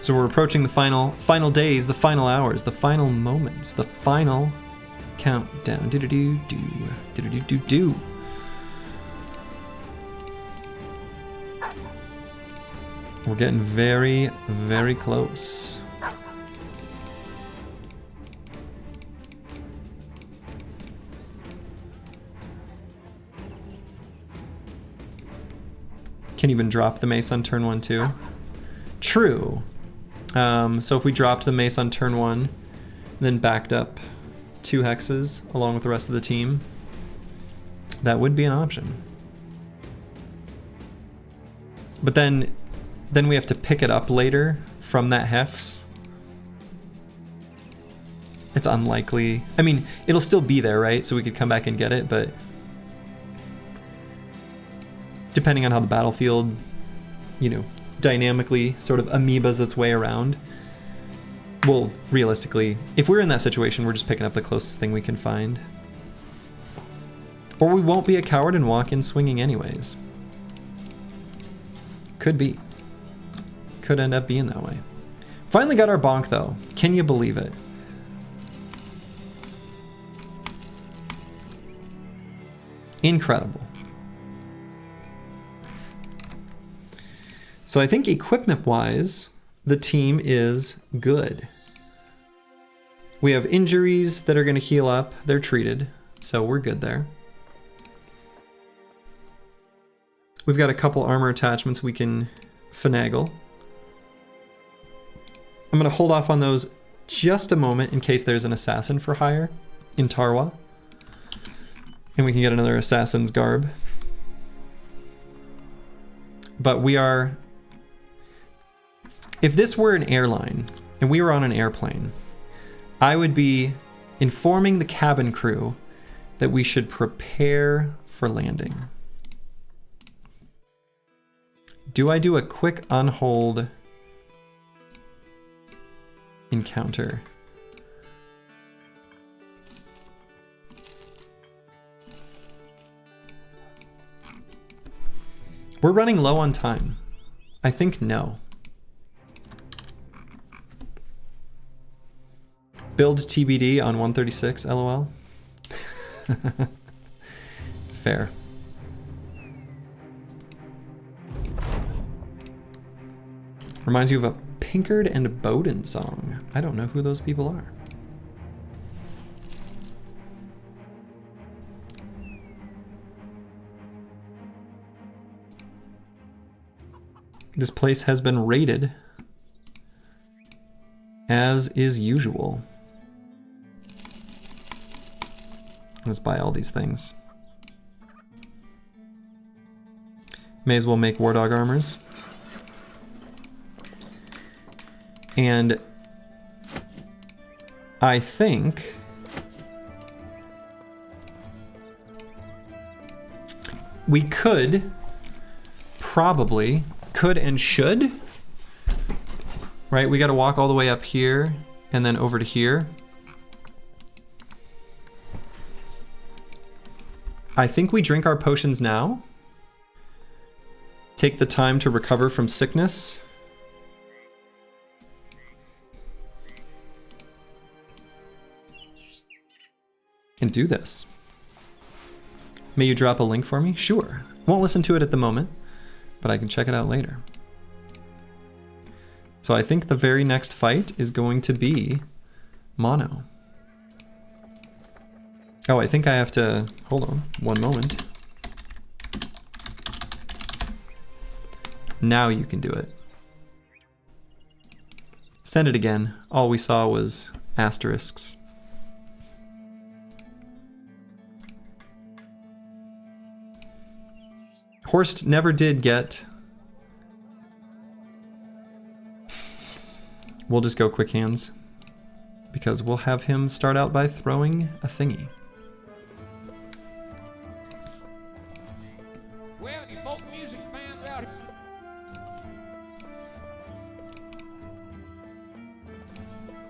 So we're approaching the final days, the final hours, the final moments, the final countdown. Do-do-do-do, do-do-do-do-do. We're getting very, very close. Can even drop the mace on turn 1 too. True. So if we dropped the mace on turn 1, then backed up 2 hexes along with the rest of the team, that would be an option. But then we have to pick it up later from that hex. It's unlikely. I mean, it'll still be there, right? So we could come back and get it, but depending on how the battlefield, you know, dynamically sort of amoebas its way around, well, realistically, if we're in that situation, we're just picking up the closest thing we can find. Or we won't be a coward and walk in swinging anyways. Could be. Could end up being that way. Finally got our bonk though. Can you believe it? Incredible. So I think equipment-wise, the team is good. We have injuries that are going to heal up. They're treated, so we're good there. We've got a couple armor attachments we can finagle. I'm going to hold off on those just a moment in case there's an assassin for hire in Tarwa. And we can get another assassin's garb. But we are... If this were an airline and we were on an airplane, I would be informing the cabin crew that we should prepare for landing. Do I do a quick unhold encounter? We're running low on time. I think no. Build TBD on 136, lol. Fair. Reminds you of a Pinkard and Bowden song. I don't know who those people are. This place has been raided, as is usual. Let's buy all these things. May as well make War Dog armors. And I think we could probably, could and should, right? We got to walk all the way up here and then over to here. I think we drink our potions now. Take the time to recover from sickness. And do this. May you drop a link for me? Sure. Won't listen to it at the moment, but I can check it out later. So I think the very next fight is going to be Mono. Oh, I think I have to, hold on, one moment. Now you can do it. Send it again. All we saw was asterisks. Horst never did get... We'll just go quick hands, because we'll have him start out by throwing a thingy. Well, you folk music fans out here.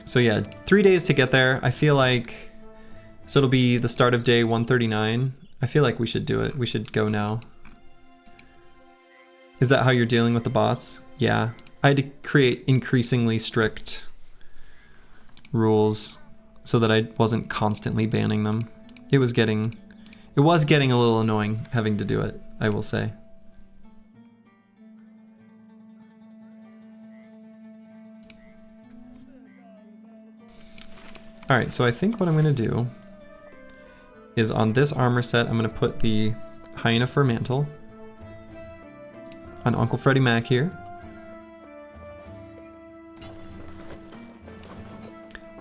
So yeah, 3 days to get there. I feel like, so it'll be the start of day 139. I feel like we should do it. We should go now. Is that how you're dealing with the bots? Yeah. I had to create increasingly strict rules so that I wasn't constantly banning them. It was getting a little annoying having to do it, I will say. Alright, so I think what I'm gonna do is on this armor set, I'm gonna put the Hyena Fur Mantle on Uncle Freddie Mac here.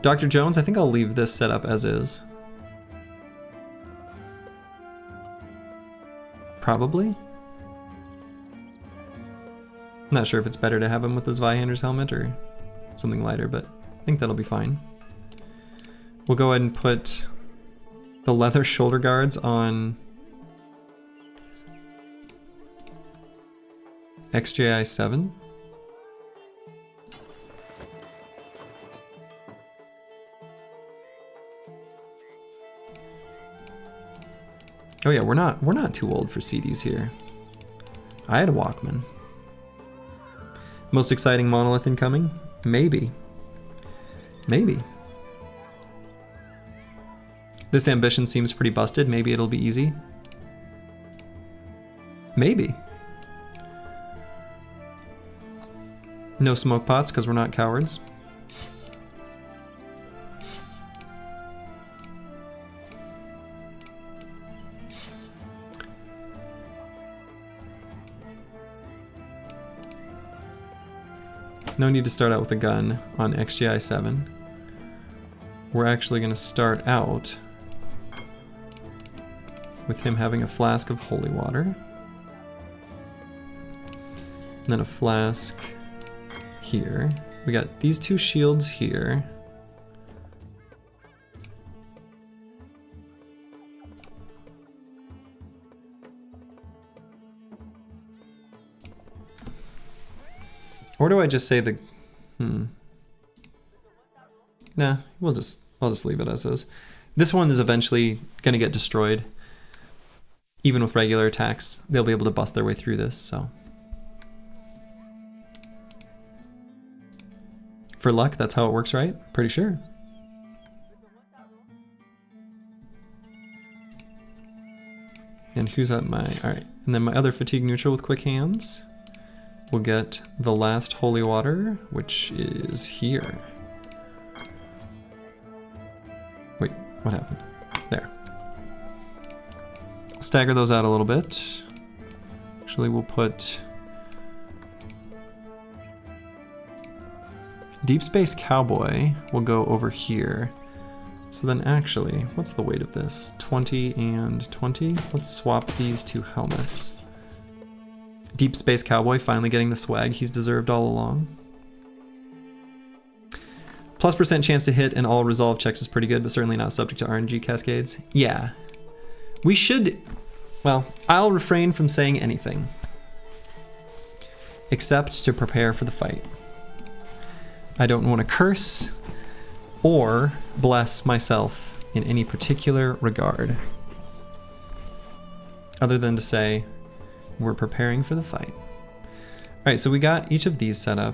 Dr. Jones, I think I'll leave this set up as is. Probably. I'm not sure if it's better to have him with the Zweihander's helmet or something lighter, but I think that'll be fine. We'll go ahead and put the leather shoulder guards on XJI 7. Oh yeah, we're not too old for CDs here. I had a Walkman. Most exciting Monolith incoming? Maybe. Maybe. This ambition seems pretty busted. Maybe it'll be easy. Maybe. No smoke pots because we're not cowards. No need to start out with a gun on XGI 7. We're actually going to start out with him having a flask of holy water. And then a flask here. We got these two shields here. Or do I just say the... Nah, I'll just leave it as is. This one is eventually going to get destroyed. Even with regular attacks, they'll be able to bust their way through this, so... For luck, that's how it works, right? Pretty sure. And who's at my, all right. And then my other fatigue neutral with quick hands will get the last holy water, which is here. Wait, what happened? There. Stagger those out a little bit. Actually, we'll put Deep Space Cowboy will go over here. So then actually, what's the weight of this? 20 and 20? Let's swap these two helmets. Deep Space Cowboy finally getting the swag he's deserved all along. Plus % chance to hit in all resolve checks is pretty good, but certainly not subject to RNG cascades. Yeah. We should, well, I'll refrain from saying anything. Except to prepare for the fight. I don't want to curse or bless myself in any particular regard. Other than to say, we're preparing for the fight. All right, so we got each of these set up.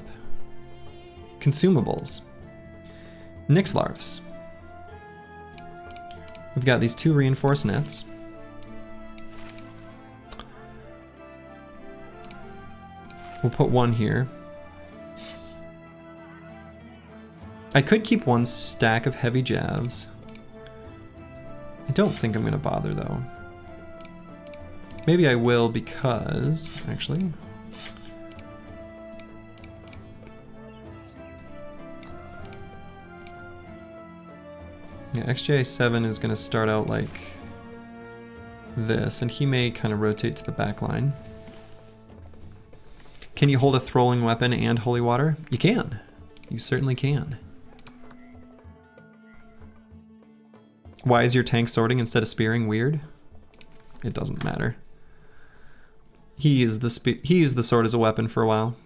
Consumables. Nyx larves. We've got these 2 reinforced nets. We'll put 1 here. I could keep 1 stack of heavy jabs. I don't think I'm gonna bother though. Maybe I will because, actually. Yeah, XJ7 is gonna start out like this, and he may kind of rotate to the back line. Can you hold a throwing weapon and holy water? You can. You certainly can. Why is your tank sorting instead of spearing weird? It doesn't matter. He used the sword as a weapon for a while.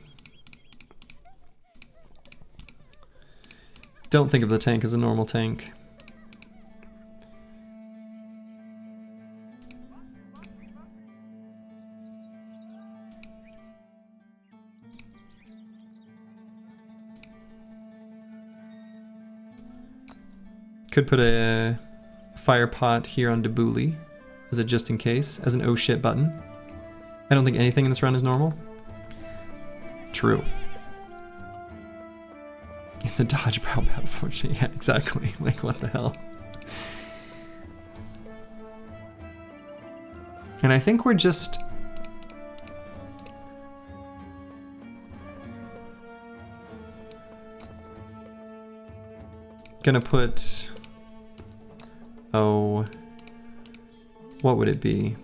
Don't think of the tank as a normal tank. Could put a fire pot here on Debuli as a just in case, as an oh shit button. I don't think anything in this run is normal. True. It's a dodge brow battle fortune. Yeah, exactly. Like, what the hell? And I think we're just... gonna put... Oh... What would it be?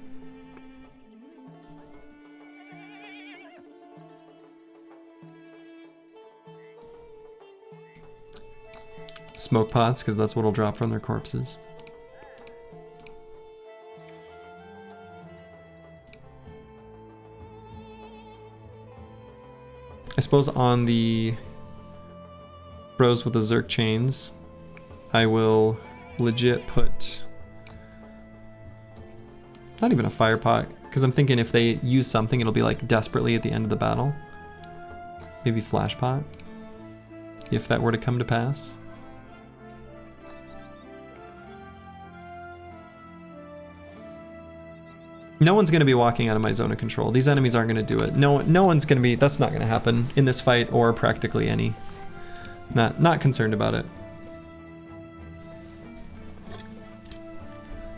Smoke pots, because that's what'll drop from their corpses. I suppose on the bros with the Zerk chains, I will legit put not even a fire pot, because I'm thinking if they use something, it'll be like desperately at the end of the battle. Maybe flash pot, if that were to come to pass. No one's going to be walking out of my zone of control. These enemies aren't going to do it. No one's going to be, that's not going to happen in this fight or practically any. Not concerned about it.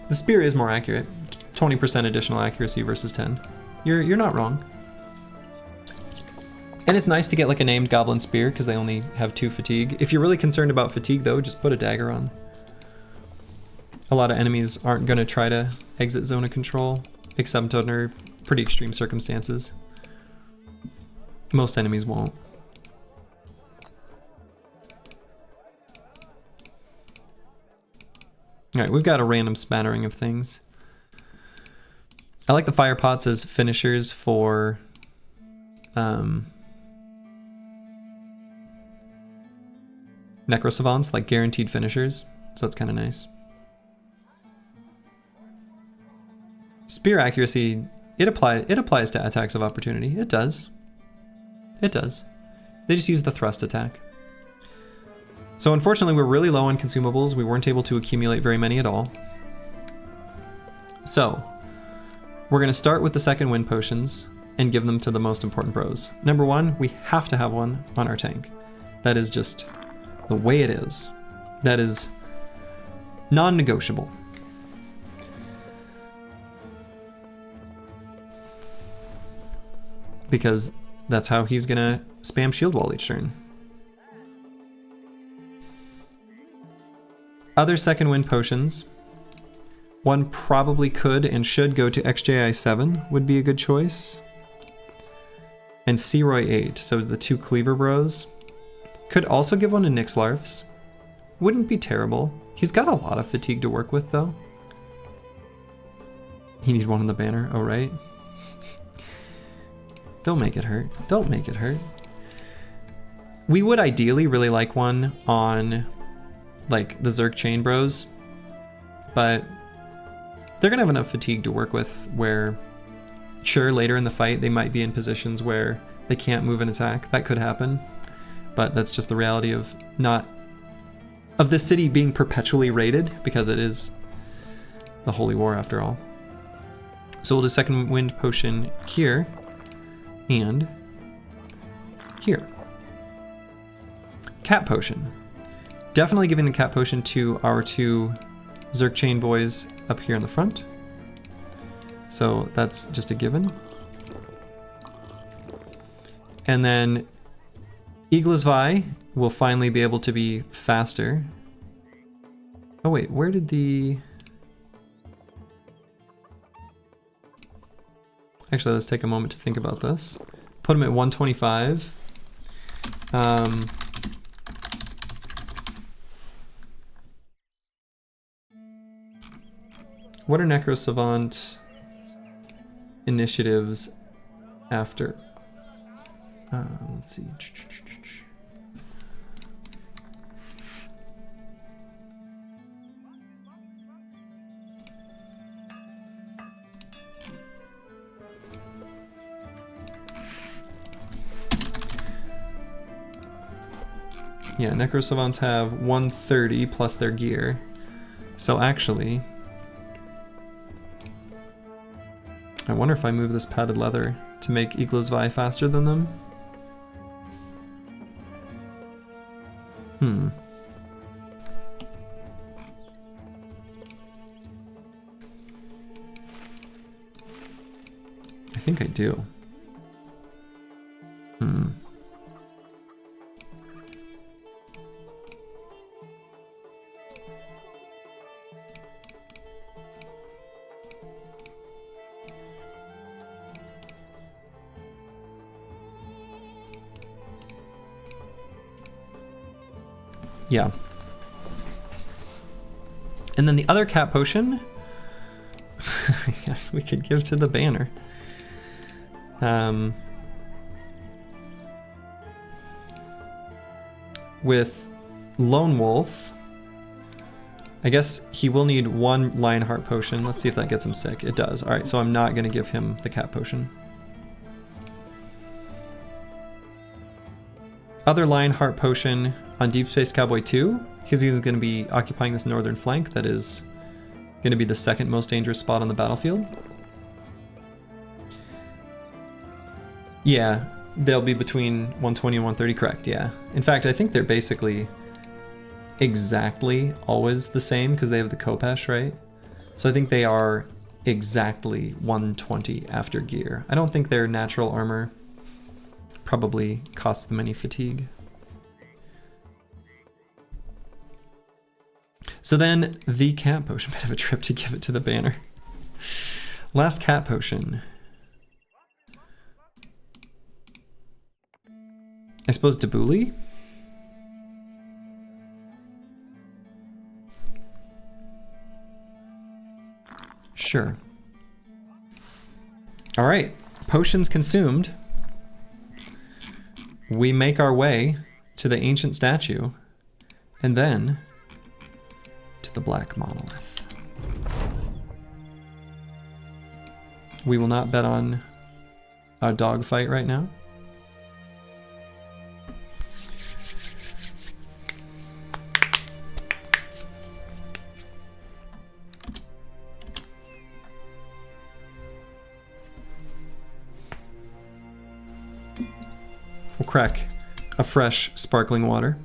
The spear is more accurate. 20% additional accuracy versus 10. You're not wrong. And it's nice to get like a named goblin spear because they only have 2 fatigue. If you're really concerned about fatigue though, just put a dagger on. A lot of enemies aren't going to try to exit zone of control, except under pretty extreme circumstances. Most enemies won't. Alright, we've got a random spattering of things. I like the fire pots as finishers for necrosavants, like guaranteed finishers, so that's kind of nice. Spear accuracy, it applies to attacks of opportunity. It does. It does. They just use the thrust attack. So unfortunately we're really low on consumables. We weren't able to accumulate very many at all. So We're going to start with the second wind potions and give them to the most important bros. Number one, we have to have one on our tank. That is just the way it is. That is non-negotiable. Because that's how he's gonna spam shield wall each turn. Other second wind potions. One probably could and should go to XJI7 would be a good choice. And Searoy 8, so the two cleaver bros. Could also give one to Nyxlarfs. Wouldn't be terrible. He's got a lot of fatigue to work with though. You need one on the banner, oh right. Don't make it hurt. Don't make it hurt. We would ideally really like one on like the Zerg Chain Bros, but they're gonna have enough fatigue to work with where, sure, later in the fight they might be in positions where they can't move and attack. That could happen, but that's just the reality of the city being perpetually raided, because it is the Holy War after all. So we'll do second wind potion here and here. Cat potion. Definitely giving the cat potion to our two Zerg Chain boys up here in the front. So that's just a given. And then Eagles-Vi will finally be able to be faster. Oh wait, where did the... Actually, let's take a moment to think about this. Put him at 125. What are Necro Savant initiatives after? Let's see. Yeah, Necro Savants have 130 plus their gear. So actually, I wonder if I move this padded leather to make Eagles-Vi faster than them. I think I do. Yeah. And then the other cat potion, yes, we could give to the banner. With Lone Wolf, I guess he will need one Lionheart potion. Let's see if that gets him sick. It does. All right, so I'm not going to give him the cat potion. Other Lionheart potion on Deep Space Cowboy 2, because he's going to be occupying this northern flank that is going to be the second most dangerous spot on the battlefield. Yeah, they'll be between 120 and 130, correct, yeah. In fact, I think they're basically exactly always the same because they have the Kopesh, right? So I think they are exactly 120 after gear. I don't think their natural armor probably costs them any fatigue. So then the cat potion, bit of a trip to give it to the banner. Last cat potion. I suppose Debuli? Sure. All right, potions consumed. We make our way to the ancient statue and then to the black monolith. We will not bet on a dogfight right now. We'll crack a fresh sparkling water.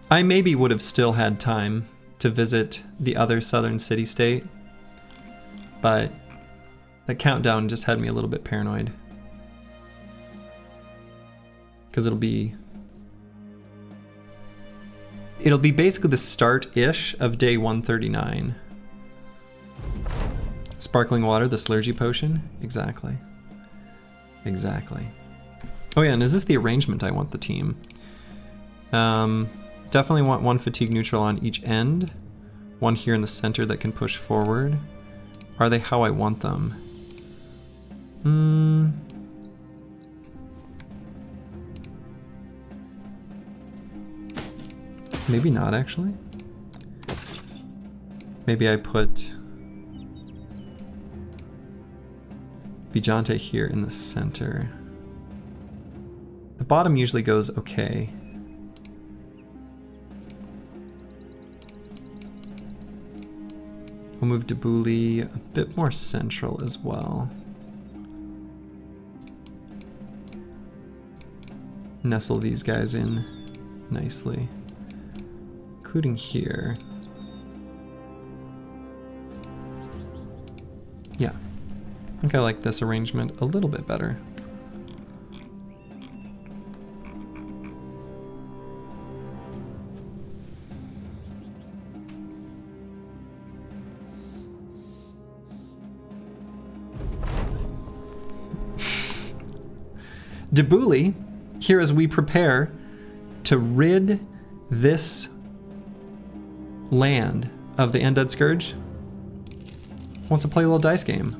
I maybe would have still had time to visit the other southern city-state, but the countdown just had me a little bit paranoid. Because it'll be basically the start-ish of day 139. Sparkling water, the Slurgy potion? Exactly. Exactly. Oh yeah, and is this the arrangement I want the team? Definitely want one fatigue neutral on each end. One here in the center that can push forward. Are they how I want them? Maybe not, actually. Maybe I put Bijante here in the center. The bottom usually goes okay. We'll move Debuli a bit more central as well. Nestle these guys in nicely, including here. Yeah, I think I like this arrangement a little bit better. Debuli, here as we prepare to rid this land of the Undead Scourge, wants to play a little dice game.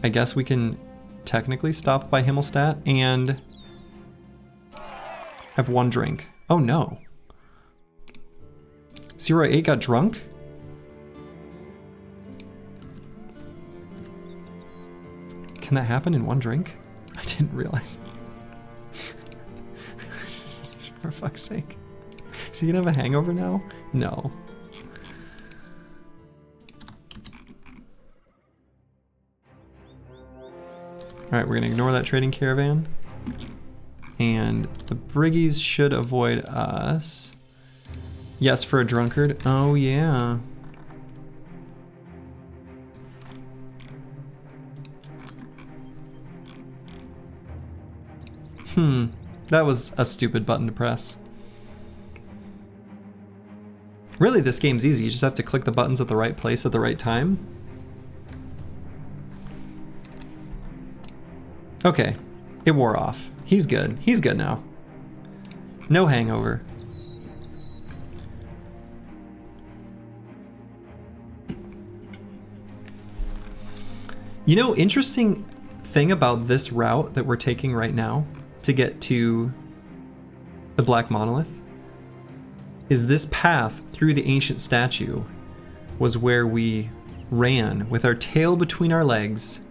I guess we can technically stop by Himmelstadt and have one drink. Oh no. Zero 8 got drunk? Can that happen in one drink? I didn't realize. For fuck's sake. Is he gonna have a hangover now? No. Alright, we're gonna ignore that trading caravan. And the Briggies should avoid us. Yes, for a drunkard. Oh yeah. That was a stupid button to press. Really, this game's easy. You just have to click the buttons at the right place at the right time. Okay, it wore off. He's good. He's good now. No hangover. You know, interesting thing about this route that we're taking right now to get to the Black Monolith is this path through the ancient statue was where we ran with our tail between our legs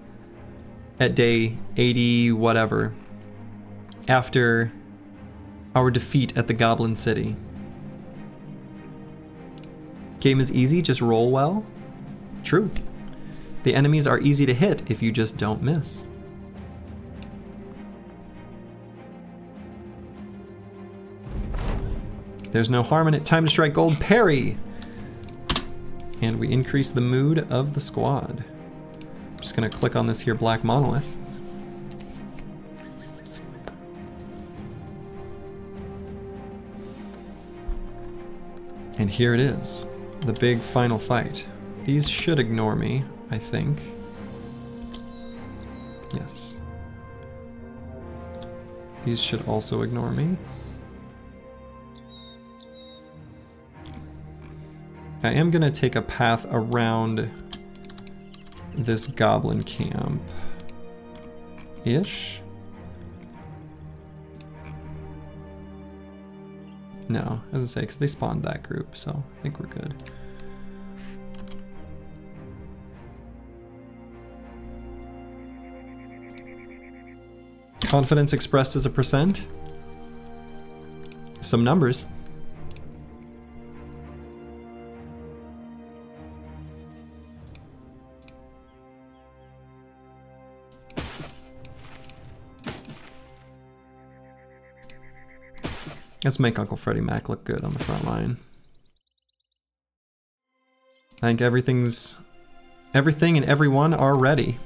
at day 80 whatever after our defeat at the Goblin City. Game is easy, just roll well. True. The enemies are easy to hit if you just don't miss. There's no harm in it. Time to strike gold. Parry! And we increase the mood of the squad. I'm just gonna click on this here Black Monolith. And here it is. The big final fight. These should ignore me, I think. Yes. These should also ignore me. I am gonna take a path around this goblin camp ish. No, I was gonna say, because they spawned that group, so I think we're good. Confidence expressed as a percent? some numbers. Let's make Uncle Freddie Mac look good on the front line. I think everything and everyone are ready.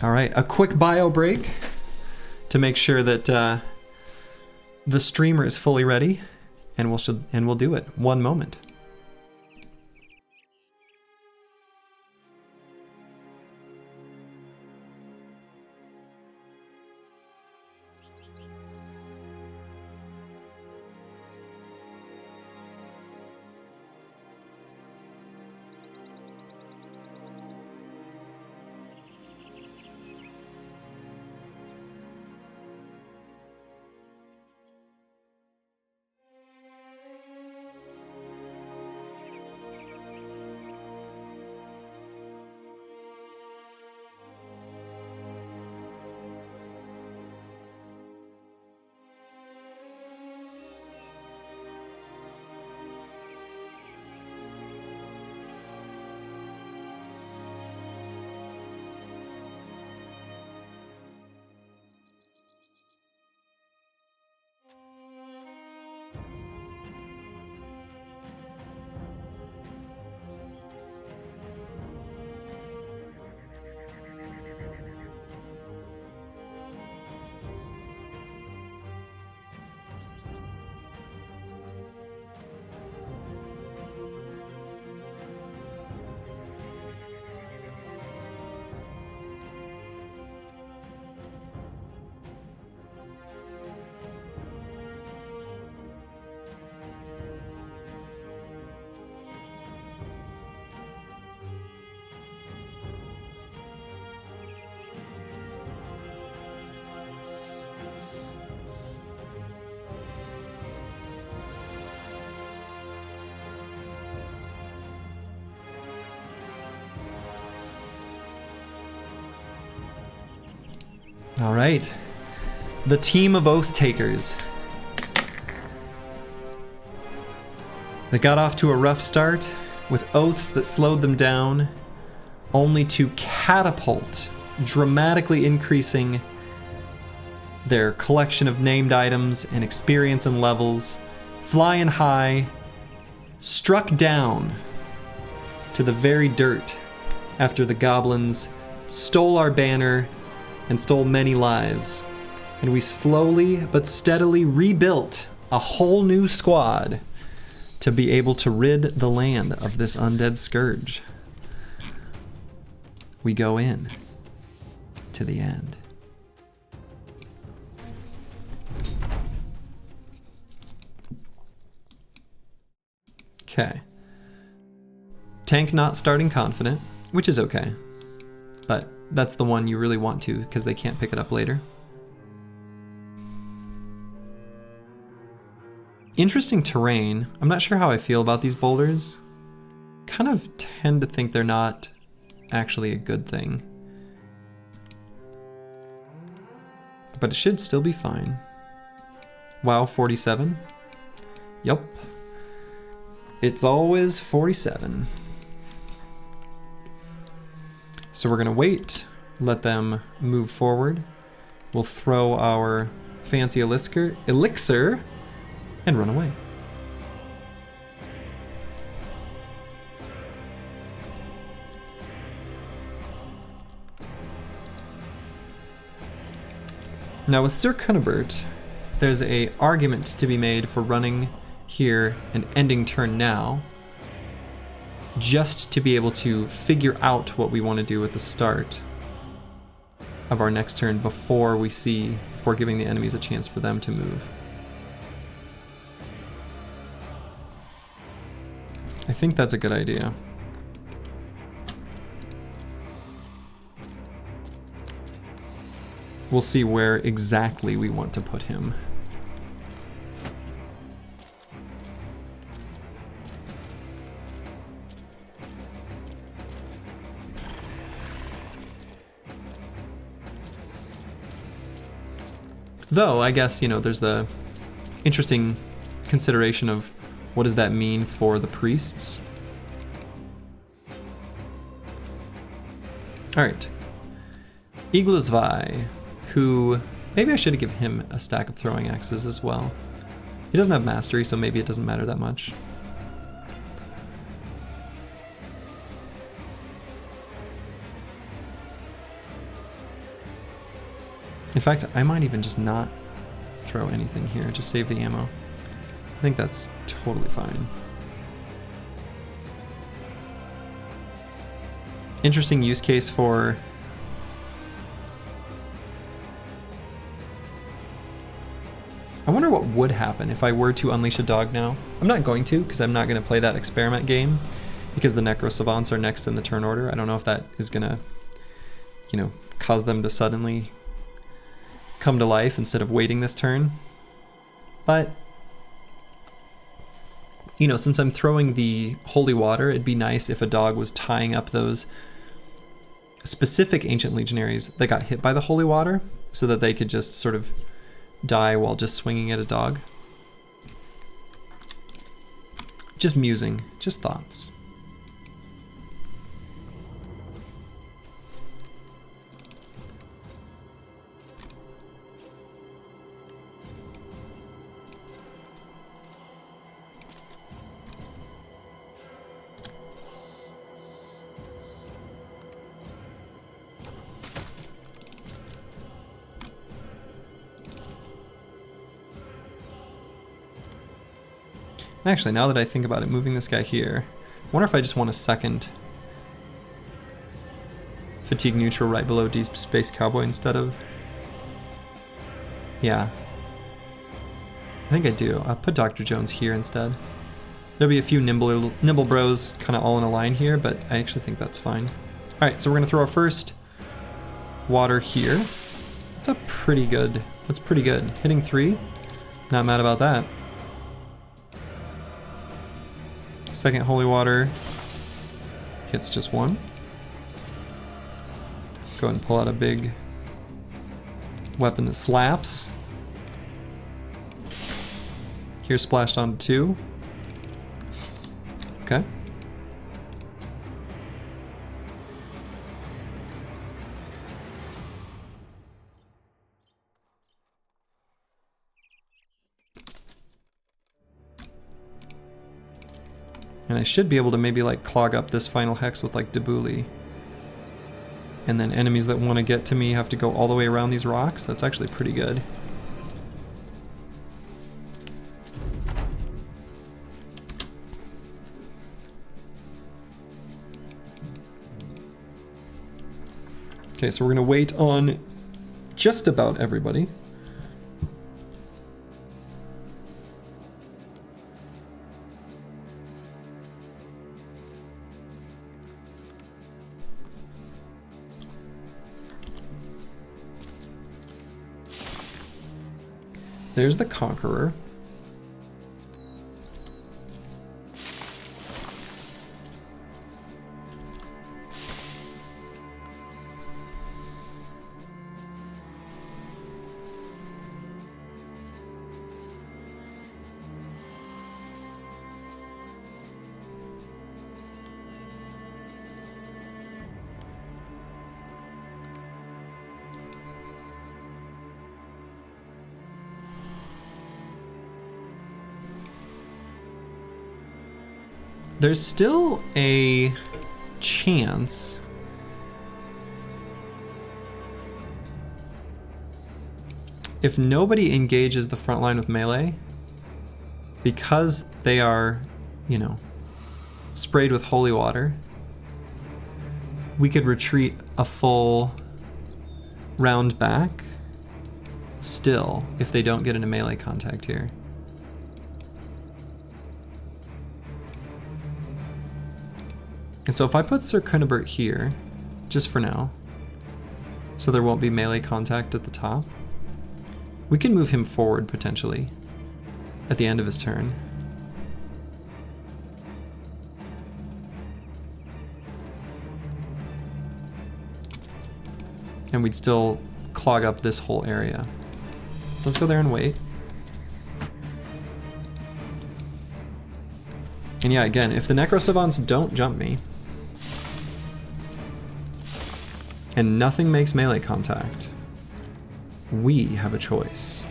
All right, a quick bio break to make sure that the streamer is fully ready, and we'll do it. One moment. All right, the team of Oathtakers. They got off to a rough start with oaths that slowed them down, only to catapult, dramatically increasing their collection of named items and experience and levels, flying high, struck down to the very dirt after the goblins stole our banner and stole many lives. And we slowly but steadily rebuilt a whole new squad to be able to rid the land of this undead scourge. We go in to the end. Okay. Tank not starting confident, which is okay. But that's the one you really want to, because they can't pick it up later. Interesting terrain. I'm not sure how I feel about these boulders. Kind of tend to think they're not actually a good thing. But it should still be fine. Wow, 47. Yup. It's always 47. So we're gonna wait, let them move forward. We'll throw our fancy elixir and run away. Now with Sir Cunibert, there's an argument to be made for running here and ending turn now, just to be able to figure out what we want to do at the start of our next turn before giving the enemies a chance for them to move. I think that's a good idea. We'll see where exactly we want to put him. Though, I guess, you know, there's the interesting consideration of what does that mean for the priests? Alright. Iglesvai, who... Maybe I should give him a stack of throwing axes as well. He doesn't have mastery, so maybe it doesn't matter that much. In fact, I might even just not throw anything here, just save the ammo. I think that's totally fine. Interesting use case for... I wonder what would happen if I were to unleash a dog now. I'm not going to, because I'm not going to play that experiment game, because the Necro Savants are next in the turn order. I don't know if that is going to, you know, cause them to suddenly come to life instead of waiting this turn. But, you know, since I'm throwing the holy water, it'd be nice if a dog was tying up those specific ancient legionaries that got hit by the holy water so that they could just sort of die while just swinging at a dog. Just musing, just thoughts. Actually, now that I think about it, moving this guy here, I wonder if I just want a second fatigue neutral right below Deep Space Cowboy instead of... Yeah. I think I do. I'll put Dr. Jones here instead. There'll be a few nimble bros kind of all in a line here, but I actually think that's fine. Alright, so we're going to throw our first water here. That's pretty good. Hitting 3, not mad about that. Second holy water hits just 1. Go ahead and pull out a big weapon that slaps. Here splashed onto 2. Okay. And I should be able to maybe like clog up this final hex with like Debuli. And then enemies that want to get to me have to go all the way around these rocks. That's actually pretty good. Okay, so we're gonna wait on just about everybody. There's the Conqueror. There's still a chance if nobody engages the front line with melee, because they are, you know, sprayed with holy water, we could retreat a full round back still if they don't get into melee contact here. And so if I put Sir Cunibert here, just for now, so there won't be melee contact at the top, we can move him forward potentially at the end of his turn. And we'd still clog up this whole area. So let's go there and wait. And yeah, again, if the Necro Savants don't jump me, and nothing makes melee contact, we have a choice.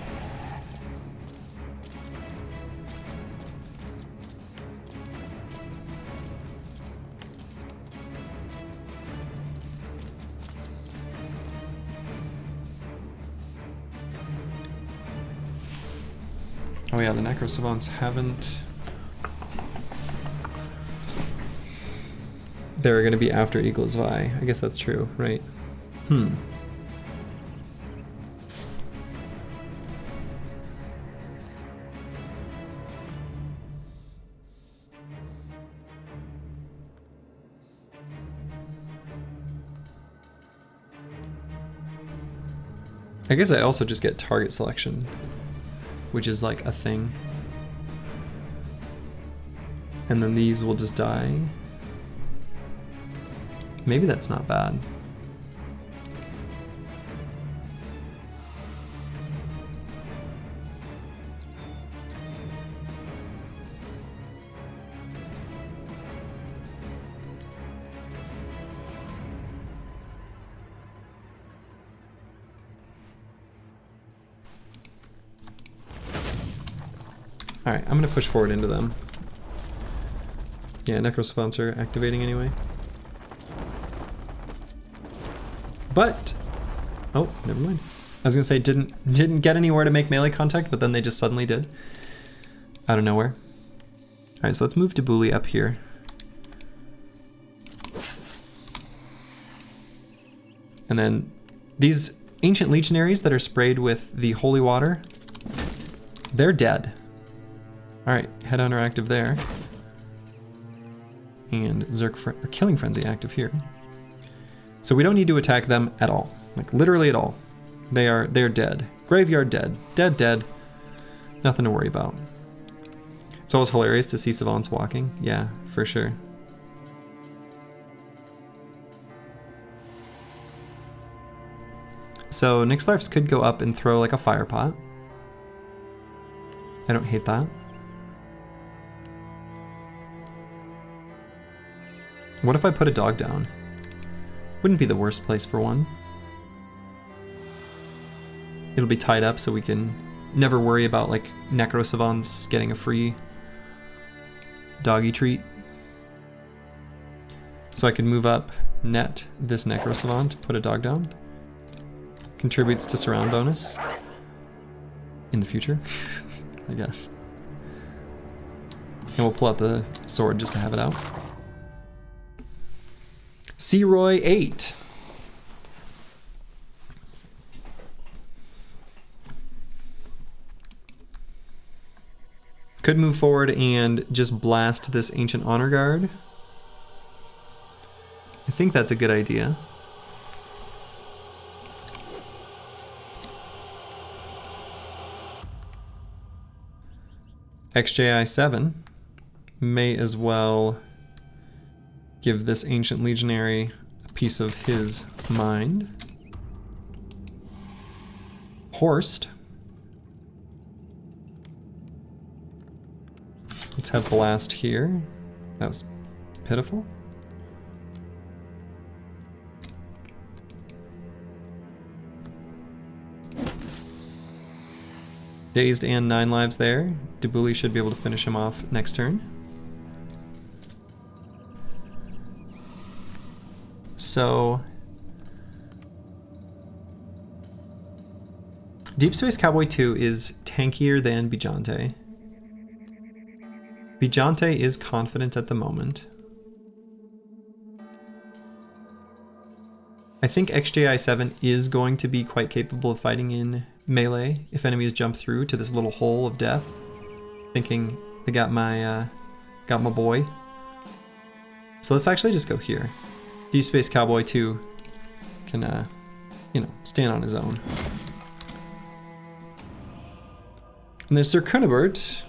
Oh yeah, the Necro Savants haven't... They're gonna be after Eagle's Vi. I guess that's true, right? I guess I also just get target selection, which is like a thing. And then these will just die. Maybe that's not bad. Alright, I'm gonna push forward into them. Yeah, Necro Savants are activating anyway. But, oh, never mind. I was gonna say didn't get anywhere to make melee contact, but then they just suddenly did. Out of nowhere. Alright, so let's move Debuli up here. And then these ancient legionaries that are sprayed with the holy water, they're dead. Alright, Headhunter active there. And Killing Frenzy active here. So we don't need to attack them at all. Like literally at all. They're dead. Graveyard dead. Dead. Nothing to worry about. It's always hilarious to see Savants walking. Yeah, for sure. So Nyxlarfs could go up and throw like a fire pot. I don't hate that. What if I put a dog down? Wouldn't be the worst place for one. It'll be tied up so we can never worry about like Necro Savants getting a free doggy treat. So I could move up, net this Necro Savant, put a dog down. Contributes to surround bonus in the future, I guess. And we'll pull out the sword just to have it out. Searoy 8. Could move forward and just blast this Ancient Honor Guard. I think that's a good idea. XJI 7 may as well give this Ancient Legionary a piece of his mind. Horst. Let's have Blast here. That was pitiful. Dazed and 9 lives there. Debuli should be able to finish him off next turn. So Deep Space Cowboy 2 is tankier than Bijante. Bijante is confident at the moment. I think XJI 7 is going to be quite capable of fighting in melee if enemies jump through to this little hole of death, thinking they got my boy. So let's actually just go here. Deep Space Cowboy 2 can, you know, stand on his own. And there's Sir Kunibert.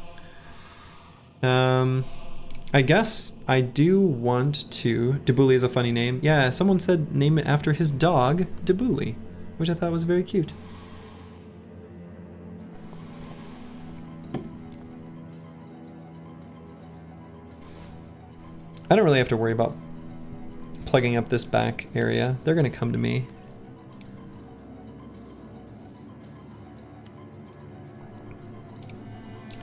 I guess I do want to... Debuli is a funny name. Yeah, someone said name it after his dog, Debuli, which I thought was very cute. I don't really have to worry about plugging up this back area. They're gonna come to me.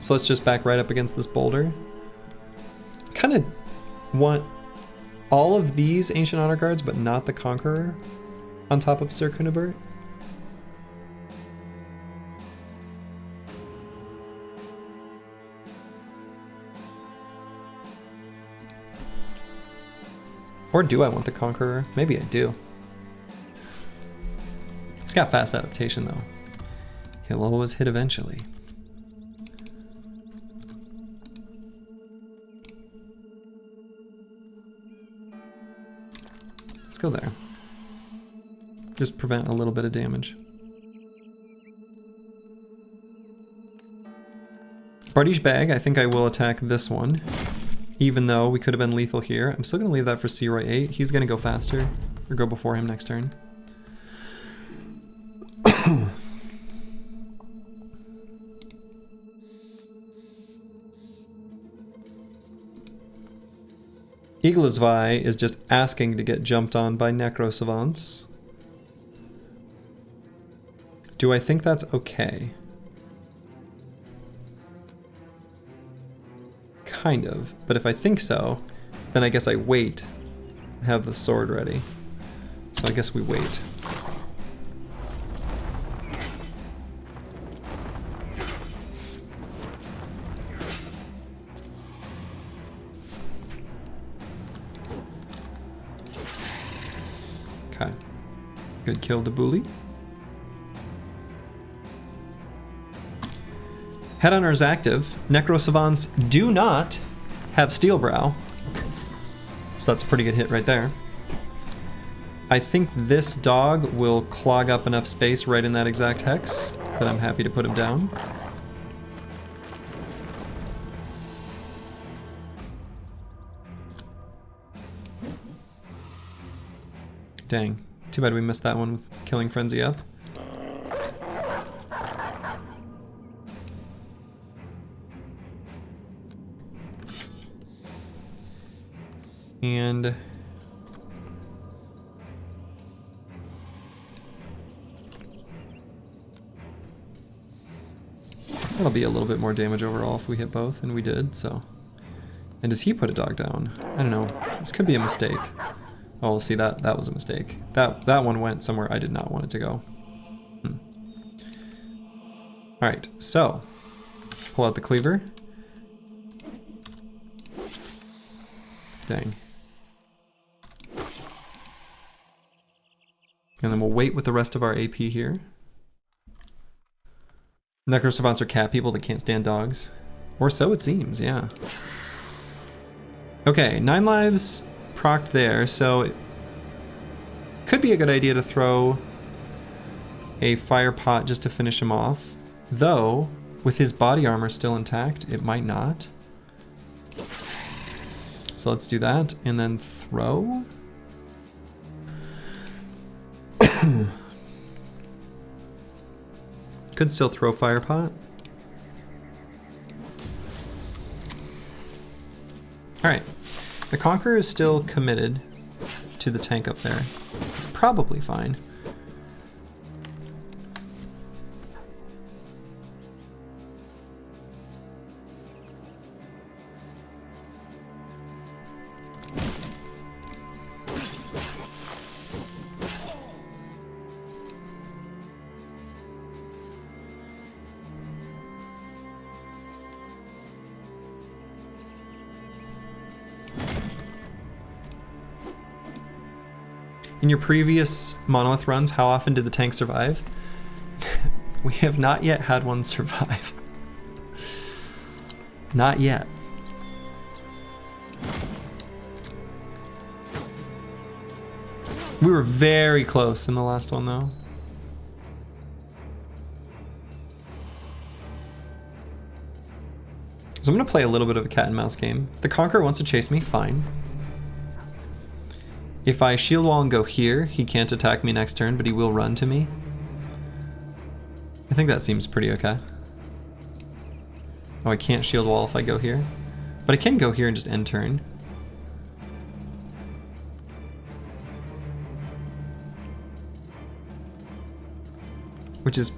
So let's just back right up against this boulder. Kind of want all of these Ancient Honor Guards, but not the Conqueror on top of Sir Cunibert. Or do I want the Conqueror? Maybe I do. He's got fast adaptation though. He'll always hit eventually. Let's go there. Just prevent a little bit of damage. Bardiche Bag, I think I will attack this one. Even though we could have been lethal here. I'm still going to leave that for Searoy 8. He's going to go faster. Or go before him next turn. Eaglesvi is just asking to get jumped on by Necro Savants. Do I think that's okay? Kind of, but if I think so, then I guess I wait and have the sword ready. So I guess we wait. Okay. Good kill to Bully. Headhunter is active. Necro Savants do not have Steelbrow. So that's a pretty good hit right there. I think this dog will clog up enough space right in that exact hex that I'm happy to put him down. Dang. Too bad we missed that one with Killing Frenzy up. And that'll be a little bit more damage overall if we hit both, and we did, so. And does he put a dog down? I don't know. This could be a mistake. Oh, see, that was a mistake. That one went somewhere I did not want it to go. Alright, so pull out the cleaver. Dang. And then we'll wait with the rest of our AP here. Necro Savants are cat people that can't stand dogs. Or so it seems, yeah. Okay, 9 lives procced there, so it could be a good idea to throw a fire pot just to finish him off. Though, with his body armor still intact, it might not. So let's do that, and then throw. Could still throw fire pot. Alright. The Conqueror is still committed to the tank up there. It's probably fine. In your previous Monolith runs, how often did the tank survive? We have not yet had one survive. Not yet. We were very close in the last one though. So I'm gonna play a little bit of a cat and mouse game. If the Conqueror wants to chase me, fine. If I shield wall and go here, he can't attack me next turn, but he will run to me. I think that seems pretty okay. Oh, I can't shield wall if I go here. But I can go here and just end turn. which is,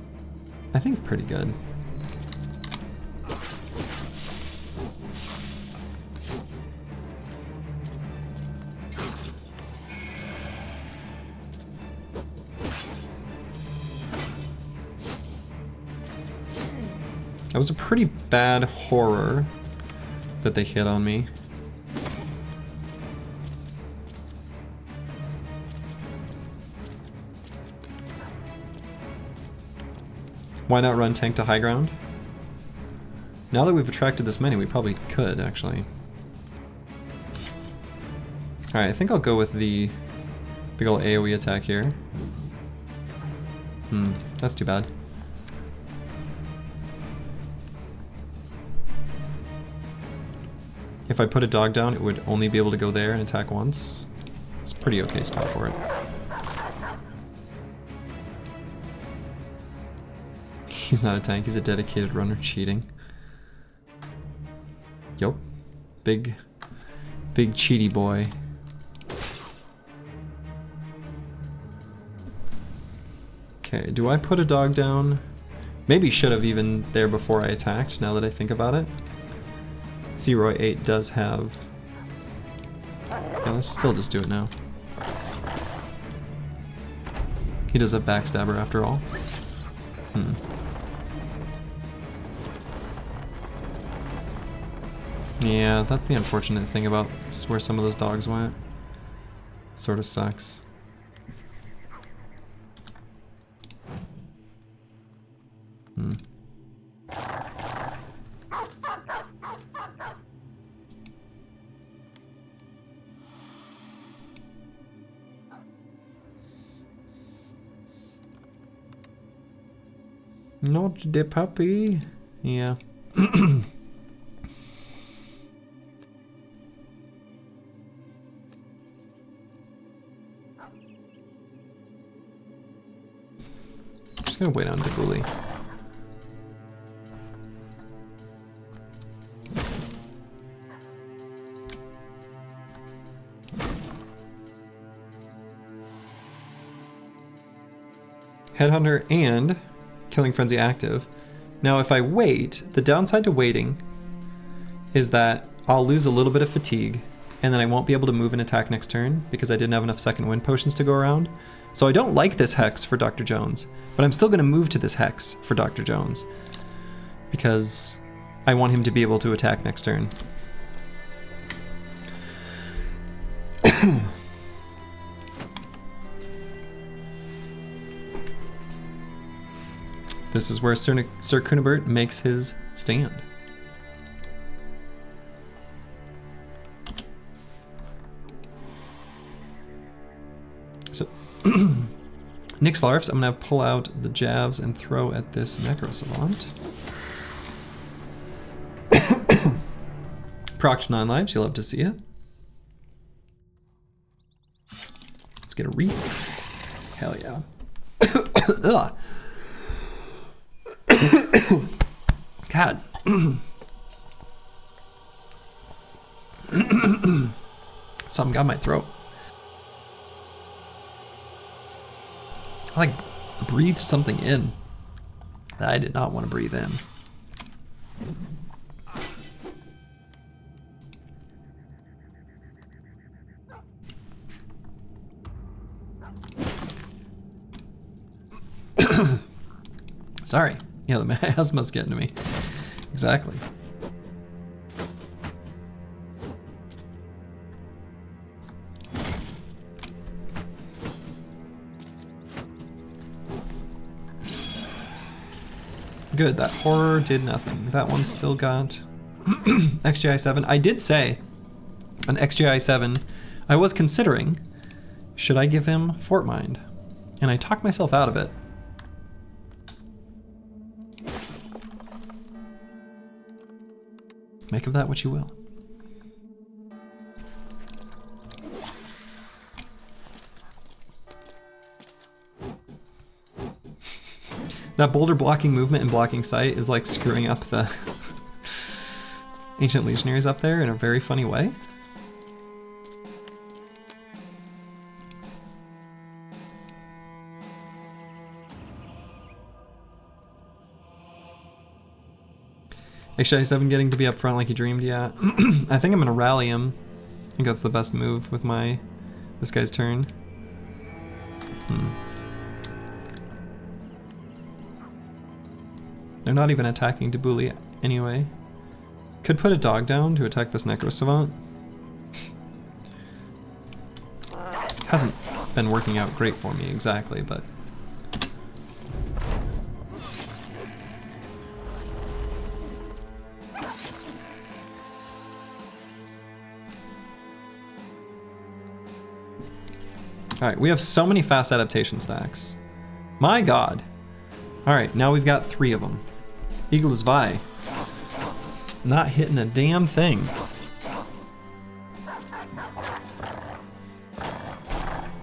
I think, pretty good. That was a pretty bad horror that they hit on me. Why not run tank to high ground? Now that we've attracted this many, we probably could, actually. Alright, I think I'll go with the big ol' AoE attack here. That's too bad. If I put a dog down, it would only be able to go there and attack once. It's a pretty okay spot for it. He's not a tank, he's a dedicated runner cheating. Yup. Big cheaty boy. Okay, do I put a dog down? Maybe should have even there before I attacked, now that I think about it. Roy 8 does have... Yeah, let's still just do it now. He does have Backstabber after all. Yeah, that's the unfortunate thing about where some of those dogs went. Sort of sucks. Not the puppy. Yeah. Just gonna wait on Debuli. Headhunter and Killing Frenzy active. Now if I wait, the downside to waiting is that I'll lose a little bit of fatigue and then I won't be able to move and attack next turn because I didn't have enough second wind potions to go around. So I don't like this hex for Dr. Jones, but I'm still going to move to this hex for Dr. Jones because I want him to be able to attack next turn. This is where Sir Kunibert makes his stand. So, Nick's Larfs, I'm going to pull out the Javs and throw at this Necro Savant. Proc 9 lives, you love to see it. Let's get a read. Hell yeah. Ugh. God. Something got my throat. I like breathed something in that I did not want to breathe in. Sorry. Yeah, the miasma's getting to me. Exactly. Good, that horror did nothing. That one still got XGI 7. I did say an XGI 7, I was considering, should I give him Fort Mind? And I talked myself out of it. Make of that what you will. That boulder blocking movement and blocking sight is like screwing up the Ancient Legionaries up there in a very funny way. XJ7 getting to be up front like he dreamed, yeah. I think I'm gonna rally him. I think that's the best move with this guy's turn. They're not even attacking Debuli anyway. Could put a dog down to attack this Necro Savant. Hasn't been working out great for me exactly, but... Alright, we have so many fast adaptation stacks. My god. Alright, now we've got 3 of them. Eagle is Vi. Not hitting a damn thing.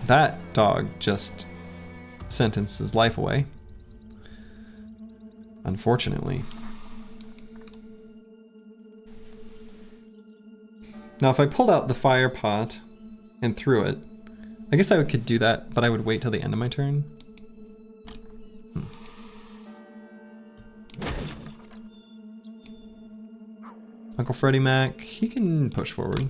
That dog just sentenced his life away. Unfortunately. Now if I pulled out the fire pot and threw it, I guess I could do that, but I would wait till the end of my turn. Uncle Freddie Mac, he can push forward.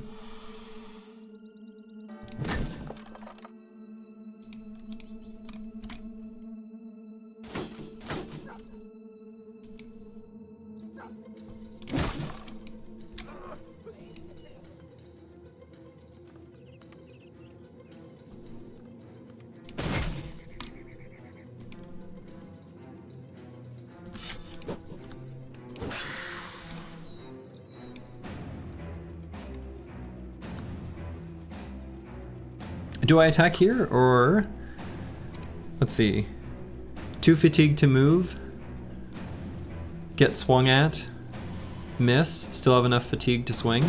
Do I attack here, or... Let's see. 2 fatigue to move. Get swung at. Miss. Still have enough fatigue to swing.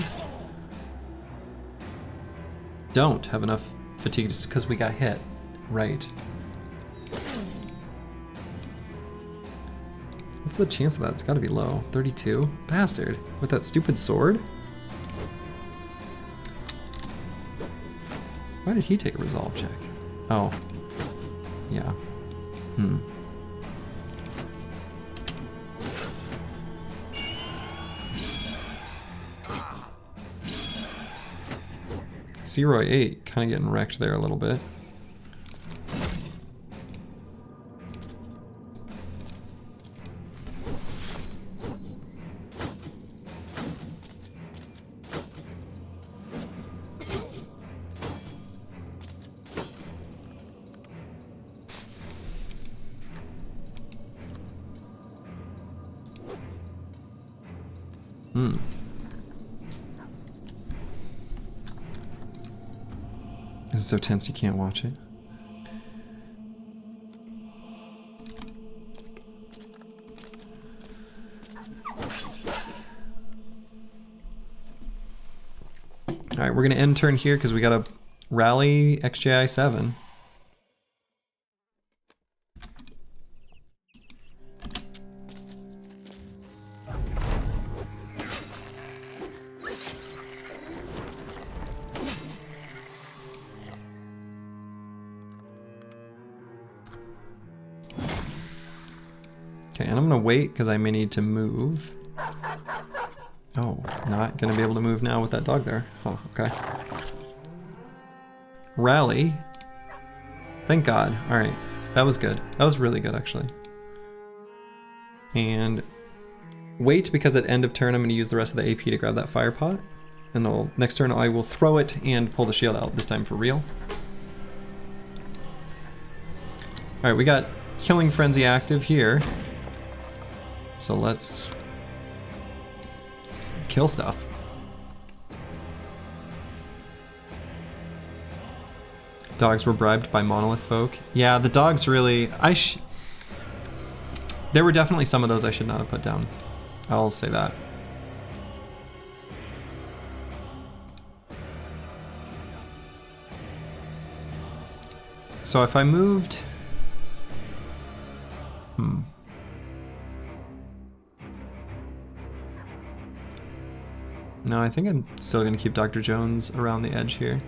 Don't have enough fatigue because we got hit. Right. What's the chance of that? It's gotta be low. 32? Bastard. With that stupid sword? Why did he take a resolve check? Oh. Yeah. C-Roy 8, kind of getting wrecked there a little bit. This is so tense you can't watch it. Alright, we're gonna end turn here because we gotta rally XJI 7. Okay, and I'm gonna wait because I may need to move. Oh, not gonna be able to move now with that dog there. Oh, okay. Rally. Thank God. Alright, that was good. That was really good, actually. And wait because at end of turn I'm gonna use the rest of the AP to grab that fire pot. And next turn I will throw it and pull the shield out, this time for real. Alright, we got Killing Frenzy active here. So let's kill stuff. Dogs were bribed by Monolith folk. Yeah, the dogs really... There were definitely some of those I should not have put down. I'll say that. So if I moved... No, I think I'm still gonna keep Dr. Jones around the edge here.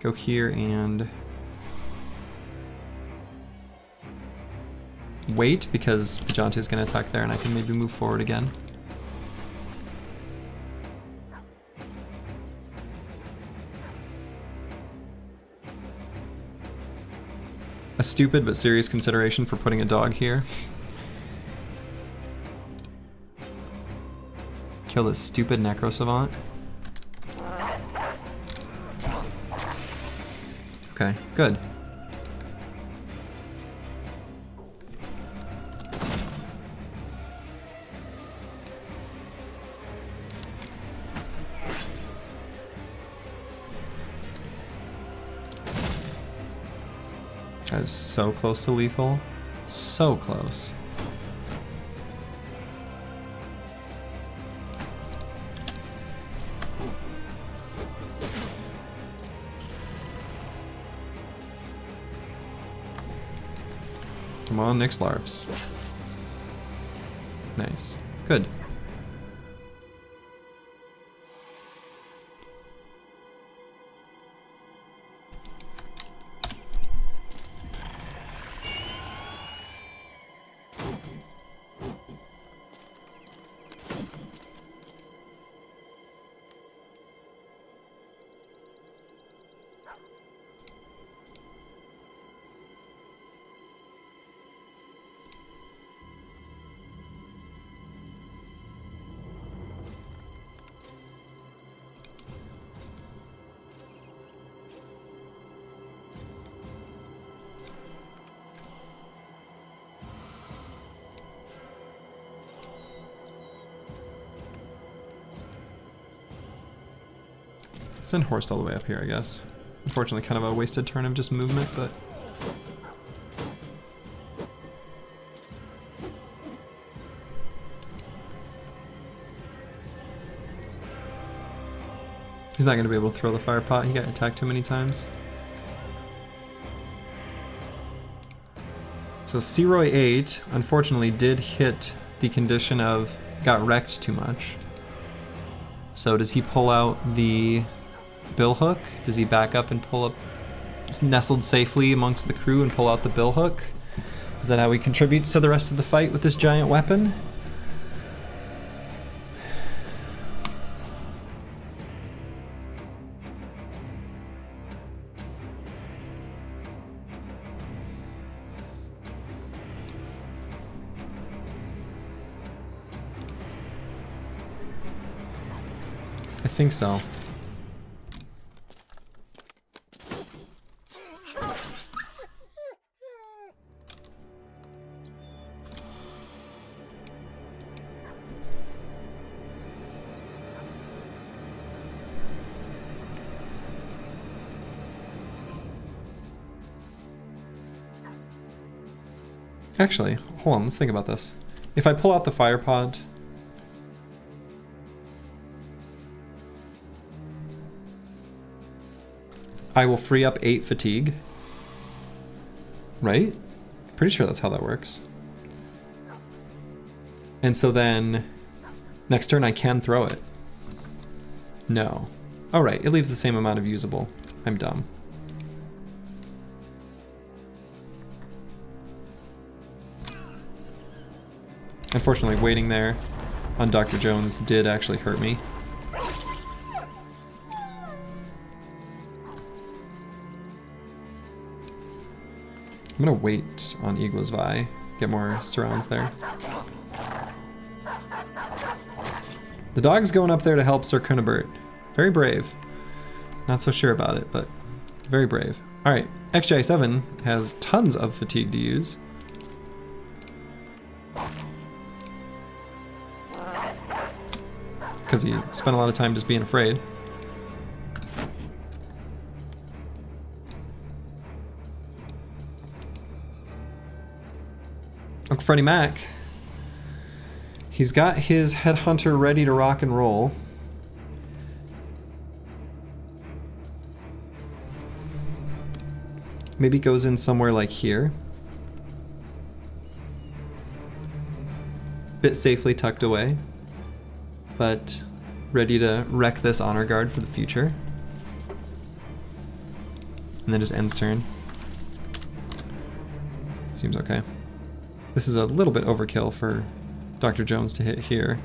Go here and wait because Bajante is gonna attack there and I can maybe move forward again. a stupid but serious consideration for putting a dog here. Kill this stupid Necro Savant. Okay, good. That is so close to lethal. So close. Come on, Nyx larves. Nice. Good. Send Horst all the way up here, I guess. Unfortunately, kind of a wasted turn of just movement, but... he's not going to be able to throw the fire pot. He got attacked too many times. So Searoy 8, unfortunately, did hit the condition of got wrecked too much. So does he pull out the billhook? Does he back up and pull up, nestled safely amongst the crew and pull out the billhook? Is that how he contributes to the rest of the fight with this giant weapon? I think so. Actually, hold on, let's think about this. If I pull out the fire pod, I will free up 8 fatigue. Right? Pretty sure that's how that works. And so then, next turn I can throw it. No. Oh right, it leaves the same amount of usable. I'm dumb. Unfortunately, waiting there on Dr. Jones did actually hurt me. I'm gonna wait on Eagle's Vi, get more surrounds there. The dog's going up there to help Sir Cunibert. Very brave. Not so sure about it, but very brave. Alright, XJ7 has tons of fatigue to use. Because he spent a lot of time just being afraid. Uncle Freddie Mac, he's got his headhunter ready to rock and roll. Maybe goes in somewhere like here. Bit safely tucked away, but ready to wreck this honor guard for the future. And then just ends turn. Seems okay. This is a little bit overkill for Dr. Jones to hit here.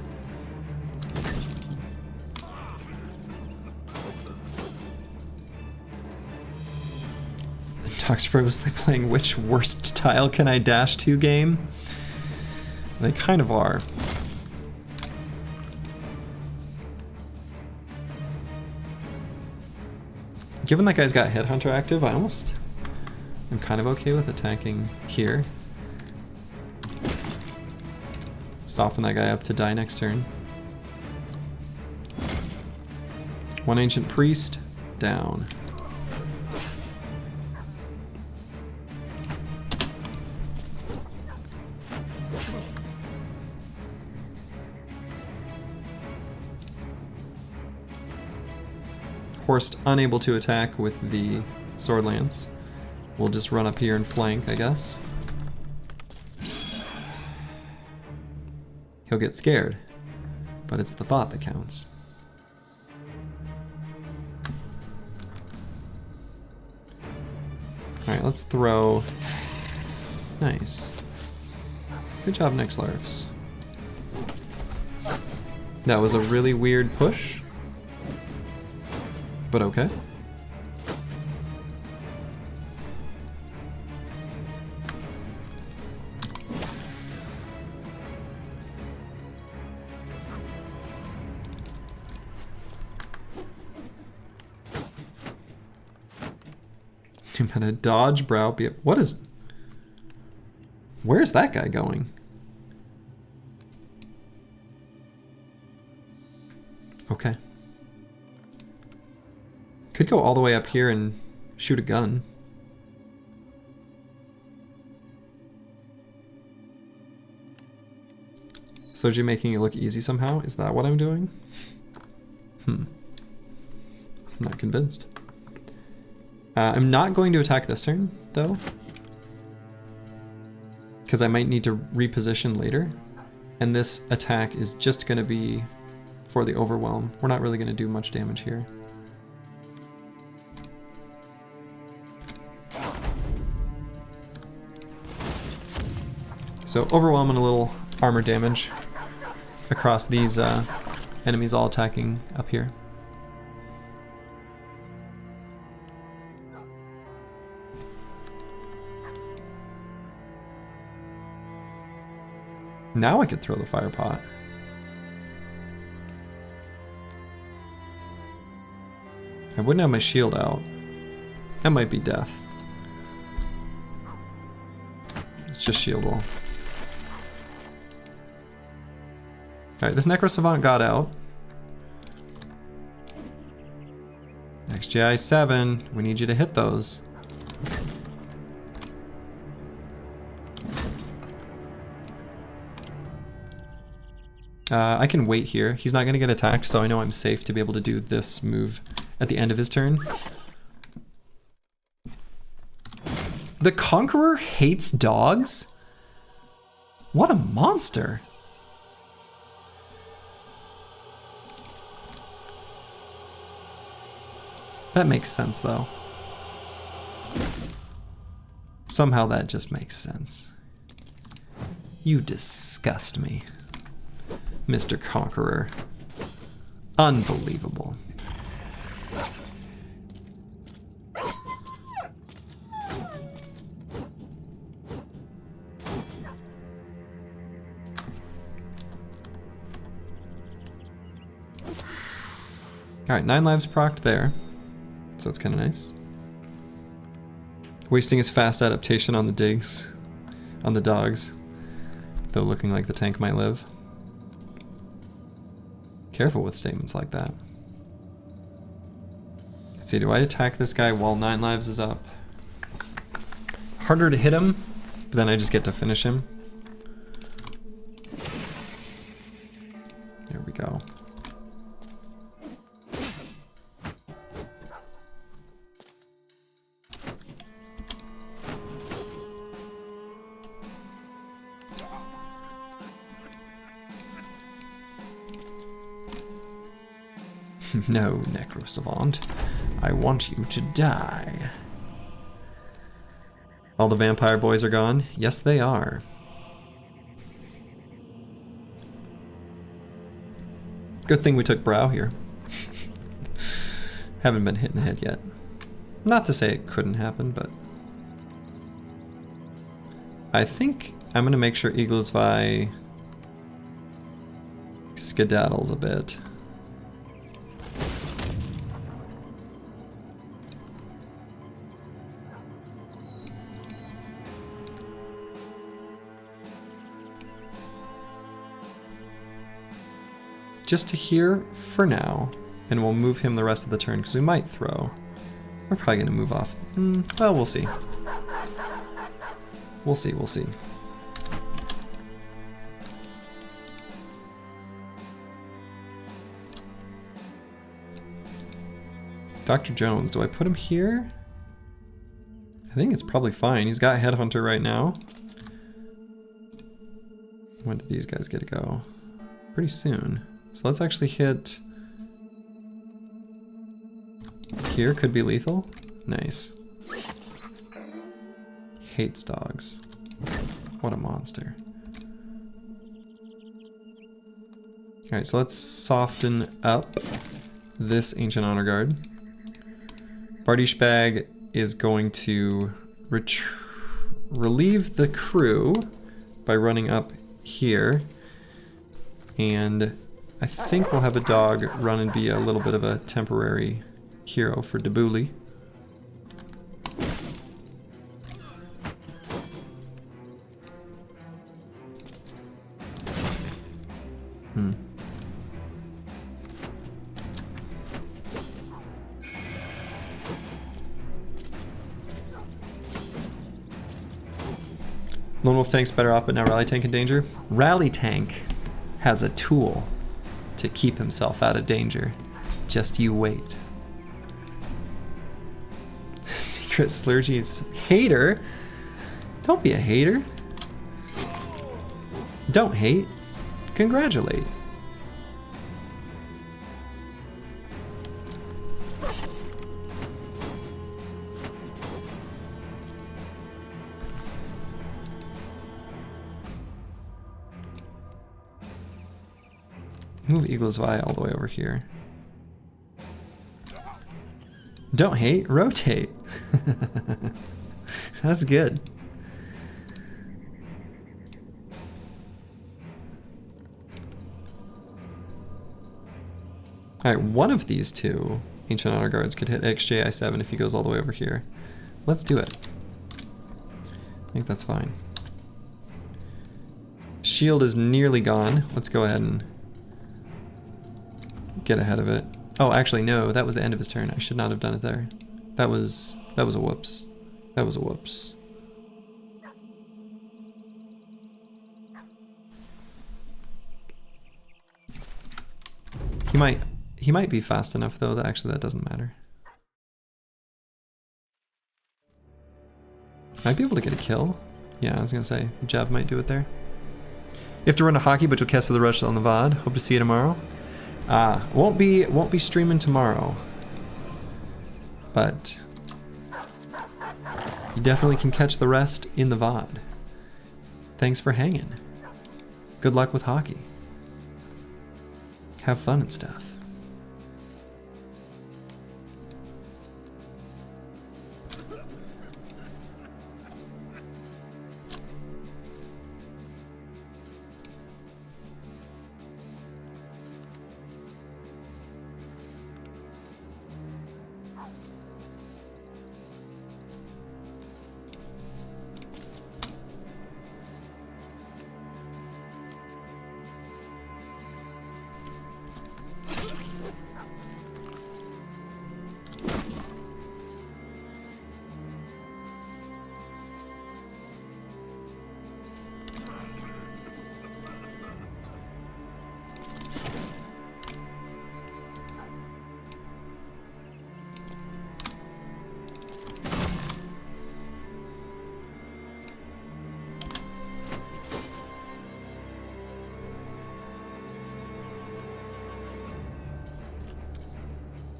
Dogs ferociously playing which worst tile can I dash to game? They kind of are. Given that guy's got Headhunter active, I'm kind of okay with attacking here. Soften that guy up to die next turn. One Ancient Priest, down. Horst unable to attack with the Sword Lance. We'll just run up here and flank, I guess. He'll get scared, but it's the thought that counts. Alright, let's throw... Nice. Good job, Nexlarfs. That was a really weird push. But okay. You gotta dodge, browbeat. What is... Where's that guy going? Okay. Could go all the way up here and shoot a gun. Soji making it look easy somehow? Is that what I'm doing? I'm not convinced. I'm not going to attack this turn, though. Because I might need to reposition later. And this attack is just going to be for the overwhelm. We're not really going to do much damage here. So overwhelm and a little armor damage across these enemies all attacking up here. Now I could throw the fire pot. I wouldn't have my shield out. That might be death. It's just shield wall. Alright, this Necro Savant got out. XGI 7, we need you to hit those. I can wait here. He's not going to get attacked, so I know I'm safe to be able to do this move at the end of his turn. The Conqueror hates dogs? What a monster! That makes sense, though. Somehow that just makes sense. You disgust me, Mr. Conqueror. Unbelievable. Alright, 9 lives procced there. So that's kind of nice. Wasting his fast adaptation on the digs. On the dogs. Though looking like the tank might live. Careful with statements like that. Let's see, do I attack this guy while 9 lives is up? Harder to hit him, but then I just get to finish him. There we go. No, Necro Savant. I want you to die. All the vampire boys are gone? Yes, they are. Good thing we took Brow here. Haven't been hit in the head yet. Not to say it couldn't happen, but I think I'm gonna make sure Eaglesby skedaddles a bit. Just to here for now, and we'll move him the rest of the turn because we might throw. We're probably gonna move off. Well, we'll see. We'll see, we'll see. Dr. Jones, do I put him here? I think it's probably fine. He's got Headhunter right now. When did these guys get to go? Pretty soon. So let's actually hit here, could be lethal. Nice. Hates dogs. What a monster. Alright, so let's soften up this Ancient Honor Guard. Bardish Bag is going to relieve the crew by running up here. And I think we'll have a dog run and be a little bit of a temporary hero for Debuli. Lone Wolf Tank's better off, but now Rally Tank in danger. Rally Tank has a tool to keep himself out of danger. Just you wait. Secret Slurgy's hater? Don't be a hater. Don't hate. Congratulate. Move Eaglesby all the way over here. Don't hate, rotate. That's good. Alright, one of these two Ancient Honor Guards could hit XJI7 if he goes all the way over here. Let's do it. I think that's fine. Shield is nearly gone. Let's go ahead and get ahead of it. Oh, actually, no, that was the end of his turn. I should not have done it there. That was a whoops. That was a whoops. He might be fast enough though that actually that doesn't matter. Might be able to get a kill. Yeah, I was gonna say the jab might do it there. You have to run to hockey, but you'll cast the rush on the VOD. Hope to see you tomorrow. Won't be streaming tomorrow, but you definitely can catch the rest in the VOD. Thanks for hanging. Good luck with hockey. Have fun and stuff.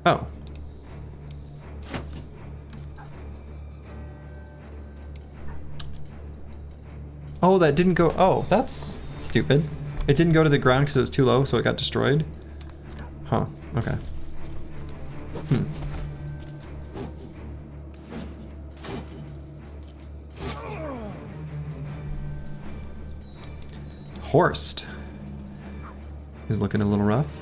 Oh. Oh, that didn't go. Oh, that's stupid. It didn't go to the ground because it was too low, so it got destroyed. Huh. Okay. Horst is looking a little rough.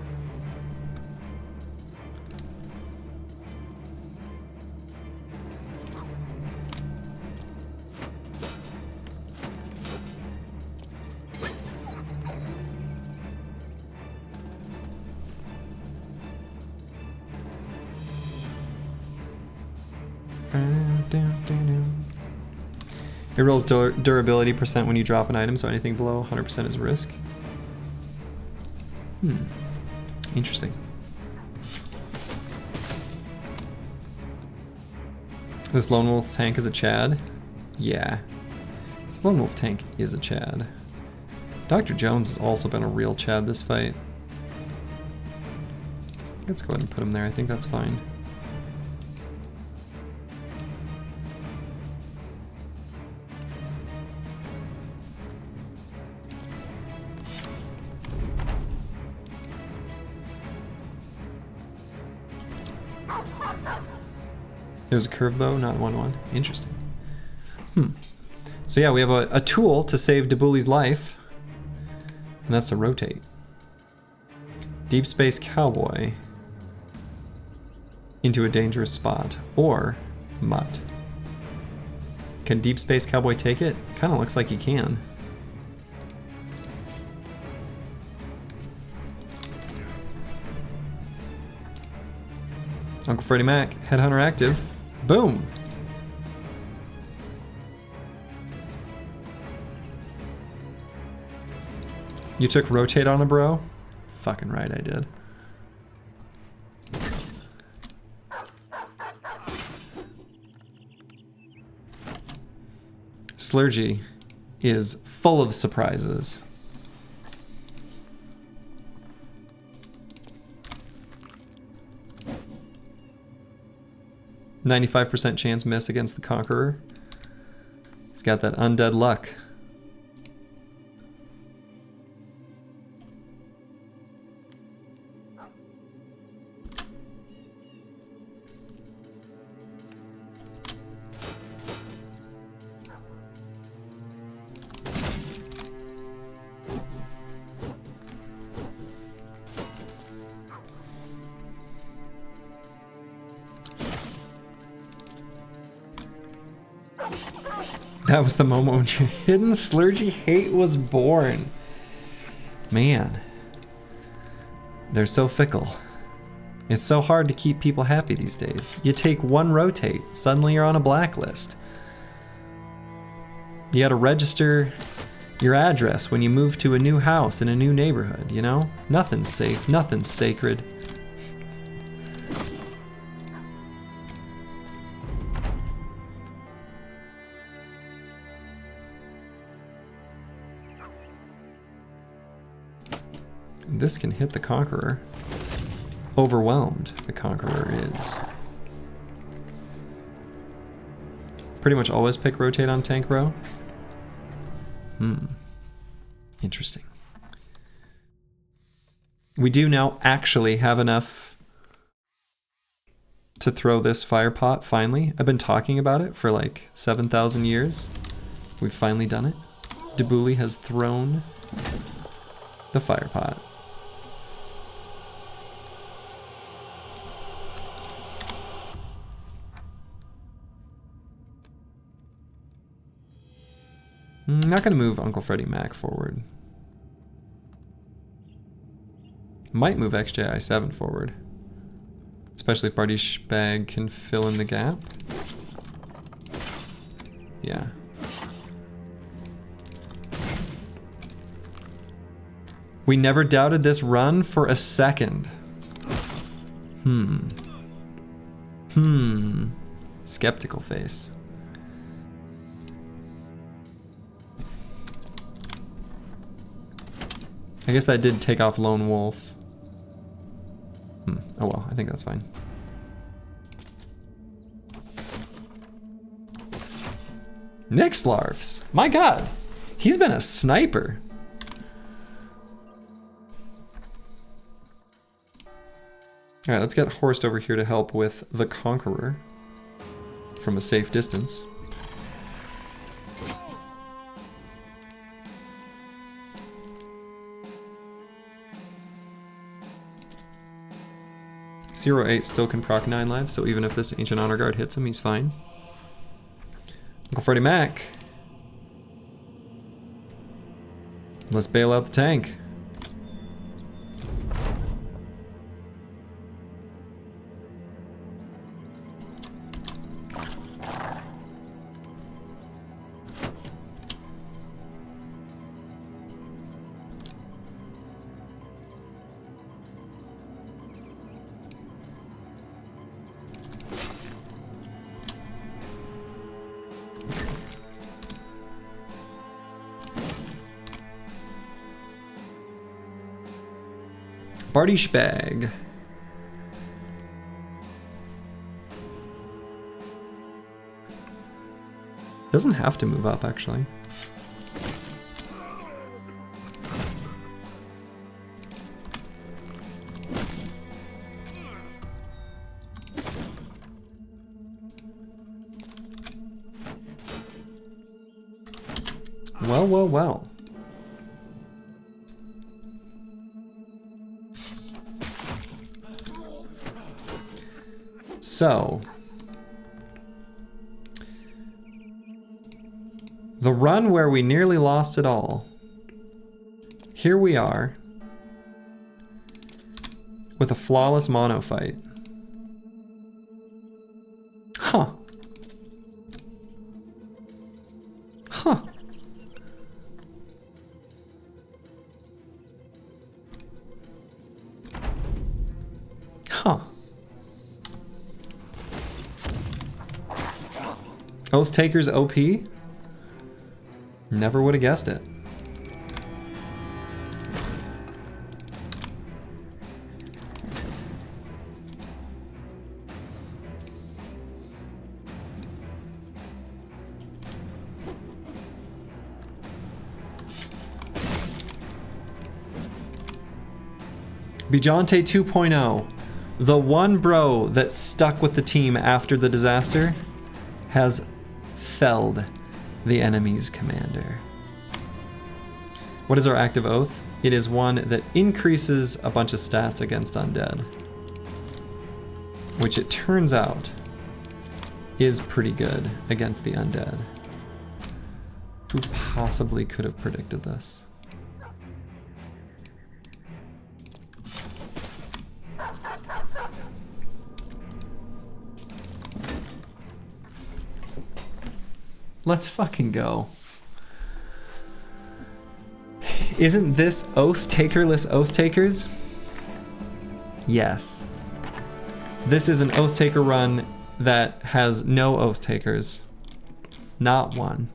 It rolls durability percent when you drop an item, so anything below 100% is risk. Interesting. This Lone Wolf tank is a Chad? Yeah. This Lone Wolf tank is a Chad. Dr. Jones has also been a real Chad this fight. Let's go ahead and put him there. I think that's fine. There's a curve though, not 1-1. Interesting. So yeah, we have a tool to save Dabuli's life, and that's to rotate. Deep Space Cowboy into a dangerous spot, or Mutt. Can Deep Space Cowboy take it? Kind of looks like he can. Uncle Freddie Mac, Headhunter active. Boom! You took rotate on a bro? Fucking right, I did. Slurgy is full of surprises. %95 chance miss against the Conqueror. He's got that undead luck. That was the moment when your hidden Slurgy hate was born. Man. They're so fickle. It's so hard to keep people happy these days. You take one rotate, suddenly you're on a blacklist. You gotta register your address when you move to a new house in a new neighborhood, you know? Nothing's safe, nothing's sacred. This can hit the Conqueror. Overwhelmed, the Conqueror is. Pretty much always pick rotate on tank bro. Interesting. We do now actually have enough to throw this fire pot, finally. I've been talking about it for like 7,000 years. We've finally done it. Dabuli has thrown the fire pot. I'm not going to move Uncle Freddie Mac forward. Might move XJI7 forward. Especially if Bardish Bag can fill in the gap. Yeah. We never doubted this run for a second. Skeptical face. I guess that did take off Lone Wolf. Oh well, I think that's fine. Nixlarfs! My god! He's been a sniper! Alright, let's get Horst over here to help with the Conqueror from a safe distance. 08 still can proc 9 lives, so even if this Ancient Honor Guard hits him, he's fine. Uncle Freddie Mac. Let's bail out the tank. Bardish Bag. Doesn't have to move up, actually. Well, well, well. So, the run where we nearly lost it all. Here we are with a flawless mono fight. Huh. Huh. Huh. Oathtakers OP? Never would have guessed it. Bijante 2.0, the one bro that stuck with the team after the disaster, has felled the enemy's commander. What is our active oath? It is one that increases a bunch of stats against undead, which it turns out is pretty good against the undead. Who possibly could have predicted this? Let's fucking go. Isn't this Oathtakerless Oathtakers? Yes. This is an Oathtaker run that has no Oathtakers. Not one.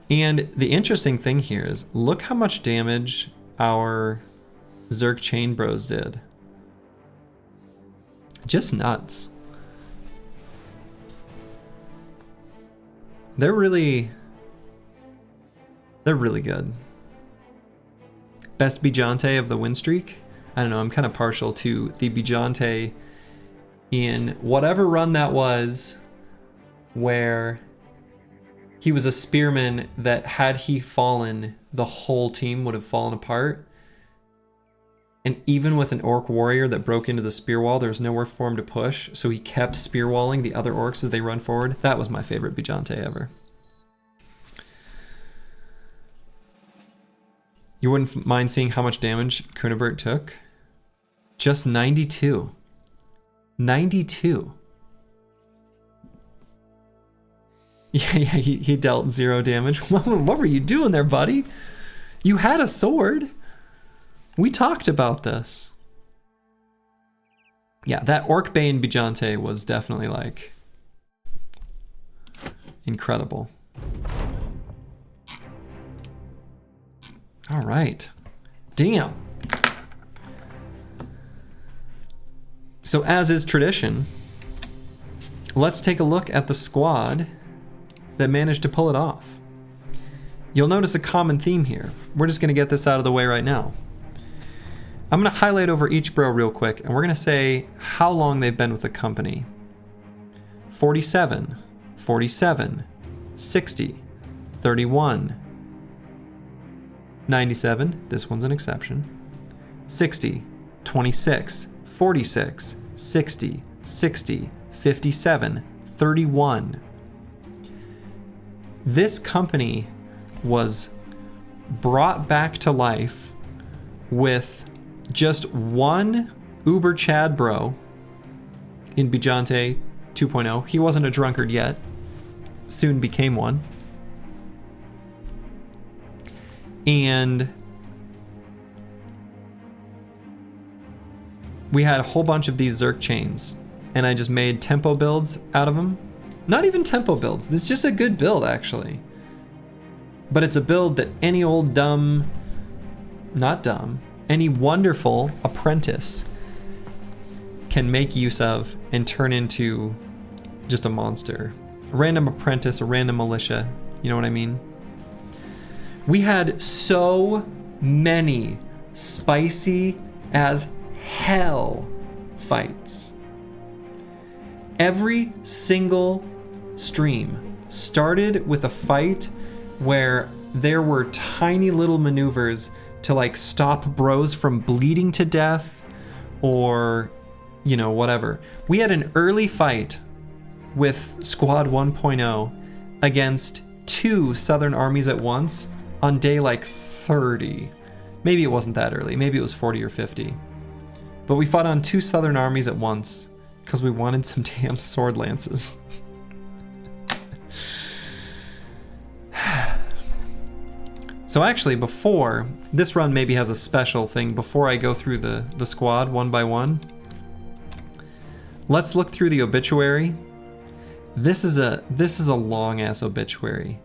And the interesting thing here is, look how much damage our Zerg Chain Bros did. Just nuts. They're really good. Best Bijante of the win streak? I don't know, I'm kind of partial to the Bijante in whatever run that was, where he was a spearman that had he fallen, the whole team would have fallen apart. And even with an orc warrior that broke into the spear wall, there was nowhere for him to push, so he kept spear walling the other orcs as they run forward. That was my favorite Bijante ever. You wouldn't mind seeing how much damage Kunibert took? Just 92. 92. Yeah, he dealt 0 damage. What were you doing there, buddy? You had a sword. We talked about this. Yeah, that Orcbane Bijante was definitely like incredible. All right. Damn. So as is tradition, let's take a look at the squad that managed to pull it off. You'll notice a common theme here. We're just gonna get this out of the way right now. I'm gonna highlight over each bro real quick, and we're gonna say how long they've been with the company. 47, 47, 60, 31, 97, this one's an exception. 60, 26, 46, 60, 60, 57, 31. This company was brought back to life with just one Uber Chad bro in Bijante 2.0. He wasn't a drunkard yet, soon became one. And we had a whole bunch of these Zerk chains, and I just made tempo builds out of them. Not even tempo builds, this is just a good build actually. But it's a build that any old dumb, not dumb, any wonderful apprentice can make use of and turn into just a monster. A random apprentice, a random militia, you know what I mean? We had so many spicy as hell fights. Every single stream started with a fight where there were tiny little maneuvers to like stop bros from bleeding to death or, you know, whatever. We had an early fight with Squad 1.0 against 2 Southern armies at once on day like 30. Maybe it wasn't that early, maybe it was 40 or 50. But we fought on 2 Southern armies at once because we wanted some damn sword lances. So actually, before, this run maybe has a special thing before I go through the squad one by one. Let's look through the obituary. This is a long ass obituary.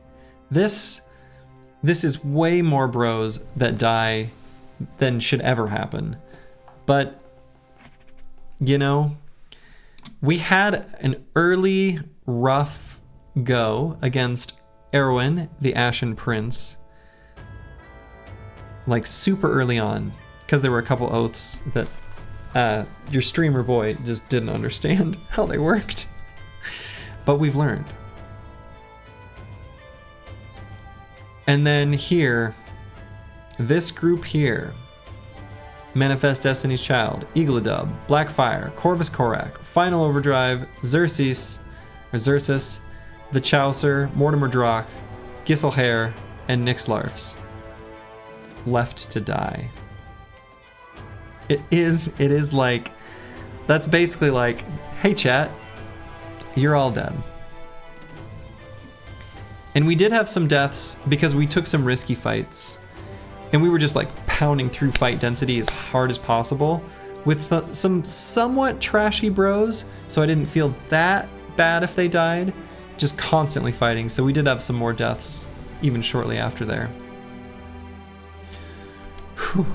This is way more bros that die than should ever happen. But you know, we had an early rough go against Erwin, the Ashen Prince, like super early on, because there were a couple oaths that your streamer boy just didn't understand how they worked. But we've learned. And then here, this group here, Manifest Destiny's Child, Eagledub, Blackfire, Corvus Corac, Final Overdrive, Xerxes, the Chaucer, Mortimer Drock, Gisselhair, and Nixlarfs. Left to die. It is like, that's basically like, hey chat, you're all dead. And we did have some deaths because we took some risky fights. And we were just like pounding through fight density as hard as possible with some somewhat trashy bros. So I didn't feel that bad if they died, just constantly fighting. So we did have some more deaths even shortly after there. Whew.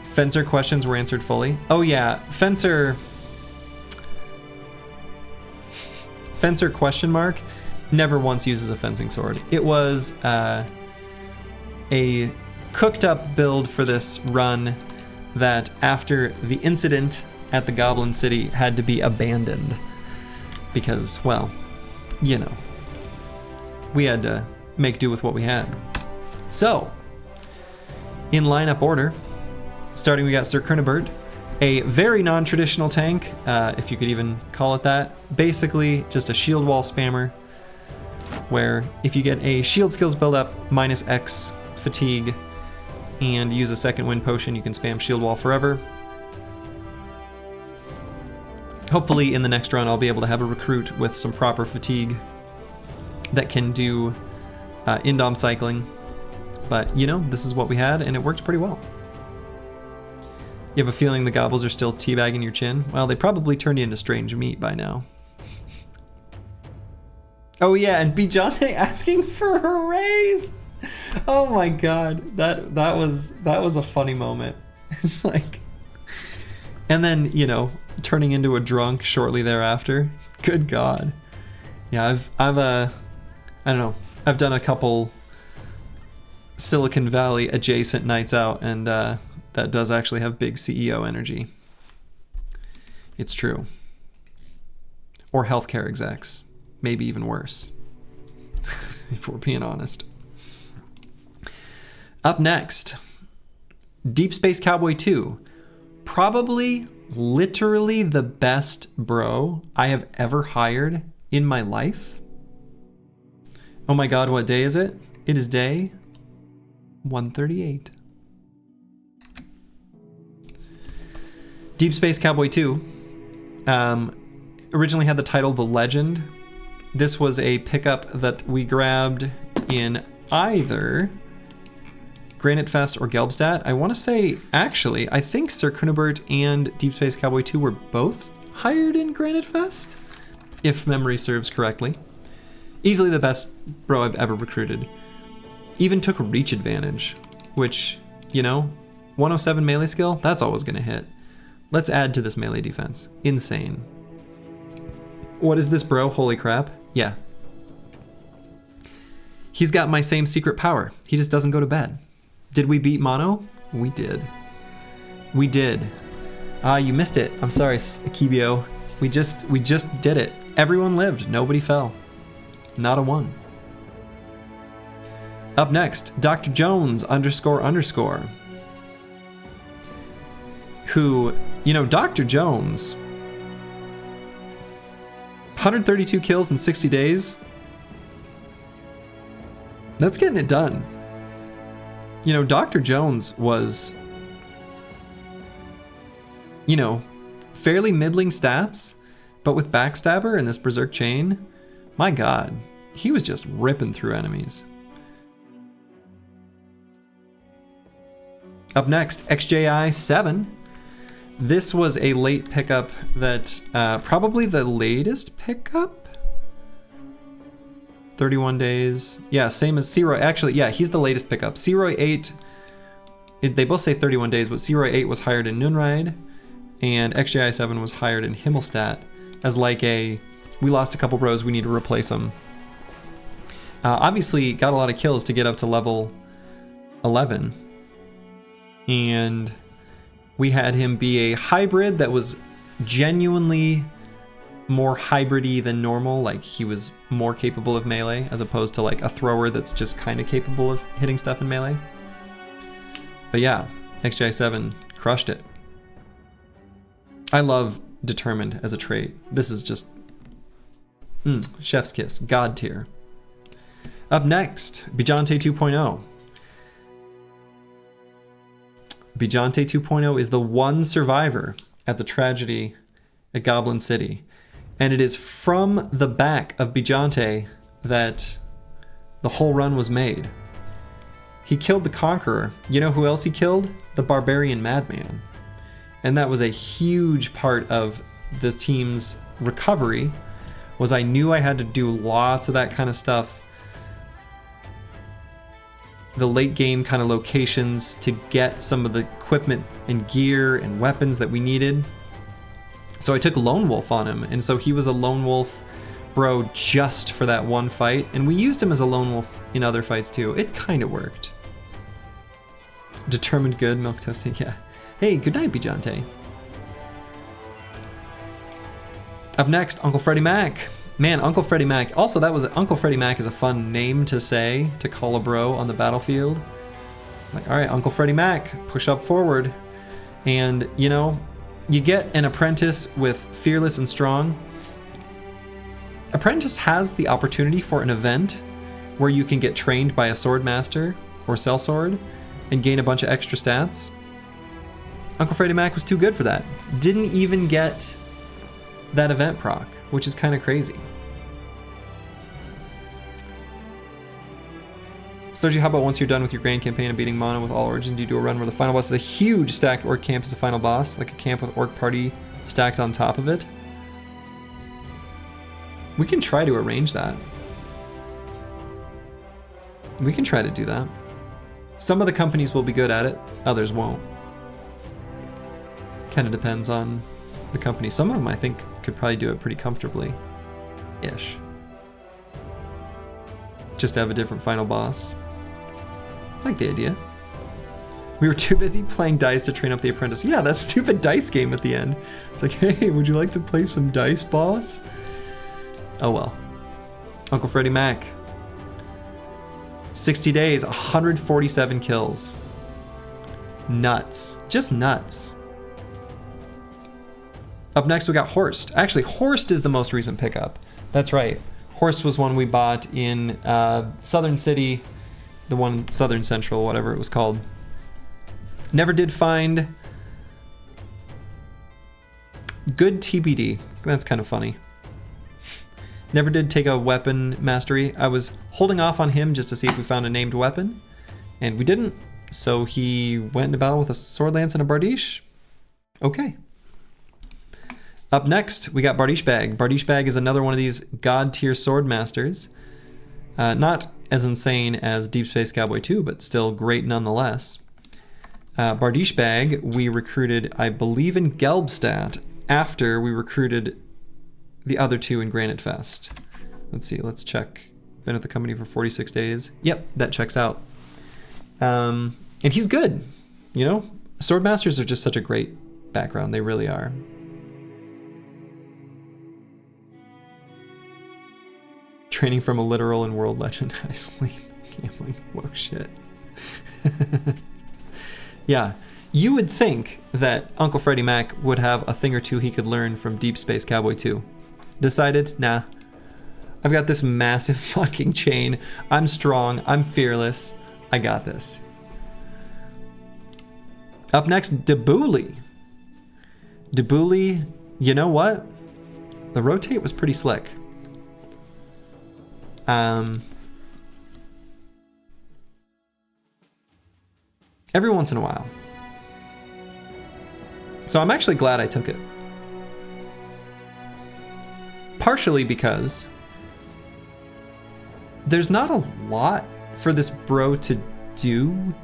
Fencer questions were answered fully. Oh yeah, Fencer question mark never once uses a fencing sword. It was a cooked up build for this run that after the incident at the Goblin City had to be abandoned because, well, you know, we had to make do with what we had. So, in lineup order, starting we got Sir Kernebert, a very non-traditional tank, if you could even call it that. Basically, just a shield wall spammer, where if you get a shield skills build up minus X fatigue and use a second wind potion, you can spam shield wall forever. Hopefully in the next run I'll be able to have a recruit with some proper fatigue that can do indom cycling. But you know, this is what we had and it worked pretty well. You have a feeling the gobbles are still teabagging your chin? Well, they probably turned you into strange meat by now. Oh yeah, and Bijante asking for a raise! Oh my god, that was a funny moment. It's like, and then, you know, turning into a drunk shortly thereafter. Good god. Yeah, I don't know, I've done a couple Silicon Valley adjacent nights out, and that does actually have big CEO energy. It's true. Or healthcare execs, maybe even worse, if we're being honest. Up next, Deep Space Cowboy 2. Probably, literally the best bro I have ever hired in my life. Oh my god, what day is it? It is day 138. Deep Space Cowboy 2 originally had the title The Legend. This was a pickup that we grabbed in either Granite Fest or Gelbstadt. I want to say, actually, I think Sir Kunibert and Deep Space Cowboy 2 were both hired in Granite Fest, if memory serves correctly. Easily the best bro I've ever recruited. Even took reach advantage, which, you know, 107 melee skill, that's always going to hit. Let's add to this melee defense. Insane. What is this, bro? Holy crap. Yeah. He's got my same secret power. He just doesn't go to bed. Did we beat Mono? We did. We did. You missed it. I'm sorry, Akibio. We just did it. Everyone lived. Nobody fell. Not a one. Up next, Dr. Jones __. Who, you know, Dr. Jones, 132 kills in 60 days. That's getting it done. You know, Dr. Jones was, you know, fairly middling stats, but with Backstabber and this Berserk Chain, my god, he was just ripping through enemies. Up next, XJI 7. This was a late pickup that, probably the latest pickup? 31 days. Yeah, same as Searoy. Actually, yeah, he's the latest pickup. Searoy 8, they both say 31 days, but Searoy 8 was hired in Nunride, and XJI 7 was hired in Himmelstadt as like a, we lost a couple bros, we need to replace them. Obviously, got a lot of kills to get up to level 11. And we had him be a hybrid that was genuinely more hybrid-y than normal, like he was more capable of melee as opposed to like a thrower that's just kind of capable of hitting stuff in melee. But yeah, XJ 7 crushed it. I love determined as a trait. This is just chef's kiss, god tier. Up next, Bijante 2.0. Bijante 2.0 is the one survivor at the tragedy at Goblin City. And it is from the back of Bijante that the whole run was made. He killed the Conqueror. You know who else he killed? The Barbarian Madman. And that was a huge part of the team's recovery, was I knew I had to do lots of that kind of stuff. The late game kind of locations to get some of the equipment and gear and weapons that we needed. So I took Lone Wolf on him, and so he was a Lone Wolf bro just for that one fight, and we used him as a Lone Wolf in other fights too. It kind of worked. Determined good, milk toasting, yeah. Hey, good night, Bijante. Up next, Uncle Freddie Mac. Man, Uncle Freddie Mac. Also, Uncle Freddie Mac is a fun name to say, to call a bro on the battlefield. Like, all right, Uncle Freddie Mac, push up forward. And, you know, you get an apprentice with Fearless and Strong. Apprentice has the opportunity for an event where you can get trained by a sword master or sellsword and gain a bunch of extra stats. Uncle Freddie Mac was too good for that. Didn't even get that event proc, which is kind of crazy. Stoji, how about once you're done with your grand campaign of beating Mono with all origins, you do a run where the final boss is a huge stacked orc camp as the final boss, like a camp with orc party stacked on top of it? We can try to arrange that. We can try to do that. Some of the companies will be good at it, others won't. Kind of depends on the company. Some of them I think could probably do it pretty comfortably. Ish. Just to have a different final boss. I like the idea. We were too busy playing dice to train up the apprentice. Yeah, that stupid dice game at the end. It's like, hey, would you like to play some dice, boss? Oh well. Uncle Freddie Mac. 60 days, 147 kills. Nuts. Just nuts. Up next, we got Horst. Actually, Horst is the most recent pickup. That's right. Horst was one we bought in Southern City, the one Southern Central, whatever it was called. Never did find good TBD. That's kind of funny. Never did take a weapon mastery. I was holding off on him just to see if we found a named weapon, and we didn't. So he went into battle with a sword lance and a bardiche. Okay. Up next, we got Bardiche Bag. Bardiche Bag is another one of these god tier sword masters. Not as insane as Deep Space Cowboy 2, but still great nonetheless. Bardiche Bag, we recruited, I believe, in Gelbstadt after we recruited the other two in Granite Fest. Let's see, let's check. Been at the company for 46 days. Yep, that checks out. And he's good, you know? Swordmasters are just such a great background, they really are. Training from a literal and world legend. I sleep. Gambling. Whoa, shit. Yeah, you would think that Uncle Freddie Mac would have a thing or two he could learn from Deep Space Cowboy 2. Decided, nah. I've got this massive fucking chain. I'm strong. I'm fearless. I got this. Up next, Debouli. Debouli, you know what? The rotate was pretty slick. Every once in a while. So I'm actually glad I took it. Partially because there's not a lot for this bro to do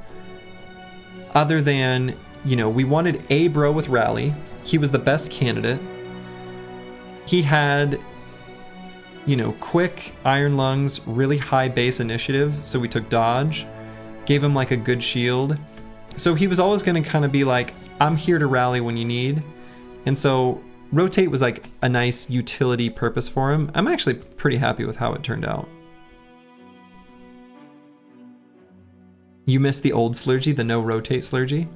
other than, you know, we wanted a bro with rally. He was the best candidate. He had, you know, quick iron lungs, really high base initiative, so we took dodge, gave him like a good shield. So he was always going to kind of be like, I'm here to rally when you need. And so rotate was like a nice utility purpose for him. I'm actually pretty happy with how it turned out. You missed the old Slurgy, the no rotate Slurgy?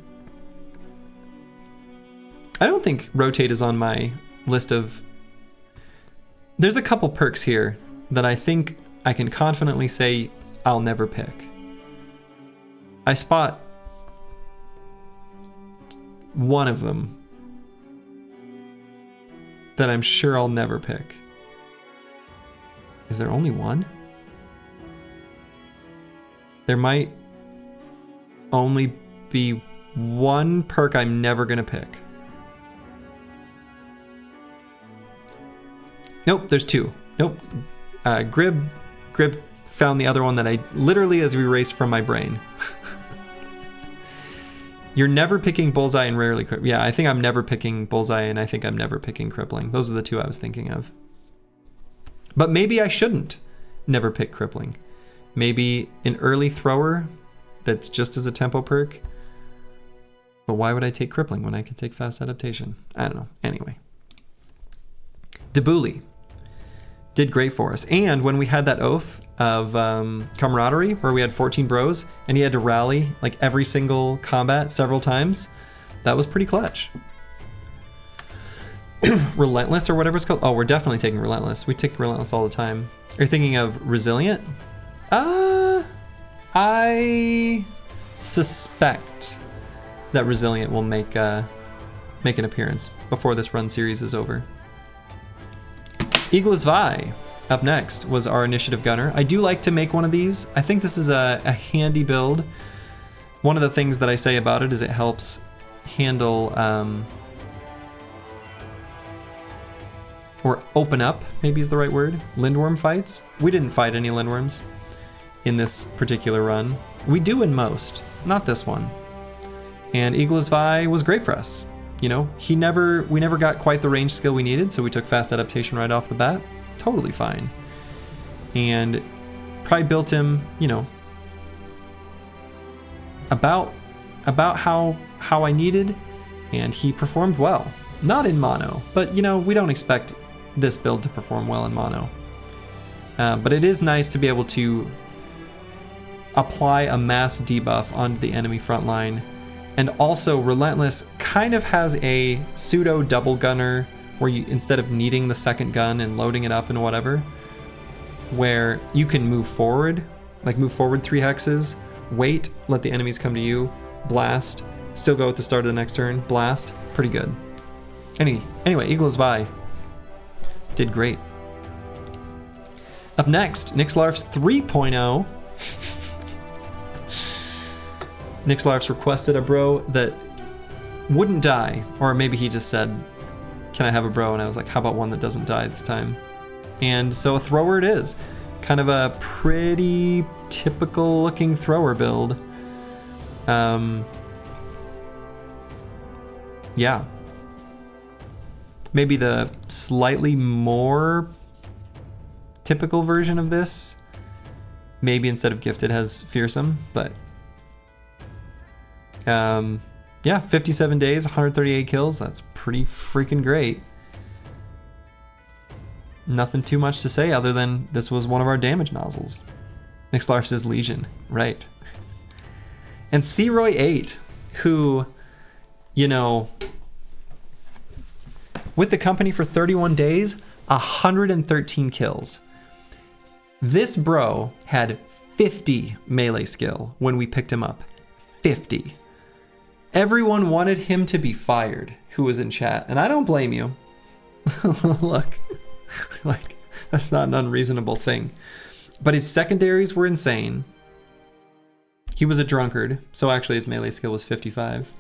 I don't think rotate is on my list of... There's a couple perks here that I think I can confidently say I'll never pick. I spot one of them that I'm sure I'll never pick. Is there only one? There might only be one perk I'm never gonna pick. Nope, there's two. Nope. Grib found the other one that I literally as we erased from my brain. You're never picking Bullseye and rarely... Yeah, I think I'm never picking Bullseye and I think I'm never picking Crippling. Those are the two I was thinking of. But maybe I shouldn't never pick Crippling. Maybe an early thrower that's just as a tempo perk. But why would I take Crippling when I could take Fast Adaptation? I don't know. Anyway. Debouli did great for us. And when we had that oath of camaraderie where we had 14 bros and he had to rally like every single combat several times, that was pretty clutch. Relentless or whatever it's called. Oh, we're definitely taking Relentless. We take Relentless all the time. Are you thinking of Resilient? I suspect that Resilient will make an appearance before this run series is over. Eagles Vi, up next, was our initiative gunner. I do like to make one of these. I think this is a handy build. One of the things that I say about it is it helps handle, or open up, maybe is the right word, Lindworm fights. We didn't fight any Lindworms in this particular run. We do in most, not this one. And Eagles Vi was great for us. You know, we never got quite the range skill we needed, so we took Fast Adaptation right off the bat. Totally fine. And probably built him, you know, about how I needed, and he performed well. Not in mono, but you know, we don't expect this build to perform well in mono. But it is nice to be able to apply a mass debuff onto the enemy front line. And also, Relentless kind of has a pseudo double gunner where you, instead of needing the second gun and loading it up and whatever, where you can move forward, like move forward 3 hexes, wait, let the enemies come to you, blast, still go at the start of the next turn, blast, pretty good. Anyway, Eagles by. Did great. Up next, Nixlarf's 3.0. Nixlarf's requested a bro that wouldn't die, or maybe he just said, can I have a bro? And I was like, how about one that doesn't die this time? And so a thrower it is. Kind of a pretty typical looking thrower build. Yeah. Maybe the slightly more typical version of this. Maybe instead of gifted has fearsome, but yeah, 57 days, 138 kills. That's pretty freaking great. Nothing too much to say other than this was one of our damage nozzles. Nixlarf says Legion, right. And C-Roy 8, who, you know, with the company for 31 days, 113 kills. This bro had 50 melee skill when we picked him up. 50. Everyone wanted him to be fired who was in chat, and I don't blame you. Look, like, that's not an unreasonable thing. But his secondaries were insane. He was a drunkard, so actually his melee skill was 55.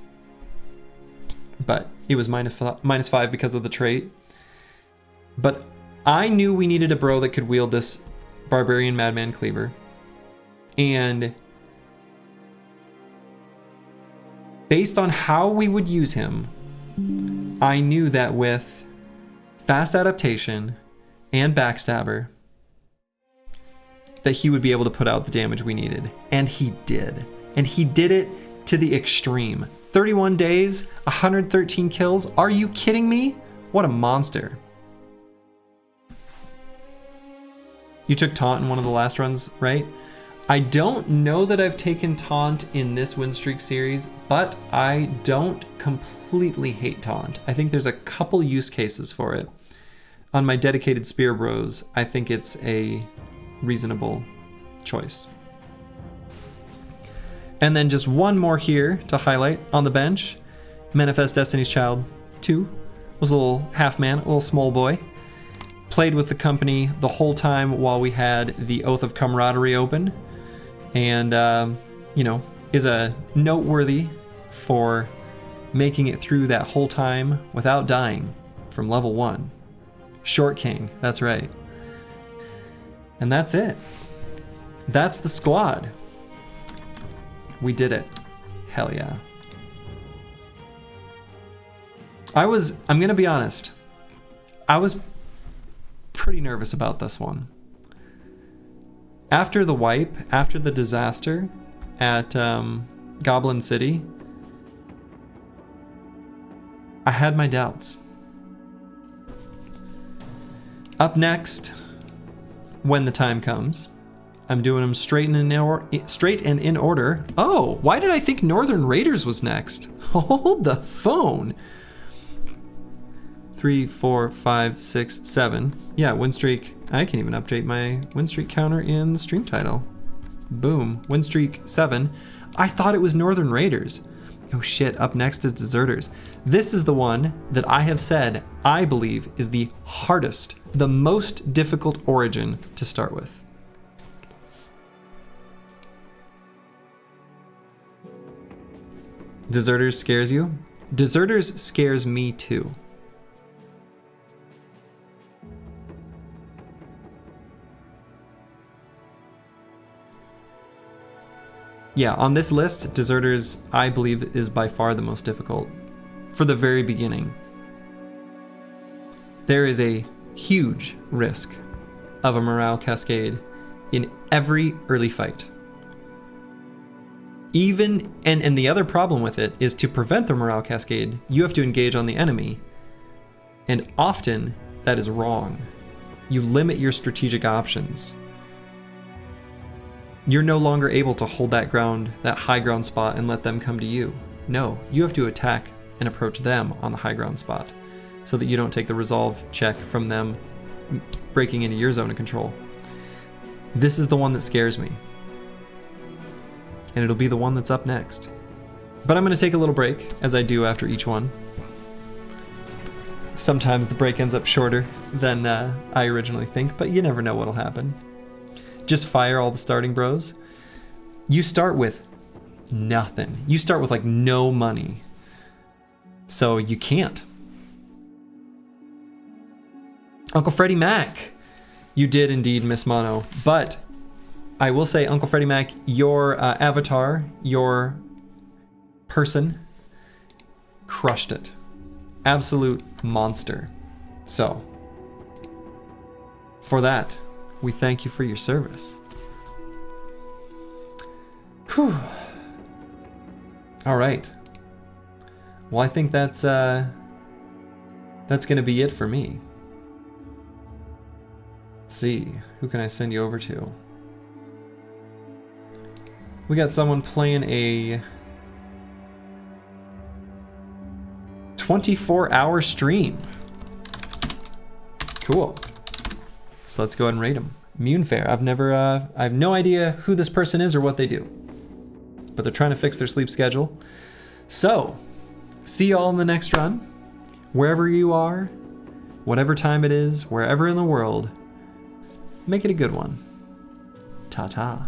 But he was -5 because of the trait. But I knew we needed a bro that could wield this Barbarian Madman Cleaver. And based on how we would use him, I knew that with fast adaptation and backstabber, that he would be able to put out the damage we needed. And he did. And he did it to the extreme. 31 days, 113 kills. Are you kidding me? What a monster. You took Taunt in one of the last runs, right? I don't know that I've taken Taunt in this Winstreak series, but I don't completely hate Taunt. I think there's a couple use cases for it. On my dedicated Spear Bros, I think it's a reasonable choice. And then just one more here to highlight on the bench. Manifest Destiny's Child 2 was a little half man, a little small boy. Played with the company the whole time while we had the Oath of Camaraderie open. And, you know, is a noteworthy for making it through that whole time without dying from level 1. Short King, that's right. And that's it. That's the squad. We did it. Hell yeah. I'm gonna be honest, I was pretty nervous about this one. After the wipe, after the disaster at Goblin City, I had my doubts. Up next, when the time comes, I'm doing them straight and in order. Oh, why did I think Northern Raiders was next? Hold the phone. 3, 4, 5, 6, 7. Yeah, Winstreak. I can even update my Winstreak counter in the stream title. Boom, Winstreak 7. I thought it was Northern Raiders. Oh shit, up next is Deserters. This is the one that I have said I believe is the hardest, the most difficult origin to start with. Deserters scares you? Deserters scares me too. Yeah, on this list, Deserters, I believe, is by far the most difficult. For the very beginning. There is a huge risk of a morale cascade in every early fight. Even, and the other problem with it is to prevent the morale cascade, you have to engage on the enemy. And often, that is wrong. You limit your strategic options. You're no longer able to hold that ground, that high ground spot, and let them come to you. No, you have to attack and approach them on the high ground spot so that you don't take the resolve check from them breaking into your zone of control. This is the one that scares me. And it'll be the one that's up next. But I'm going to take a little break, as I do after each one. Sometimes the break ends up shorter than I originally think, but you never know what'll happen. Just fire all the starting bros. You start with nothing. You start with like no money. So you can't. Uncle Freddie Mac. You did indeed miss mono, but I will say, Uncle Freddie Mac, your avatar, your person, crushed it. Absolute monster. So, for that, we thank you for your service. Whew. All right. Well, I think that's gonna be it for me. Let's see, who can I send you over to? We got someone playing a 24-hour stream. Cool. So let's go ahead and rate them. Munefair. I have no idea who this person is or what they do, but they're trying to fix their sleep schedule. So, see y'all in the next run. Wherever you are, whatever time it is, wherever in the world, make it a good one. Ta-ta.